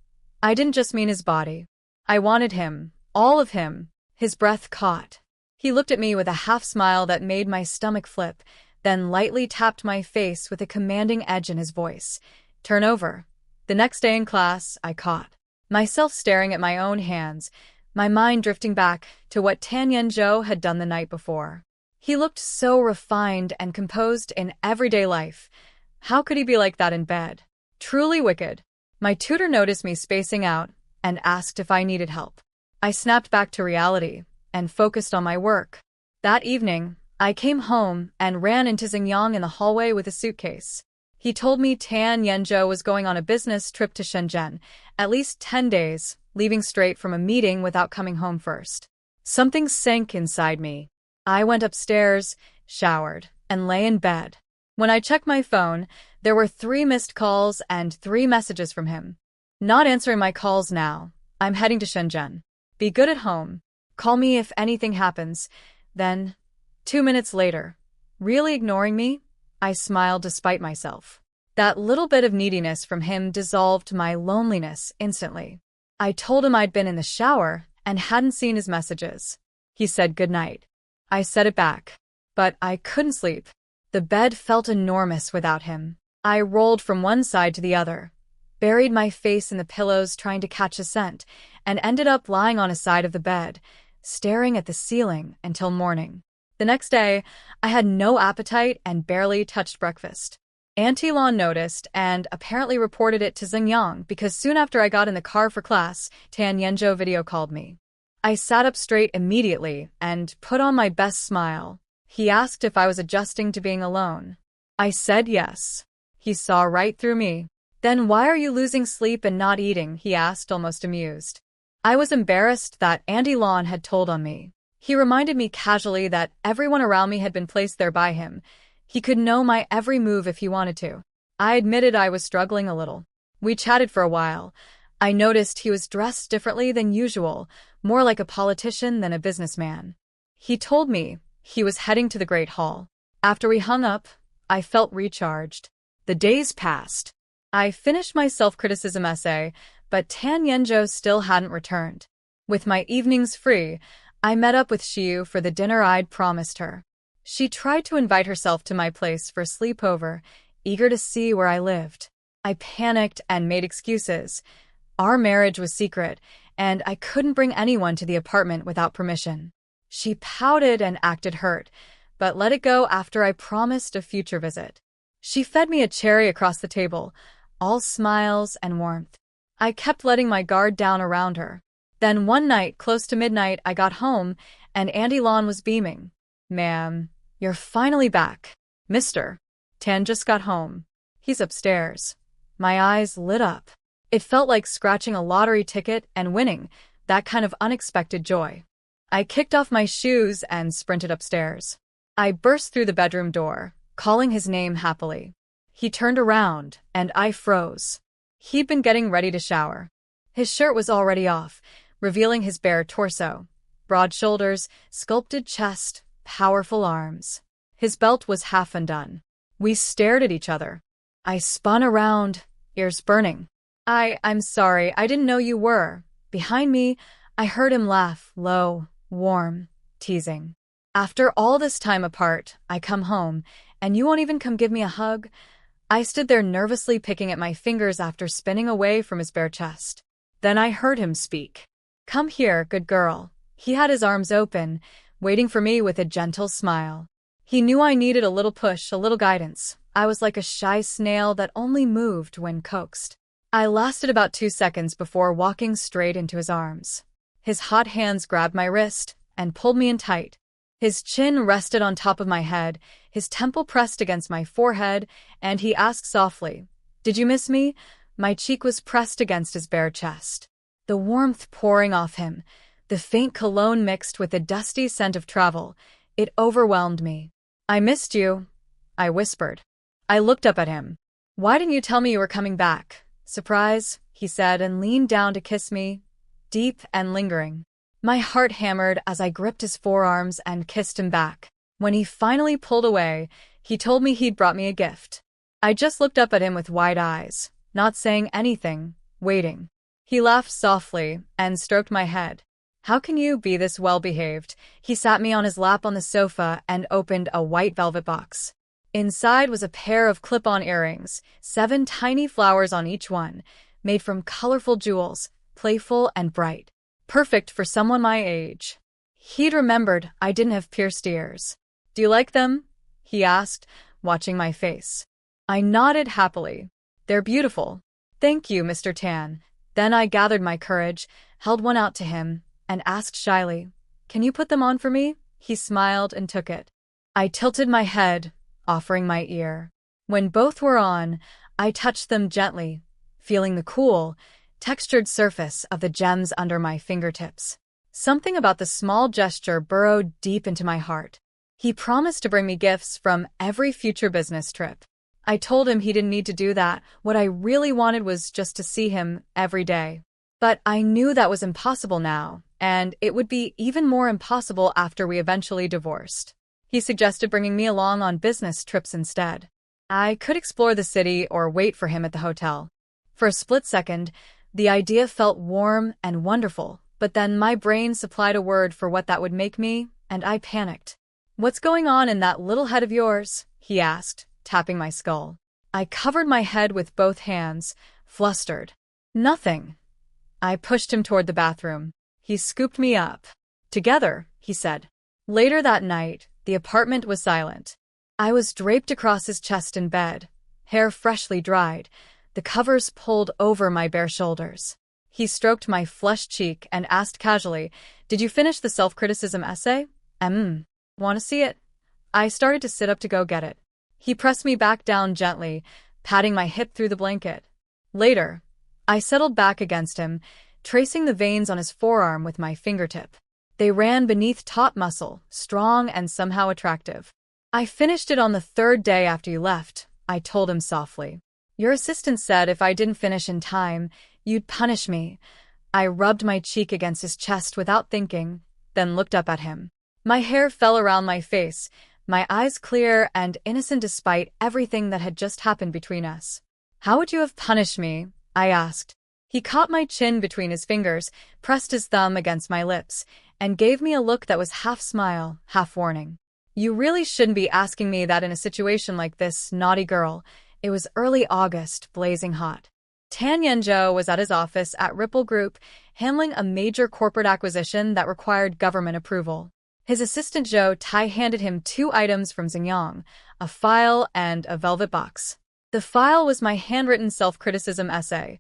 I didn't just mean his body. I wanted him, all of him. His breath caught. He looked at me with a half-smile that made my stomach flip, then lightly tapped my face with a commanding edge in his voice. "Turn over." The next day in class, I caught myself staring at my own hands, my mind drifting back to what Tan Yenzhou had done the night before. He looked so refined and composed in everyday life. How could he be like that in bed? Truly wicked. My tutor noticed me spacing out and asked if I needed help. I snapped back to reality and focused on my work. That evening, I came home and ran into Xingyang in the hallway with a suitcase. He told me Tan Yenzhou was going on a business trip to Shenzhen, at least 10 days, leaving straight from a meeting without coming home first. Something sank inside me. I went upstairs, showered, and lay in bed. When I checked my phone, there were 3 missed calls and 3 messages from him. Not answering my calls now. I'm heading to Shenzhen. Be good at home. Call me if anything happens. Then, 2 minutes later, really ignoring me, I smiled despite myself. That little bit of neediness from him dissolved my loneliness instantly. I told him I'd been in the shower and hadn't seen his messages. He said goodnight. I said it back, but I couldn't sleep. The bed felt enormous without him. I rolled from one side to the other, buried my face in the pillows trying to catch a scent, and ended up lying on a side of the bed, staring at the ceiling until morning. The next day, I had no appetite and barely touched breakfast. Auntie Lan noticed and apparently reported it to Xingyang because soon after I got in the car for class, Tan Yenzhou video called me. I sat up straight immediately and put on my best smile. He asked if I was adjusting to being alone. I said yes. He saw right through me. Then why are you losing sleep and not eating? He asked, almost amused. I was embarrassed that Auntie Lan had told on me. He reminded me casually that everyone around me had been placed there by him. He could know my every move if he wanted to. I admitted I was struggling a little. We chatted for a while. I noticed he was dressed differently than usual, more like a politician than a businessman. He told me he was heading to the Great Hall. After we hung up, I felt recharged. The days passed. I finished my self-criticism essay, but Tan Yenzhou still hadn't returned. With my evenings free, I met up with Xiu for the dinner I'd promised her. She tried to invite herself to my place for a sleepover, eager to see where I lived. I panicked and made excuses. Our marriage was secret, and I couldn't bring anyone to the apartment without permission. She pouted and acted hurt, but let it go after I promised a future visit. She fed me a cherry across the table, all smiles and warmth. I kept letting my guard down around her. Then one night, close to midnight, I got home, and Auntie Lan was beaming. "Ma'am, you're finally back. Mister, Tan just got home. He's upstairs." My eyes lit up. It felt like scratching a lottery ticket and winning, that kind of unexpected joy. I kicked off my shoes and sprinted upstairs. I burst through the bedroom door, calling his name happily. He turned around, and I froze. He'd been getting ready to shower. His shirt was already off, revealing his bare torso, broad shoulders, sculpted chest, powerful arms. His belt was half undone. We stared at each other. I spun around, ears burning. I'm sorry, I didn't know you were." Behind me, I heard him laugh, low, warm, teasing. "After all this time apart, I come home, and you won't even come give me a hug?" I stood there nervously picking at my fingers after spinning away from his bare chest. Then I heard him speak. "Come here, good girl." He had his arms open, waiting for me with a gentle smile. He knew I needed a little push, a little guidance. I was like a shy snail that only moved when coaxed. I lasted about 2 seconds before walking straight into his arms. His hot hands grabbed my wrist and pulled me in tight. His chin rested on top of my head, his temple pressed against my forehead, and he asked softly, "Did you miss me?" My cheek was pressed against his bare chest. The warmth pouring off him, the faint cologne mixed with the dusty scent of travel, it overwhelmed me. "I missed you," I whispered. I looked up at him. "Why didn't you tell me you were coming back?" "Surprise," he said and leaned down to kiss me, deep and lingering. My heart hammered as I gripped his forearms and kissed him back. When he finally pulled away, he told me he'd brought me a gift. I just looked up at him with wide eyes, not saying anything, waiting. He laughed softly and stroked my head. "How can you be this well-behaved?" He sat me on his lap on the sofa and opened a white velvet box. Inside was a pair of clip-on earrings, 7 tiny flowers on each one, made from colorful jewels, playful and bright. Perfect for someone my age. He'd remembered I didn't have pierced ears. "Do you like them?" he asked, watching my face. I nodded happily. "They're beautiful." "Thank you, Mr. Tan." Then I gathered my courage, held one out to him, and asked shyly, "Can you put them on for me?" He smiled and took it. I tilted my head, offering my ear. When both were on, I touched them gently, feeling the cool, textured surface of the gems under my fingertips. Something about the small gesture burrowed deep into my heart. He promised to bring me gifts from every future business trip. I told him he didn't need to do that. What I really wanted was just to see him every day. But I knew that was impossible now, and it would be even more impossible after we eventually divorced. He suggested bringing me along on business trips instead. I could explore the city or wait for him at the hotel. For a split second, the idea felt warm and wonderful, but then my brain supplied a word for what that would make me, and I panicked. "What's going on in that little head of yours?" he asked, tapping my skull. I covered my head with both hands, flustered. "Nothing." I pushed him toward the bathroom. He scooped me up. "Together," he said. Later that night, the apartment was silent. I was draped across his chest in bed, hair freshly dried, the covers pulled over my bare shoulders. He stroked my flushed cheek and asked casually, "Did you finish the self-criticism essay?" Want to see it?" I started to sit up to go get it. He pressed me back down gently, patting my hip through the blanket. Later, I settled back against him, tracing the veins on his forearm with my fingertip. They ran beneath taut muscle, strong and somehow attractive. "I finished it on the 3rd day after you left," I told him softly. "Your assistant said if I didn't finish in time, you'd punish me." I rubbed my cheek against his chest without thinking, then looked up at him. My hair fell around my face, my eyes clear and innocent despite everything that had just happened between us. "How would you have punished me?" I asked. He caught my chin between his fingers, pressed his thumb against my lips, and gave me a look that was half smile, half warning. "You really shouldn't be asking me that in a situation like this, naughty girl." It was early August, blazing hot. Tan Yenjo was at his office at Ripple Group, handling a major corporate acquisition that required government approval. His assistant Zhou Tai handed him 2 items from Xinjiang, a file and a velvet box. The file was my handwritten self-criticism essay,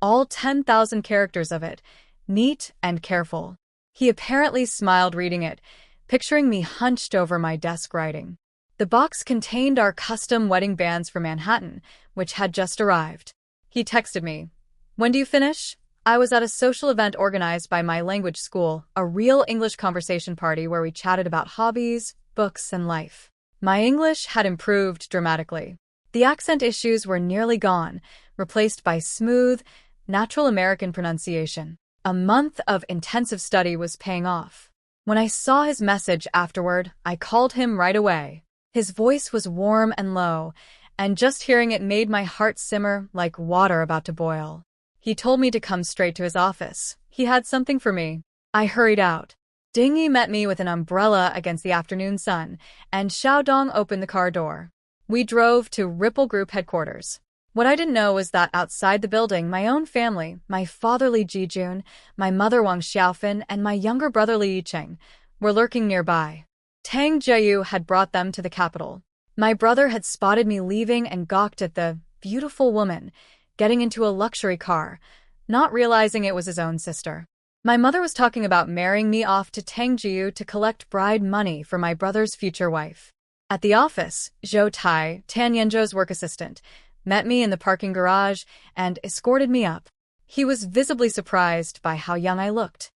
all 10,000 characters of it, neat and careful. He apparently smiled reading it, picturing me hunched over my desk writing. The box contained our custom wedding bands for Manhattan, which had just arrived. He texted me, "When do you finish?" I was at a social event organized by my language school, a real English conversation party where we chatted about hobbies, books, and life. My English had improved dramatically. The accent issues were nearly gone, replaced by smooth, natural American pronunciation. A month of intensive study was paying off. When I saw his message afterward, I called him right away. His voice was warm and low, and just hearing it made my heart simmer like water about to boil. He told me to come straight to his office. He had something for me. I hurried out. Dingy met me with an umbrella against the afternoon sun, and Xiaodong opened the car door. We drove to Ripple Group headquarters. What I didn't know was that outside the building, my own family, my father Li Jijun, my mother Wang Xiaofan, and my younger brother Li Yicheng, were lurking nearby. Tang Jieyu had brought them to the capital. My brother had spotted me leaving and gawked at the beautiful woman getting into a luxury car, not realizing it was his own sister. My mother was talking about marrying me off to Tang Jieyu to collect bride money for my brother's future wife. At the office, Zhou Tai, Tan Yenjo's work assistant, met me in the parking garage and escorted me up. He was visibly surprised by how young I looked.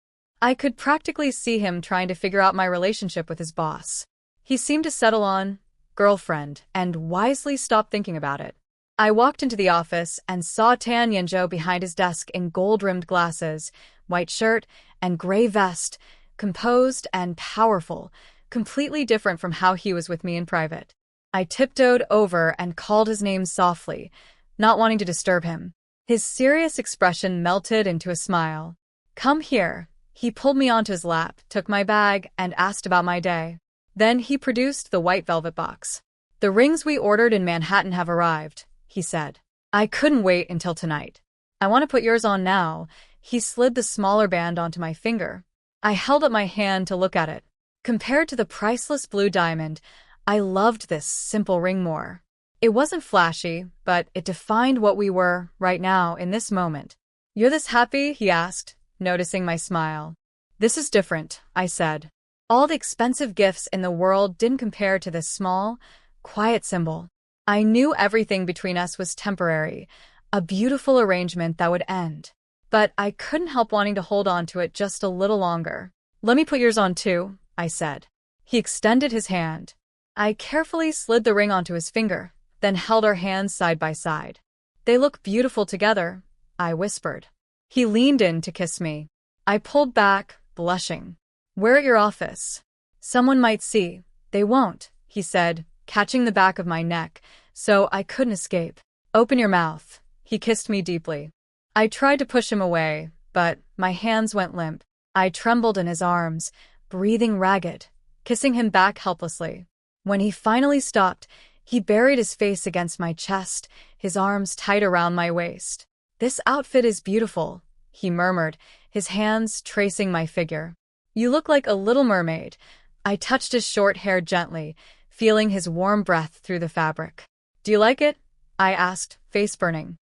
I could practically see him trying to figure out my relationship with his boss. He seemed to settle on girlfriend and wisely stopped thinking about it. I walked into the office and saw Tan Yenjo behind his desk in gold-rimmed glasses, white shirt, and gray vest, composed and powerful, completely different from how he was with me in private. I tiptoed over and called his name softly, not wanting to disturb him. His serious expression melted into a smile. "Come here." He pulled me onto his lap, took my bag, and asked about my day. Then he produced the white velvet box. The rings we ordered in Manhattan have arrived, he said. I couldn't wait until tonight. I want to put yours on now. He slid the smaller band onto my finger. I held up my hand to look at it. Compared to the priceless blue diamond, I loved this simple ring more. It wasn't flashy, but it defined what we were right now in this moment. You're this happy? He asked, noticing my smile. This is different, I said. All the expensive gifts in the world didn't compare to this small, quiet symbol. I knew everything between us was temporary, a beautiful arrangement that would end. But I couldn't help wanting to hold on to it just a little longer. Let me put yours on too, I said. He extended his hand. I carefully slid the ring onto his finger, then held our hands side by side. They look beautiful together, I whispered. He leaned in to kiss me. I pulled back, blushing. We're at your office. Someone might see. They won't, he said, catching the back of my neck, so I couldn't escape. Open your mouth. He kissed me deeply. I tried to push him away, but my hands went limp. I trembled in his arms, breathing ragged, kissing him back helplessly. When he finally stopped, he buried his face against my chest, his arms tight around my waist. This outfit is beautiful, he murmured, his hands tracing my figure. You look like a little mermaid. I touched his short hair gently, feeling his warm breath through the fabric. Do you like it? I asked, face burning.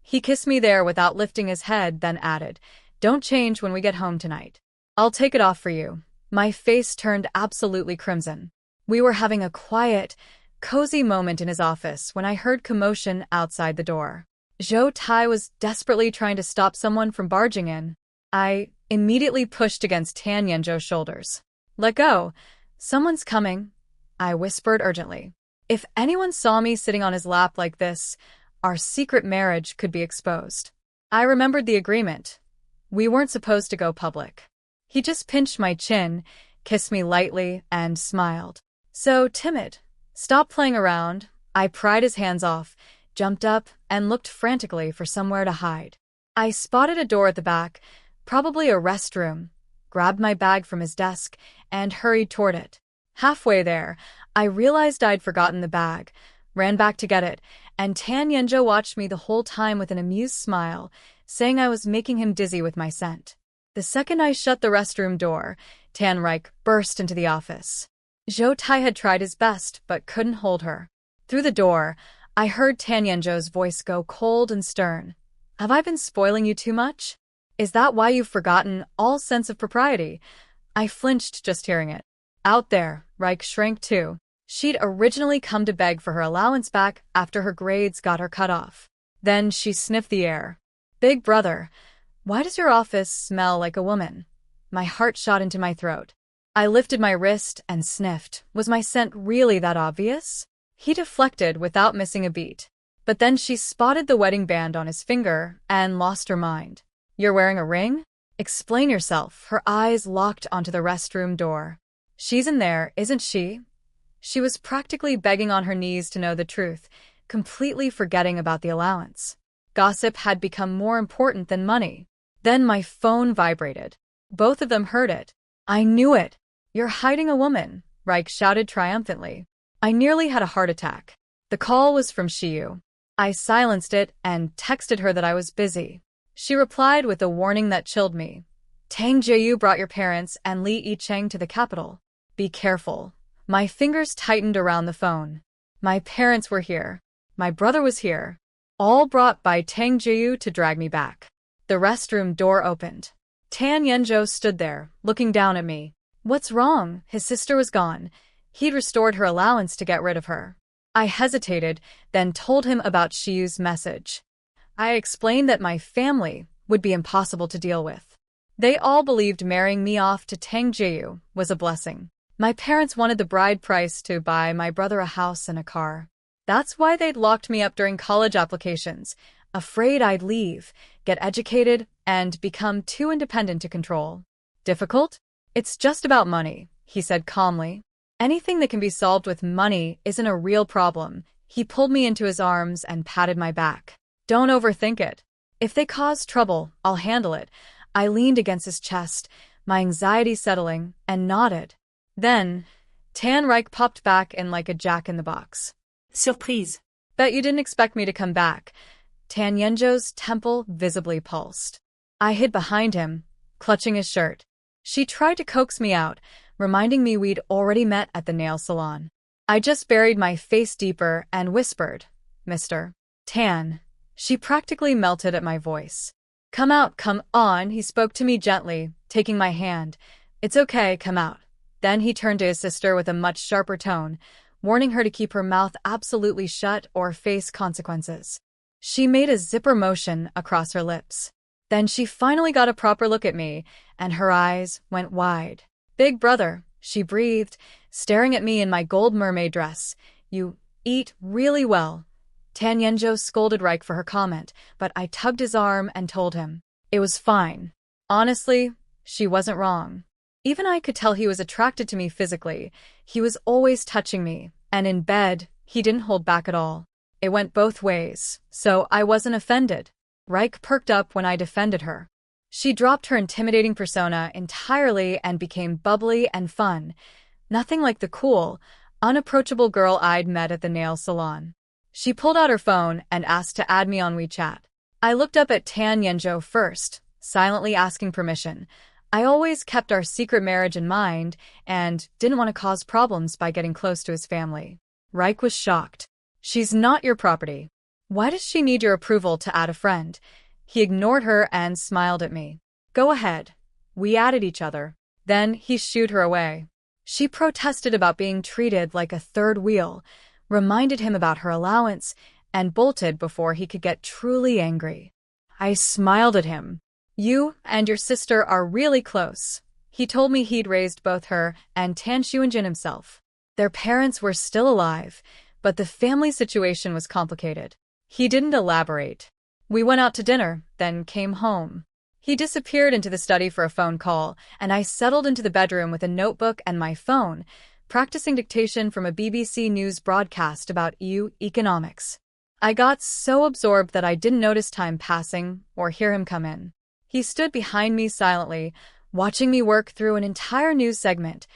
He kissed me there without lifting his head, then added, Don't change when we get home tonight. I'll take it off for you. My face turned absolutely crimson. We were having a quiet, cozy moment in his office when I heard commotion outside the door. Zhou Tai was desperately trying to stop someone from barging in. I immediately pushed against Tan Yenzhou's shoulders. Let go. Someone's coming, I whispered urgently. If anyone saw me sitting on his lap like this, our secret marriage could be exposed. I remembered the agreement. We weren't supposed to go public. He just pinched my chin, kissed me lightly, and smiled. So timid. Stop playing around. I pried his hands off, jumped up, and looked frantically for somewhere to hide. I spotted a door at the back, probably a restroom, grabbed my bag from his desk, and hurried toward it. Halfway there, I realized I'd forgotten the bag, ran back to get it, and Tan Yenzhou watched me the whole time with an amused smile, saying I was making him dizzy with my scent. The second I shut the restroom door, Tan Reich burst into the office. Zhou Tai had tried his best, but couldn't hold her. Through the door, I heard Tan Yenzhou's voice go cold and stern. Have I been spoiling you too much? Is that why you've forgotten all sense of propriety? I flinched just hearing it. Out there, Reich shrank too. She'd originally come to beg for her allowance back after her grades got her cut off. Then she sniffed the air. Big brother, why does your office smell like a woman? My heart shot into my throat. I lifted my wrist and sniffed. Was my scent really that obvious? He deflected without missing a beat. But then she spotted the wedding band on his finger and lost her mind. You're wearing a ring? Explain yourself. Her eyes locked onto the restroom door. She's in there, isn't she? She was practically begging on her knees to know the truth, completely forgetting about the allowance. Gossip had become more important than money. Then my phone vibrated. Both of them heard it. I knew it. You're hiding a woman, Reich shouted triumphantly. I nearly had a heart attack. The call was from Shiyu. I silenced it and texted her that I was busy. She replied with a warning that chilled me. Tang Jiyu brought your parents and Li Yicheng to the capital. Be careful. My fingers tightened around the phone. My parents were here. My brother was here. All brought by Tang Jiyu to drag me back. The restroom door opened. Tan Yenzhou stood there, looking down at me. What's wrong? His sister was gone. He'd restored her allowance to get rid of her. I hesitated, then told him about Shiyu's message. I explained that my family would be impossible to deal with. They all believed marrying me off to Tang Jiyu was a blessing. My parents wanted the bride price to buy my brother a house and a car. That's why they'd locked me up during college applications, afraid I'd leave, get educated, and become too independent to control. Difficult? It's just about money, he said calmly. Anything that can be solved with money isn't a real problem. He pulled me into his arms and patted my back. Don't overthink it. If they cause trouble, I'll handle it. I leaned against his chest, my anxiety settling, and nodded. Then, Tan Reich popped back in like a jack-in-the-box. Surprise. Bet you didn't expect me to come back. Tan Yenjo's temple visibly pulsed. I hid behind him, clutching his shirt. She tried to coax me out, reminding me we'd already met at the nail salon. I just buried my face deeper and whispered, Mr. Tan. She practically melted at my voice. Come out, come on, he spoke to me gently, taking my hand. It's okay, come out. Then he turned to his sister with a much sharper tone, warning her to keep her mouth absolutely shut or face consequences. She made a zipper motion across her lips. Then she finally got a proper look at me, and her eyes went wide. Big brother, she breathed, staring at me in my gold mermaid dress. You eat really well. Tan Yenjo scolded Reich for her comment, but I tugged his arm and told him. It was fine. Honestly, she wasn't wrong. Even I could tell he was attracted to me physically. He was always touching me, and in bed, he didn't hold back at all. It went both ways, so I wasn't offended. Reich perked up when I defended her. She dropped her intimidating persona entirely and became bubbly and fun. Nothing like the cool, unapproachable girl I'd met at the nail salon. She pulled out her phone and asked to add me on WeChat. I looked up at Tan Yenjo first, silently asking permission. I always kept our secret marriage in mind and didn't want to cause problems by getting close to his family. Reich was shocked. She's not your property. Why does she need your approval to add a friend? He ignored her and smiled at me. Go ahead. We added each other. Then he shooed her away. She protested about being treated like a third wheel, reminded him about her allowance, and bolted before he could get truly angry. I smiled at him. You and your sister are really close. He told me he'd raised both her and Tan Xuanjin himself. Their parents were still alive, but the family situation was complicated. He didn't elaborate. We went out to dinner, then came home. He disappeared into the study for a phone call, and I settled into the bedroom with a notebook and my phone, practicing dictation from a BBC News broadcast about EU economics. I got so absorbed that I didn't notice time passing or hear him come in. He stood behind me silently, watching me work through an entire news segment,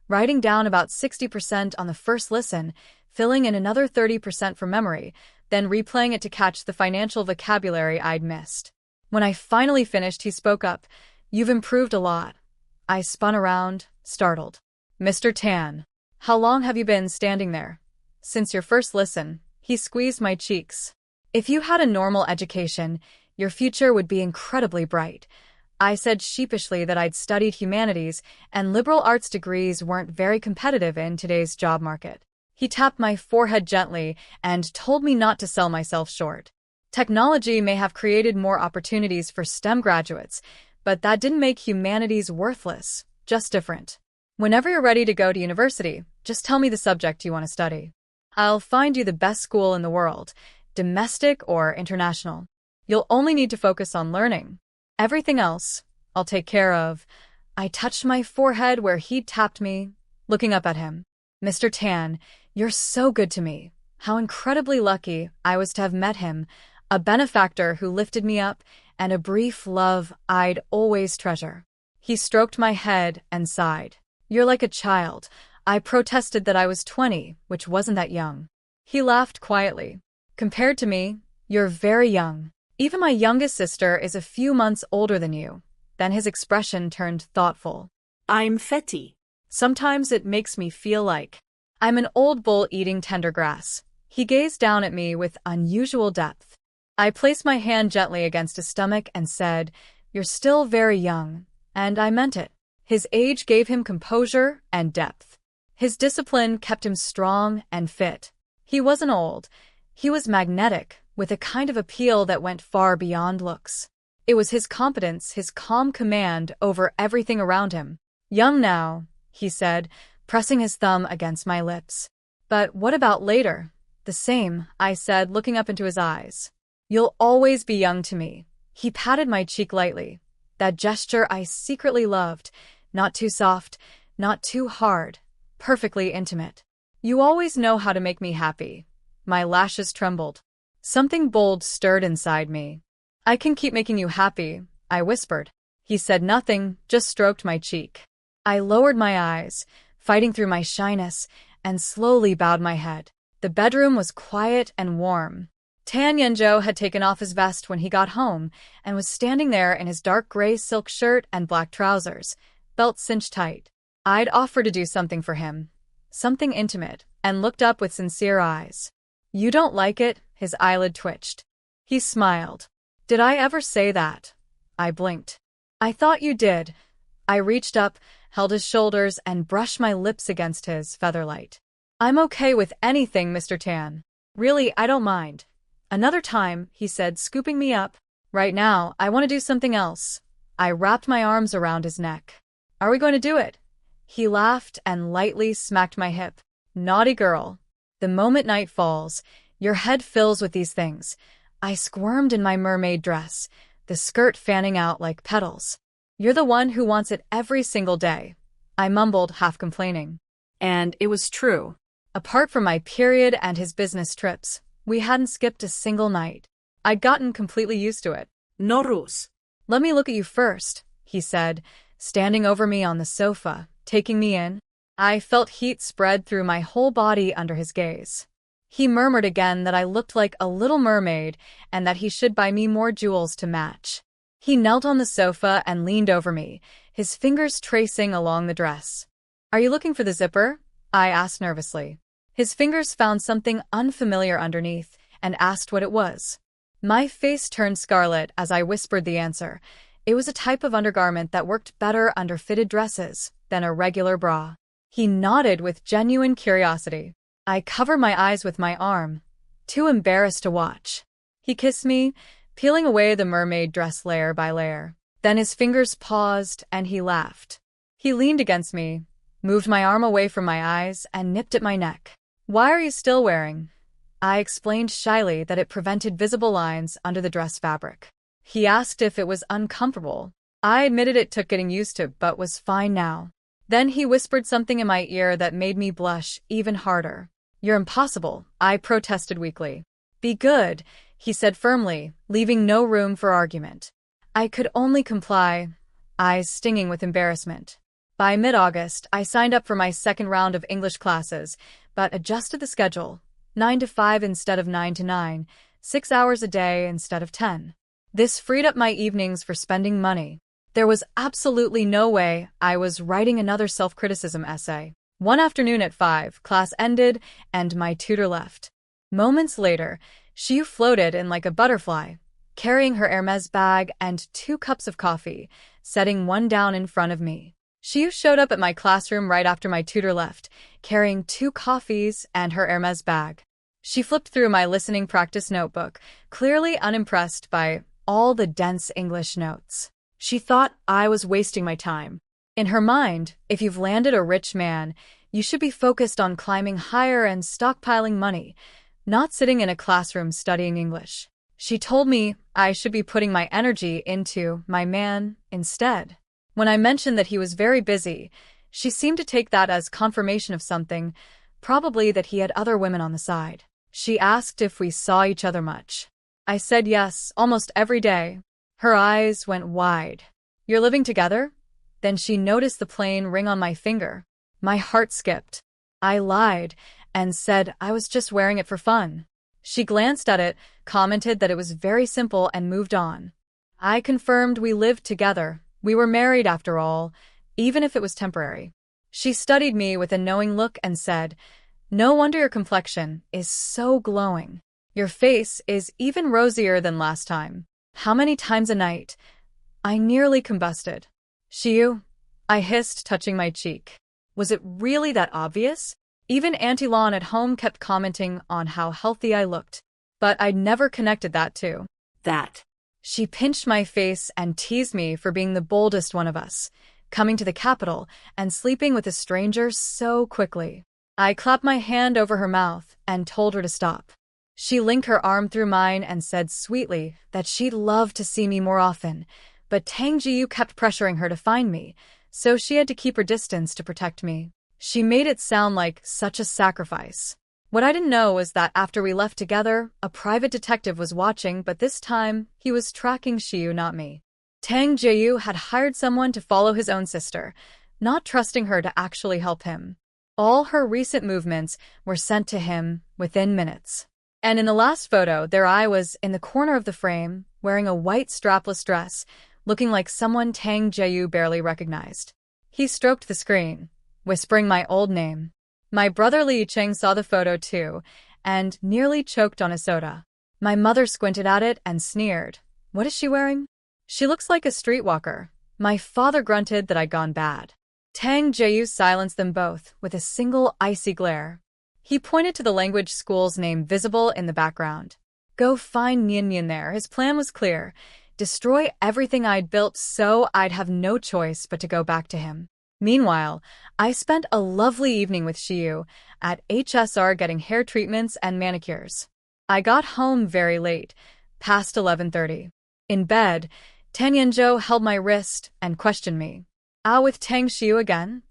writing down about 60% on the first listen, filling in another 30% from memory, then replaying it to catch the financial vocabulary I'd missed. When I finally finished, he spoke up. You've improved a lot. I spun around, startled. Mr. Tan, how long have you been standing there? Since your first listen. He squeezed my cheeks. If you had a normal education, your future would be incredibly bright. I said sheepishly that I'd studied humanities and liberal arts degrees weren't very competitive in today's job market. He tapped my forehead gently and told me not to sell myself short. Technology may have created more opportunities for STEM graduates, but that didn't make humanities worthless, just different. Whenever you're ready to go to university, just tell me the subject you want to study. I'll find you the best school in the world, domestic or international. You'll only need to focus on learning. Everything else, I'll take care of. I touched my forehead where he'd tapped me, looking up at him. Mr. Tan, you're so good to me. How incredibly lucky I was to have met him, a benefactor who lifted me up, and a brief love I'd always treasure. He stroked my head and sighed. You're like a child. I protested that I was 20, which wasn't that young. He laughed quietly. Compared to me, you're very young. Even my youngest sister is a few months older than you. Then his expression turned thoughtful. I'm fetty. Sometimes it makes me feel like I'm an old bull eating tender grass. He gazed down at me with unusual depth. I placed my hand gently against his stomach and said, You're still very young. And I meant it. His age gave him composure and depth. His discipline kept him strong and fit. He wasn't old. He was magnetic, with a kind of appeal that went far beyond looks. It was his competence, his calm command over everything around him. Young now, he said, pressing his thumb against my lips. But what about later? The same, I said, looking up into his eyes. You'll always be young to me. He patted my cheek lightly. That gesture I secretly loved. Not too soft, not too hard, perfectly intimate. You always know how to make me happy. My lashes trembled. Something bold stirred inside me. I can keep making you happy, I whispered. He said nothing, just stroked my cheek. I lowered my eyes, fighting through my shyness, and slowly bowed my head. The bedroom was quiet and warm. Tan Yenjo had taken off his vest when he got home and was standing there in his dark gray silk shirt and black trousers, belt cinched tight. I'd offered to do something for him, something intimate, and looked up with sincere eyes. "You don't like it?" His eyelid twitched. He smiled. "Did I ever say that?" I blinked. "I thought you did." I reached up, held his shoulders, and brushed my lips against his featherlight. "I'm okay with anything, Mr. Tan. Really, I don't mind." "Another time," he said, scooping me up. "Right now, I want to do something else." I wrapped my arms around his neck. "Are we going to do it?" He laughed and lightly smacked my hip. "Naughty girl. The moment night falls, your head fills with these things." I squirmed in my mermaid dress, the skirt fanning out like petals. "You're the one who wants it every single day," I mumbled, half complaining. And it was true. Apart from my period and his business trips, we hadn't skipped a single night. I'd gotten completely used to it. No rules. "Let me look at you first," he said, standing over me on the sofa, taking me in. I felt heat spread through my whole body under his gaze. He murmured again that I looked like a little mermaid and that he should buy me more jewels to match. He knelt on the sofa and leaned over me, his fingers tracing along the dress. "Are you looking for the zipper?" I asked nervously. His fingers found something unfamiliar underneath and asked what it was. My face turned scarlet as I whispered the answer. It was a type of undergarment that worked better under fitted dresses than a regular bra. He nodded with genuine curiosity. I covered my eyes with my arm, too embarrassed to watch. He kissed me, peeling away the mermaid dress layer by layer. Then his fingers paused and he laughed. He leaned against me, moved my arm away from my eyes, and nipped at my neck. "Why are you still wearing?" I explained shyly that it prevented visible lines under the dress fabric. He asked if it was uncomfortable. I admitted it took getting used to, but was fine now. Then he whispered something in my ear that made me blush even harder. "You're impossible," I protested weakly. "Be good," he said firmly, leaving no room for argument. I could only comply, eyes stinging with embarrassment. By mid-August, I signed up for my second round of English classes, but adjusted the schedule, 9 to 5 instead of 9 to 9, 6 hours a day instead of 10. This freed up my evenings for spending money. There was absolutely no way I was writing another self-criticism essay. One afternoon at 5, class ended, and my tutor left. Moments later, she floated in like a butterfly, carrying her Hermes bag and 2 cups of coffee, setting one down in front of me. She showed up at my classroom right after my tutor left, carrying 2 coffees and her Hermes bag. She flipped through my listening practice notebook, clearly unimpressed by all the dense English notes. She thought I was wasting my time. In her mind, if you've landed a rich man, you should be focused on climbing higher and stockpiling money, not sitting in a classroom studying English. She told me I should be putting my energy into my man instead. When I mentioned that he was very busy, she seemed to take that as confirmation of something, probably that he had other women on the side. She asked if we saw each other much. I said yes, almost every day. Her eyes went wide. "You're living together?" Then she noticed the plain ring on my finger. My heart skipped. I lied and said I was just wearing it for fun. She glanced at it, commented that it was very simple, and moved on. I confirmed we lived together. We were married after all, even if it was temporary. She studied me with a knowing look and said, "No wonder your complexion is so glowing. Your face is even rosier than last time. How many times a night?" I nearly combusted. "Shiyu," I hissed, touching my cheek. Was it really that obvious? Even Auntie Lon at home kept commenting on how healthy I looked. But I'd never connected that to that. She pinched my face and teased me for being the boldest one of us, coming to the capital and sleeping with a stranger so quickly. I clapped my hand over her mouth and told her to stop. She linked her arm through mine and said sweetly that she'd love to see me more often, but Tang Jiyu kept pressuring her to find me, so she had to keep her distance to protect me. She made it sound like such a sacrifice. What I didn't know was that after we left together, a private detective was watching, but this time he was tracking Shiyu, not me. Tang Jiyu had hired someone to follow his own sister, not trusting her to actually help him. All her recent movements were sent to him within minutes. And in the last photo, there I was in the corner of the frame, wearing a white strapless dress, looking like someone Tang Jae-yu barely recognized. He stroked the screen, whispering my old name. My brother Lee Cheng saw the photo too, and nearly choked on a soda. My mother squinted at it and sneered. What is she wearing? She looks like a streetwalker. My father grunted that I'd gone bad. Tang Jae-yu silenced them both with a single icy glare. He pointed to the language school's name visible in the background. Go find Nian Nian there. His plan was clear. Destroy everything I'd built so I'd have no choice but to go back to him. Meanwhile, I spent a lovely evening with Shiyu at HSR getting hair treatments and manicures. I got home very late, past 11:30. In bed, Tang Yanzhou held my wrist and questioned me. Out with Tang Shiyu again?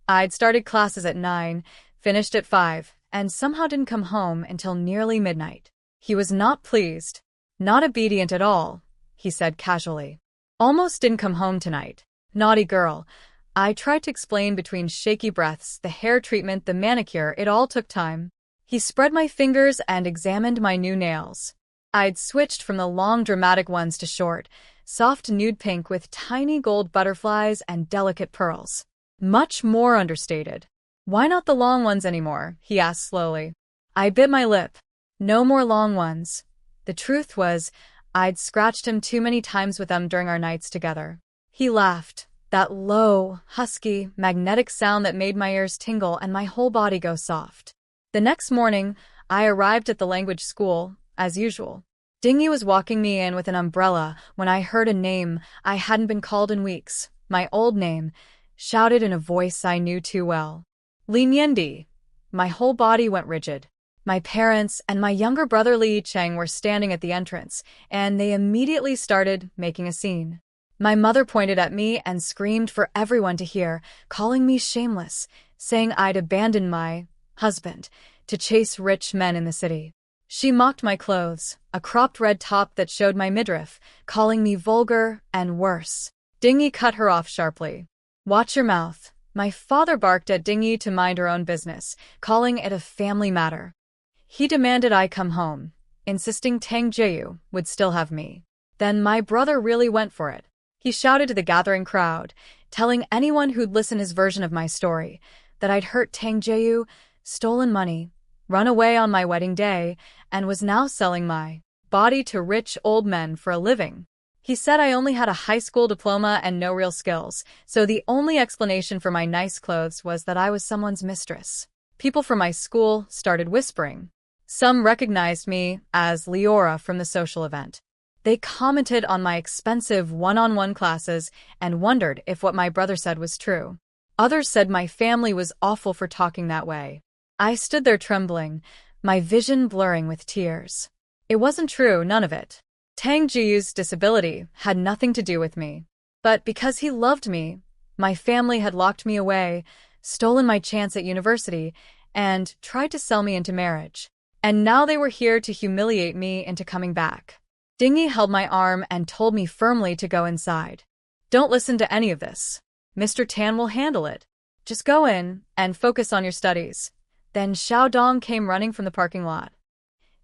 I'd started classes at 9, finished at 5, and somehow didn't come home until nearly midnight. He was not pleased. Not obedient at all, he said casually. Almost didn't come home tonight. Naughty girl. I tried to explain between shaky breaths, the hair treatment, the manicure, it all took time. He spread my fingers and examined my new nails. I'd switched from the long dramatic ones to short, soft nude pink with tiny gold butterflies and delicate pearls. Much more understated. Why not the long ones anymore? He asked slowly. I bit my lip. No more long ones. The truth was, I'd scratched him too many times with them during our nights together. He laughed, that low, husky, magnetic sound that made my ears tingle and my whole body go soft. The next morning, I arrived at the language school, as usual. Dingy was walking me in with an umbrella when I heard a name I hadn't been called in weeks, my old name, shouted in a voice I knew too well. Li Niandi. My whole body went rigid. My parents and my younger brother Li Cheng were standing at the entrance, and they immediately started making a scene. My mother pointed at me and screamed for everyone to hear, calling me shameless, saying I'd abandoned my husband to chase rich men in the city. She mocked my clothes, a cropped red top that showed my midriff, calling me vulgar and worse. Dingy cut her off sharply. Watch your mouth. My father barked at Dingy to mind her own business, calling it a family matter. He demanded I come home, insisting Tang Jae-yu would still have me. Then my brother really went for it. He shouted to the gathering crowd, telling anyone who'd listen his version of my story, that I'd hurt Tang Jae-yu, stolen money, run away on my wedding day, and was now selling my body to rich old men for a living. He said I only had a high school diploma and no real skills, so the only explanation for my nice clothes was that I was someone's mistress. People from my school started whispering. Some recognized me as Leora from the social event. They commented on my expensive one-on-one classes and wondered if what my brother said was true. Others said my family was awful for talking that way. I stood there trembling, my vision blurring with tears. It wasn't true, none of it. Tang Jiyu's disability had nothing to do with me. But because he loved me, my family had locked me away, stolen my chance at university, and tried to sell me into marriage. And now they were here to humiliate me into coming back. Dingy held my arm and told me firmly to go inside. Don't listen to any of this. Mr. Tan will handle it. Just go in and focus on your studies. Then Xiao Dong came running from the parking lot.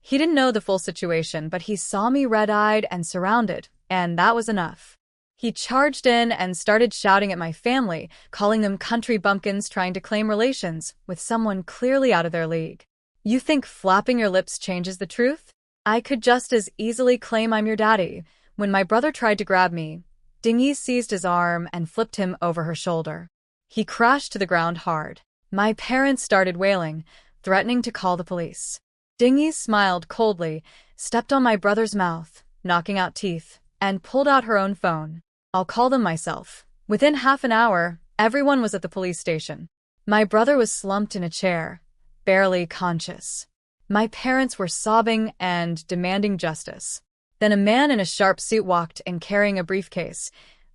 He didn't know the full situation, but he saw me red-eyed and surrounded, and that was enough. He charged in and started shouting at my family, calling them country bumpkins trying to claim relations with someone clearly out of their league. You think flapping your lips changes the truth? I could just as easily claim I'm your daddy. When my brother tried to grab me, Dingy seized his arm and flipped him over her shoulder. He crashed to the ground hard. My parents started wailing, threatening to call the police. Dingy smiled coldly, stepped on my brother's mouth, knocking out teeth, and pulled out her own phone. I'll call them myself. Within half an hour, everyone was at the police station. My brother was slumped in a chair, barely conscious. My parents were sobbing and demanding justice. Then a man in a sharp suit walked in carrying a briefcase,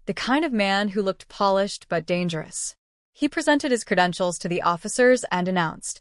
the kind of man who looked polished but dangerous. He presented his credentials to the officers and announced,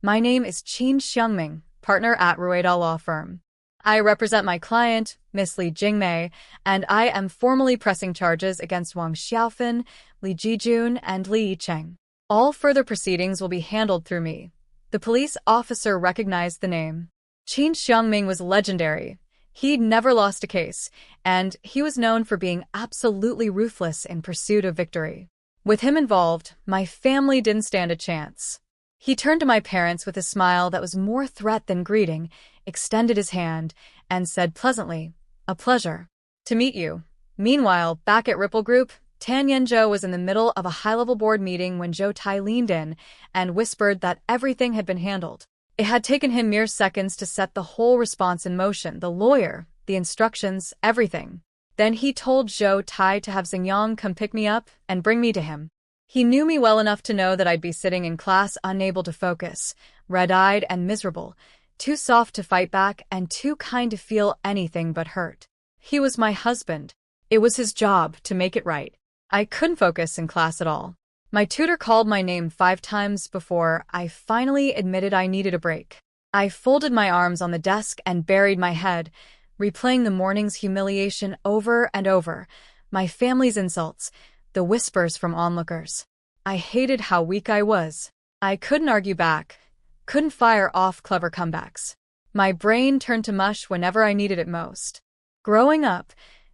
"My name is Qin Xiangming, partner at Rueda Law Firm. I represent my client, Miss Li Jingmei, and I am formally pressing charges against Wang Xiaofan, Li Jijun, and Li Yicheng. All further proceedings will be handled through me. The police officer recognized the name. Qin Xiangming was legendary. He'd never lost a case, and he was known for being absolutely ruthless in pursuit of victory. With him involved, my family didn't stand a chance. He turned to my parents with a smile that was more threat than greeting, extended his hand, and said pleasantly, "A pleasure to meet you." Meanwhile, back at Ripple Group, Tan Yenzhou was in the middle of a high-level board meeting when Zhou Tai leaned in and whispered that everything had been handled. It had taken him mere seconds to set the whole response in motion, the lawyer, the instructions, everything. Then he told Zhou Tai to have Xingyang come pick me up and bring me to him. He knew me well enough to know that I'd be sitting in class unable to focus, red-eyed and miserable, too soft to fight back and too kind to feel anything but hurt. He was my husband. It was his job to make it right. I couldn't focus in class at all. My tutor called my name 5 times before I finally admitted I needed a break. I folded my arms on the desk and buried my head, replaying the morning's humiliation over and over, my family's insults, the whispers from onlookers. I hated how weak I was. I couldn't argue back, couldn't fire off clever comebacks. My brain turned to mush whenever I needed it most. Growing up,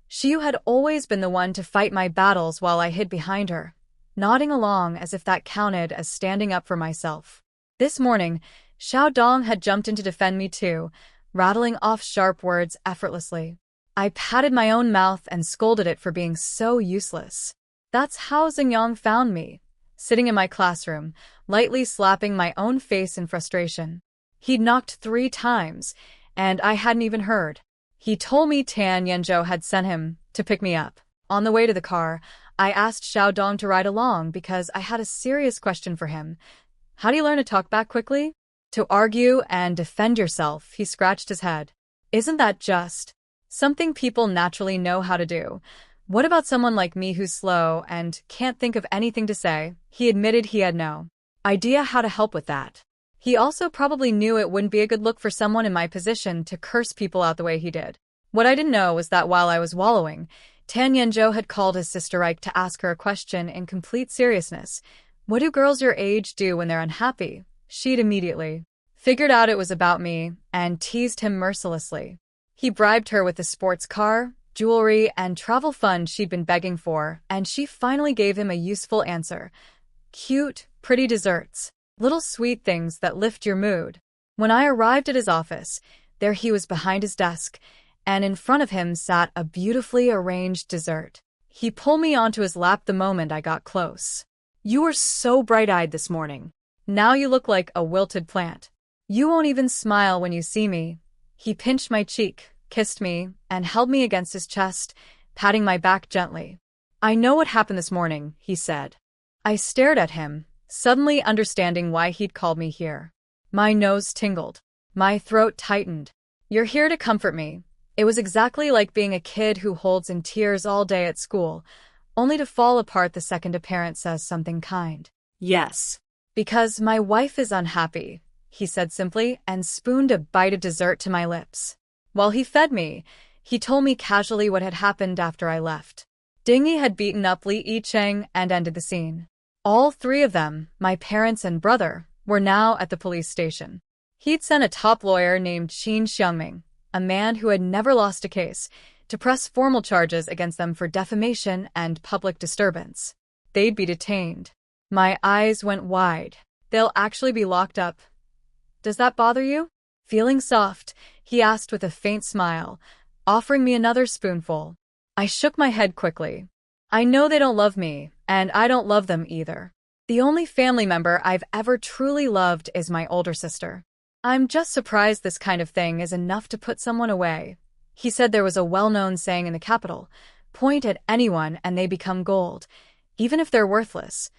Xiu had always been the one to fight my battles while I hid behind her, nodding along as if that counted as standing up for myself. This morning, Xiao Dong had jumped in to defend me too, rattling off sharp words effortlessly. I patted my own mouth and scolded it for being so useless. That's how Xingyang found me, sitting in my classroom, lightly slapping my own face in frustration. He'd knocked 3 times, and I hadn't even heard. He told me Tan Yenzhou had sent him to pick me up. On the way to the car, I asked Xiao Dong to ride along because I had a serious question for him. How do you learn to talk back quickly? To argue and defend yourself, he scratched his head. Isn't that just something people naturally know how to do? What about someone like me who's slow and can't think of anything to say? He admitted he had no idea how to help with that. He also probably knew it wouldn't be a good look for someone in my position to curse people out the way he did. What I didn't know was that while I was wallowing, Tan Yenzhou had called his sister Ike to ask her a question in complete seriousness. What do girls your age do when they're unhappy? She'd immediately figured out it was about me and teased him mercilessly. He bribed her with the sports car, jewelry, and travel fund she'd been begging for, and she finally gave him a useful answer. Cute, pretty desserts. Little sweet things that lift your mood. When I arrived at his office, there he was behind his desk, and in front of him sat a beautifully arranged dessert. He pulled me onto his lap the moment I got close. You were so bright-eyed this morning. Now you look like a wilted plant. You won't even smile when you see me. He pinched my cheek, kissed me, and held me against his chest, patting my back gently. I know what happened this morning, he said. I stared at him, suddenly understanding why he'd called me here. My nose tingled. My throat tightened. You're here to comfort me. It was exactly like being a kid who holds in tears all day at school, only to fall apart the second a parent says something kind. Yes. Because my wife is unhappy, he said simply, and spooned a bite of dessert to my lips. While he fed me, he told me casually what had happened after I left. Dingy had beaten up Li Yicheng and ended the scene. All 3 of them, my parents and brother, were now at the police station. He'd sent a top lawyer named Qin Xiangming, a man who had never lost a case, to press formal charges against them for defamation and public disturbance. They'd be detained. My eyes went wide. They'll actually be locked up. Does that bother you? Feeling soft, he asked with a faint smile, offering me another spoonful. I shook my head quickly. I know they don't love me, and I don't love them either. The only family member I've ever truly loved is my older sister. I'm just surprised this kind of thing is enough to put someone away. He said there was a well-known saying in the capital, point at anyone and they become gold, even if they're worthless.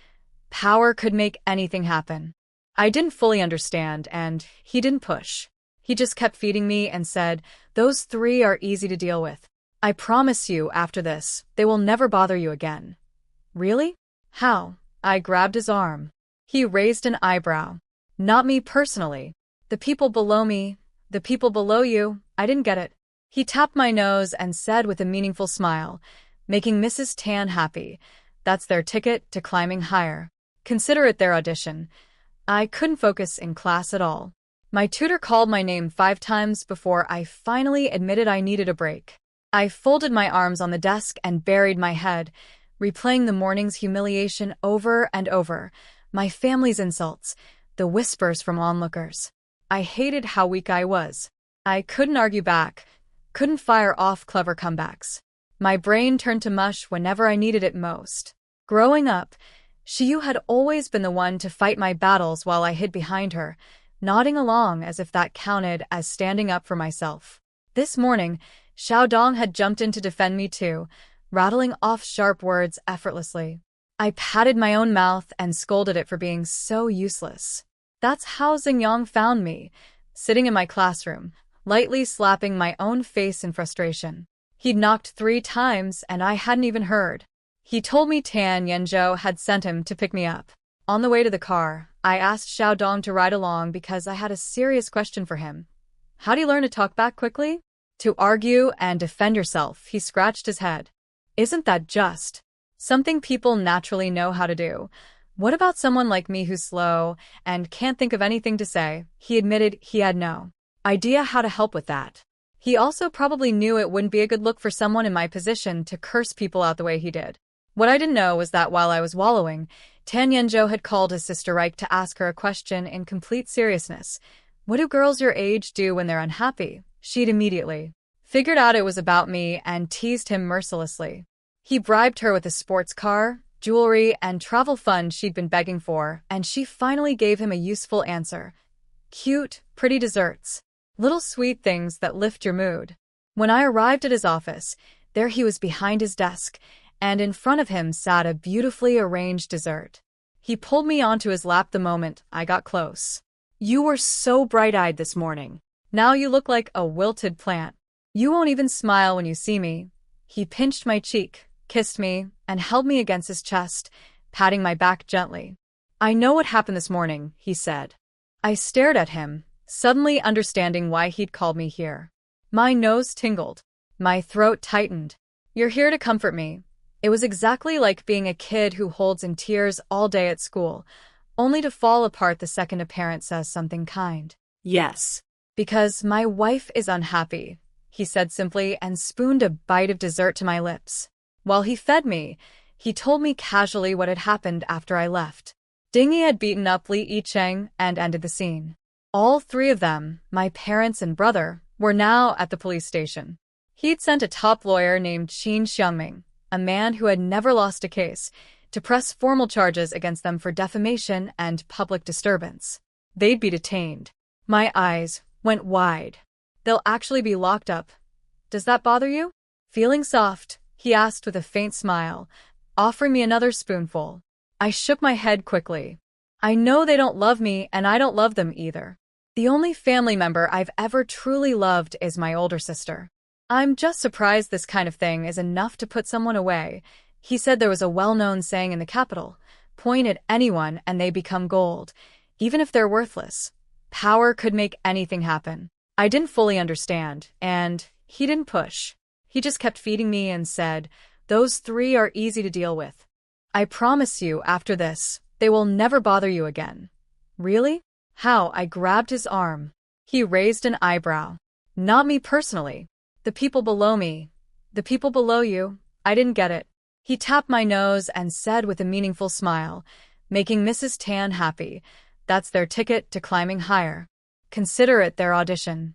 Power could make anything happen. I didn't fully understand, and he didn't push. He just kept feeding me and said, those 3 are easy to deal with. I promise you, after this, they will never bother you again. Really? How? I grabbed his arm. He raised an eyebrow. Not me personally. The people below me, The people below you, I didn't get it. He tapped my nose and said with a meaningful smile, making Mrs. Tan happy, that's their ticket to climbing higher. Consider it their audition. I couldn't focus in class at all. My tutor called my name 5 times before I finally admitted I needed a break. I folded my arms on the desk and buried my head, replaying the morning's humiliation over and over, my family's insults, the whispers from onlookers. I hated how weak I was. I couldn't argue back, couldn't fire off clever comebacks. My brain turned to mush whenever I needed it most. Growing up, Shiyu had always been the one to fight my battles while I hid behind her, nodding along as if that counted as standing up for myself. This morning, Xiaodong had jumped in to defend me too, rattling off sharp words effortlessly. I patted my own mouth and scolded it for being so useless. That's how Xingyang found me, sitting in my classroom, lightly slapping my own face in frustration. He'd knocked 3 times and I hadn't even heard. He told me Tan Yenzhou had sent him to pick me up. On the way to the car, I asked Xiaodong to ride along because I had a serious question for him. How do you learn to talk back quickly? To argue and defend yourself, he scratched his head. Isn't that just something people naturally know how to do? What about someone like me who's slow and can't think of anything to say? He admitted he had no idea how to help with that. He also probably knew it wouldn't be a good look for someone in my position to curse people out the way he did. What I didn't know was that while I was wallowing, Tan Yenzhou had called his sister Reich to ask her a question in complete seriousness. What do girls your age do when they're unhappy? She'd immediately figured out it was about me and teased him mercilessly. He bribed her with a sports car, jewelry, and travel fund she'd been begging for, and she finally gave him a useful answer. Cute, pretty desserts. Little sweet things that lift your mood. When I arrived at his office, there he was behind his desk, and in front of him sat a beautifully arranged dessert. He pulled me onto his lap the moment I got close. You were so bright-eyed this morning. Now you look like a wilted plant. You won't even smile when you see me. He pinched my cheek, kissed me, and held me against his chest, patting my back gently. I know what happened this morning, he said. I stared at him, suddenly understanding why he'd called me here. My nose tingled. My throat tightened. You're here to comfort me. It was exactly like being a kid who holds in tears all day at school, only to fall apart the second a parent says something kind. Yes. Because my wife is unhappy, he said simply and spooned a bite of dessert to my lips. While he fed me, he told me casually what had happened after I left. Dinghy had beaten up Li Yicheng and ended the scene. All 3 of them, my parents and brother, were now at the police station. He'd sent a top lawyer named Qin Xiangming, a man who had never lost a case, to press formal charges against them for defamation and public disturbance. They'd be detained. My eyes went wide. They'll actually be locked up. Does that bother you? Feeling soft, he asked with a faint smile, offering me another spoonful. I shook my head quickly. I know they don't love me and I don't love them either. The only family member I've ever truly loved is my older sister. I'm just surprised this kind of thing is enough to put someone away. He said there was a well-known saying in the capital, point at anyone and they become gold, even if they're worthless. Power could make anything happen. I didn't fully understand, and he didn't push. He just kept feeding me and said, those 3 are easy to deal with. I promise you, after this, they will never bother you again. Really? How? I grabbed his arm. He raised an eyebrow. Not me personally. The people below me. The people below you. I didn't get it. He tapped my nose and said with a meaningful smile, making Mrs. Tan happy, that's their ticket to climbing higher. Consider it their audition.